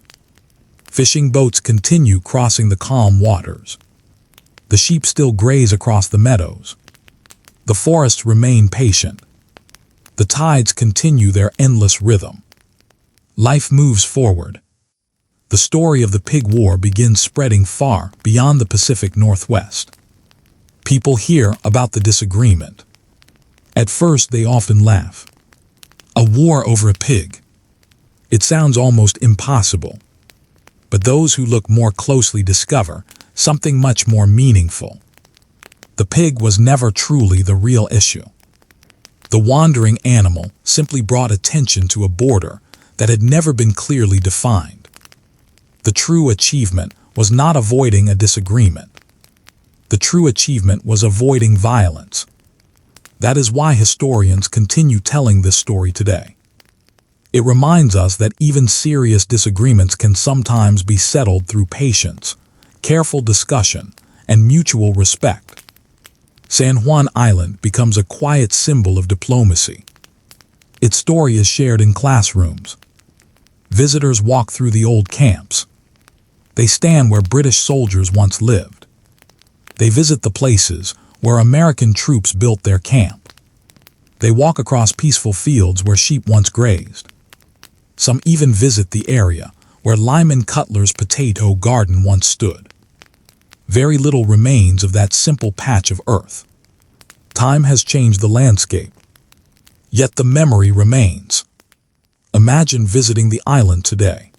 Fishing boats continue crossing the calm waters. The sheep still graze across the meadows. The forests remain patient. The tides continue their endless rhythm. Life moves forward. The story of the Pig War begins spreading far beyond the Pacific Northwest. People hear about the disagreement. At first, they often laugh. A war over a pig. It sounds almost impossible. But those who look more closely discover something much more meaningful. The pig was never truly the real issue. The wandering animal simply brought attention to a border that had never been clearly defined. The true achievement was not avoiding a disagreement. The true achievement was avoiding violence. That is why historians continue telling this story today. It reminds us that even serious disagreements can sometimes be settled through patience, careful discussion, and mutual respect. San Juan Island becomes a quiet symbol of diplomacy. Its story is shared in classrooms. Visitors walk through the old camps. They stand where British soldiers once lived. They visit the places where American troops built their camp. They walk across peaceful fields where sheep once grazed. Some even visit the area where Lyman Cutler's potato garden once stood. Very little remains of that simple patch of earth. Time has changed the landscape, yet the memory remains. Imagine visiting the island today.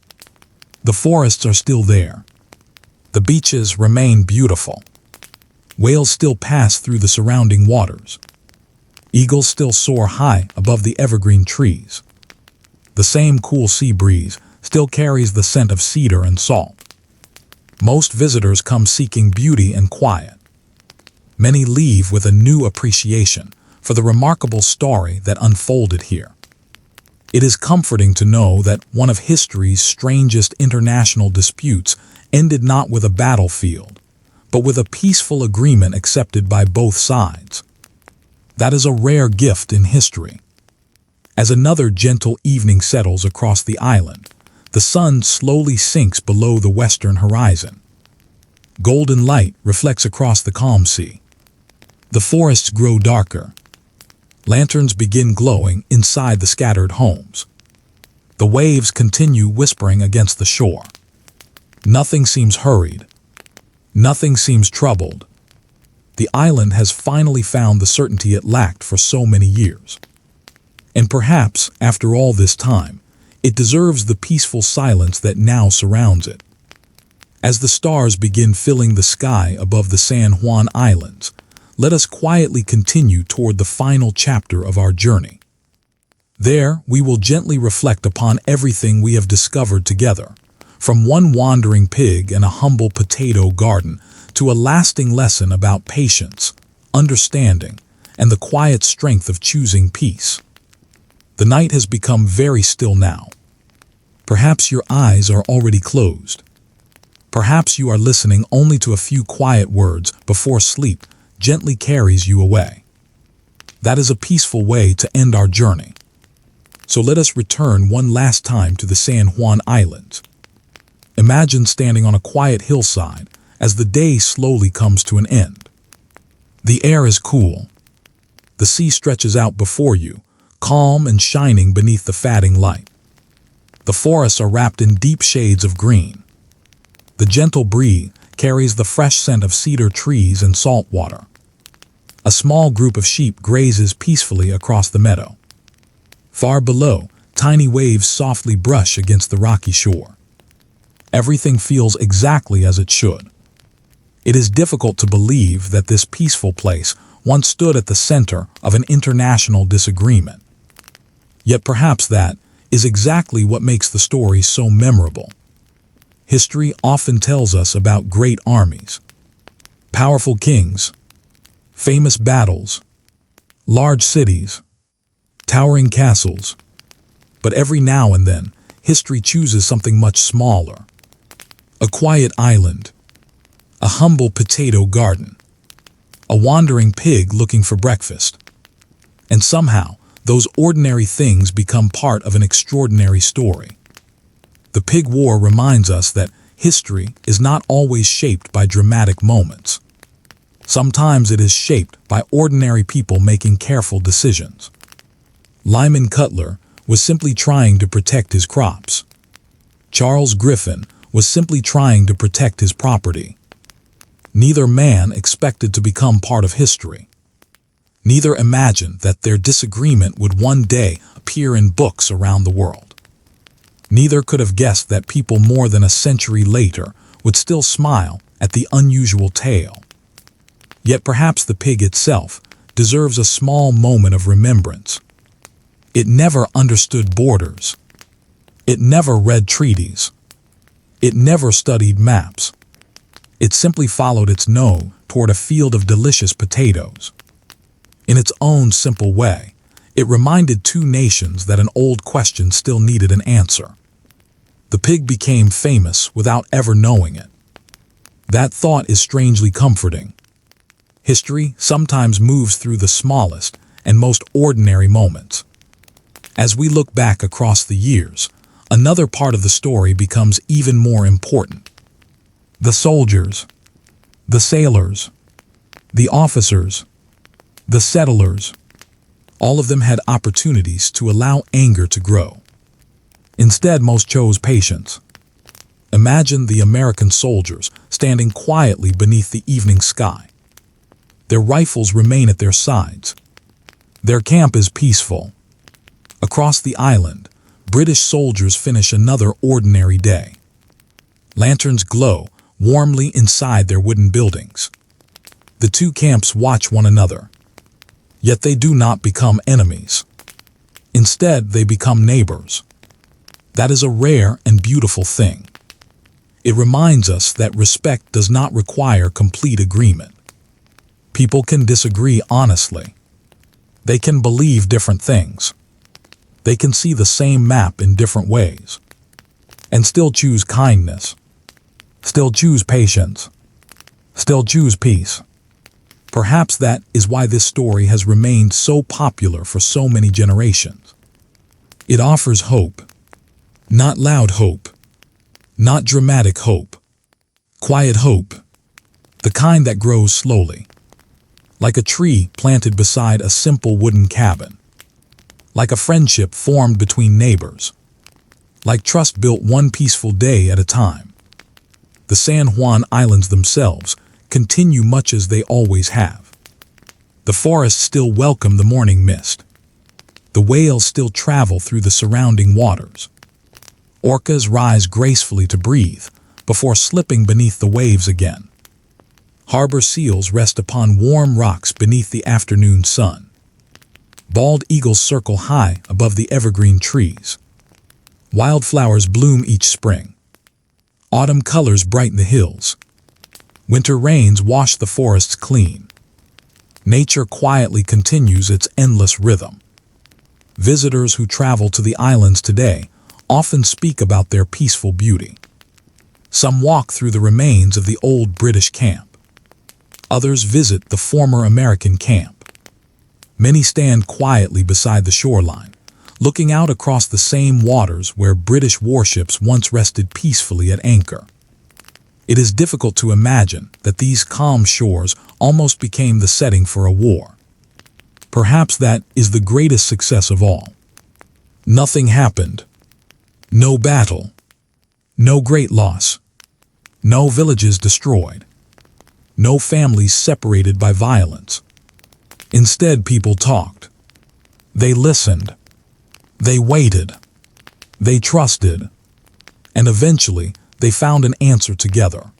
The forests are still there. The beaches remain beautiful. Whales still pass through the surrounding waters. Eagles still soar high above the evergreen trees. The same cool sea breeze still carries the scent of cedar and salt. Most visitors come seeking beauty and quiet. Many leave with a new appreciation for the remarkable story that unfolded here. It is comforting to know that one of history's strangest international disputes ended not with a battlefield, but with a peaceful agreement accepted by both sides. That is a rare gift in history. As another gentle evening settles across the island, the sun slowly sinks below the western horizon. Golden light reflects across the calm sea. The forests grow darker. Lanterns begin glowing inside the scattered homes. The waves continue whispering against the shore. Nothing seems hurried. Nothing seems troubled. The island has finally found the certainty it lacked for so many years. And perhaps, after all this time, it deserves the peaceful silence that now surrounds it. As the stars begin filling the sky above the San Juan Islands, let us quietly continue toward the final chapter of our journey. There, we will gently reflect upon everything we have discovered together, from one wandering pig and a humble potato garden to a lasting lesson about patience, understanding, and the quiet strength of choosing peace. The night has become very still now. Perhaps your eyes are already closed. Perhaps you are listening only to a few quiet words before sleep gently carries you away. That is a peaceful way to end our journey. So let us return one last time to the San Juan Islands. Imagine standing on a quiet hillside as the day slowly comes to an end. The air is cool. The sea stretches out before you, calm and shining beneath the fading light. The forests are wrapped in deep shades of green. The gentle breeze carries the fresh scent of cedar trees and salt water. A small group of sheep grazes peacefully across the meadow. Far below, tiny waves softly brush against the rocky shore. Everything feels exactly as it should. It is difficult to believe that this peaceful place once stood at the center of an international disagreement. Yet perhaps that is exactly what makes the story so memorable. History often tells us about great armies, powerful kings, famous battles, large cities, towering castles. But every now and then, history chooses something much smaller. A quiet island, a humble potato garden, a wandering pig looking for breakfast. And somehow, those ordinary things become part of an extraordinary story. The Pig War reminds us that history is not always shaped by dramatic moments. Sometimes it is shaped by ordinary people making careful decisions. Lyman Cutler was simply trying to protect his crops. Charles Griffin was simply trying to protect his property. Neither man expected to become part of history. Neither imagined that their disagreement would one day appear in books around the world. Neither could have guessed that people more than a century later would still smile at the unusual tale. Yet perhaps the pig itself deserves a small moment of remembrance. It never understood borders. It never read treaties. It never studied maps. It simply followed its nose toward a field of delicious potatoes. In its own simple way, it reminded two nations that an old question still needed an answer. The pig became famous without ever knowing it. That thought is strangely comforting. History sometimes moves through the smallest and most ordinary moments. As we look back across the years, another part of the story becomes even more important. The soldiers, the sailors, the officers, the settlers, all of them had opportunities to allow anger to grow. Instead, most chose patience. Imagine the American soldiers standing quietly beneath the evening sky. Their rifles remain at their sides. Their camp is peaceful. Across the island, British soldiers finish another ordinary day. Lanterns glow warmly inside their wooden buildings. The two camps watch one another. Yet they do not become enemies. Instead, they become neighbors. That is a rare and beautiful thing. It reminds us that respect does not require complete agreement. People can disagree honestly. They can believe different things. They can see the same map in different ways. And still choose kindness. Still choose patience. Still choose peace. Perhaps that is why this story has remained so popular for so many generations. It offers hope. Not loud hope. Not dramatic hope. Quiet hope. The kind that grows slowly. Like a tree planted beside a simple wooden cabin. Like a friendship formed between neighbors. Like trust built one peaceful day at a time. The San Juan Islands themselves continue much as they always have. The forests still welcome the morning mist. The whales still travel through the surrounding waters. Orcas rise gracefully to breathe before slipping beneath the waves again. Harbor seals rest upon warm rocks beneath the afternoon sun. Bald eagles circle high above the evergreen trees. Wildflowers bloom each spring. Autumn colors brighten the hills. Winter rains wash the forests clean. Nature quietly continues its endless rhythm. Visitors who travel to the islands today often speak about their peaceful beauty. Some walk through the remains of the old British camp. Others visit the former American camp. Many stand quietly beside the shoreline, looking out across the same waters where British warships once rested peacefully at anchor. It is difficult to imagine that these calm shores almost became the setting for a war. Perhaps that is the greatest success of all. Nothing happened. No battle. No great loss. No villages destroyed. No families separated by violence. Instead, people talked. They listened. They waited. They trusted. And eventually, they found an answer together.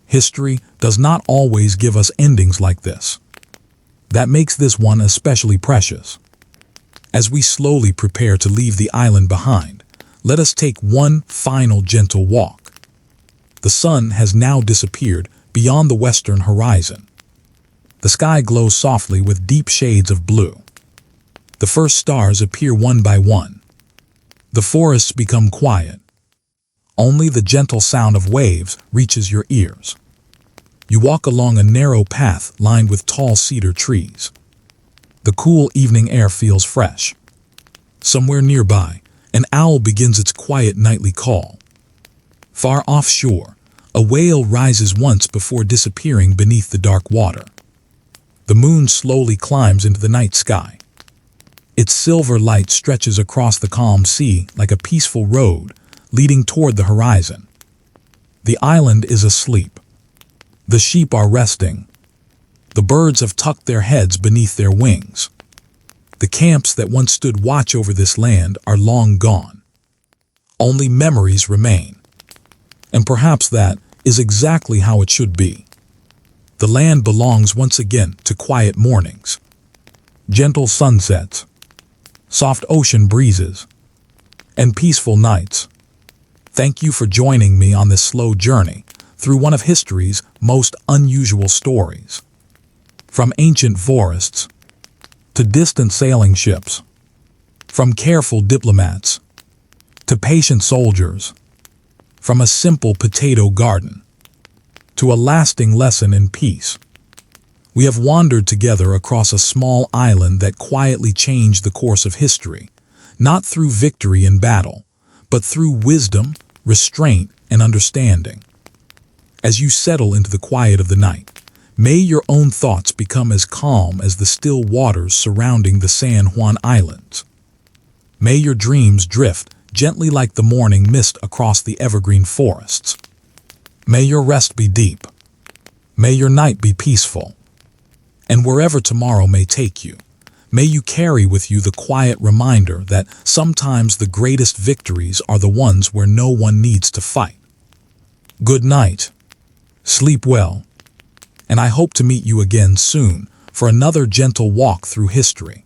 History does not always give us endings like this. That makes this one especially precious. As we slowly prepare to leave the island behind, let us take one final gentle walk. The sun has now disappeared beyond the western horizon. The sky glows softly with deep shades of blue. The first stars appear one by one. The forests become quiet. Only the gentle sound of waves reaches your ears. You walk along a narrow path lined with tall cedar trees. The cool evening air feels fresh. Somewhere nearby, an owl begins its quiet nightly call. Far offshore, a whale rises once before disappearing beneath the dark water. The moon slowly climbs into the night sky. Its silver light stretches across the calm sea like a peaceful road leading toward the horizon. The island is asleep. The sheep are resting. The birds have tucked their heads beneath their wings. The camps that once stood watch over this land are long gone. Only memories remain. And perhaps that is exactly how it should be. The land belongs once again to quiet mornings, gentle sunsets, soft ocean breezes, and peaceful nights. Thank you for joining me on this slow journey through one of history's most unusual stories. From ancient forests to distant sailing ships, from careful diplomats to patient soldiers, from a simple potato garden to a lasting lesson in peace. We have wandered together across a small island that quietly changed the course of history, not through victory in battle, but through wisdom, restraint, and understanding. As you settle into the quiet of the night, may your own thoughts become as calm as the still waters surrounding the San Juan Islands. May your dreams drift gently like the morning mist across the evergreen forests. May your rest be deep. May your night be peaceful. And wherever tomorrow may take you, may you carry with you the quiet reminder that sometimes the greatest victories are the ones where no one needs to fight. Good night. Sleep well. And I hope to meet you again soon for another gentle walk through history.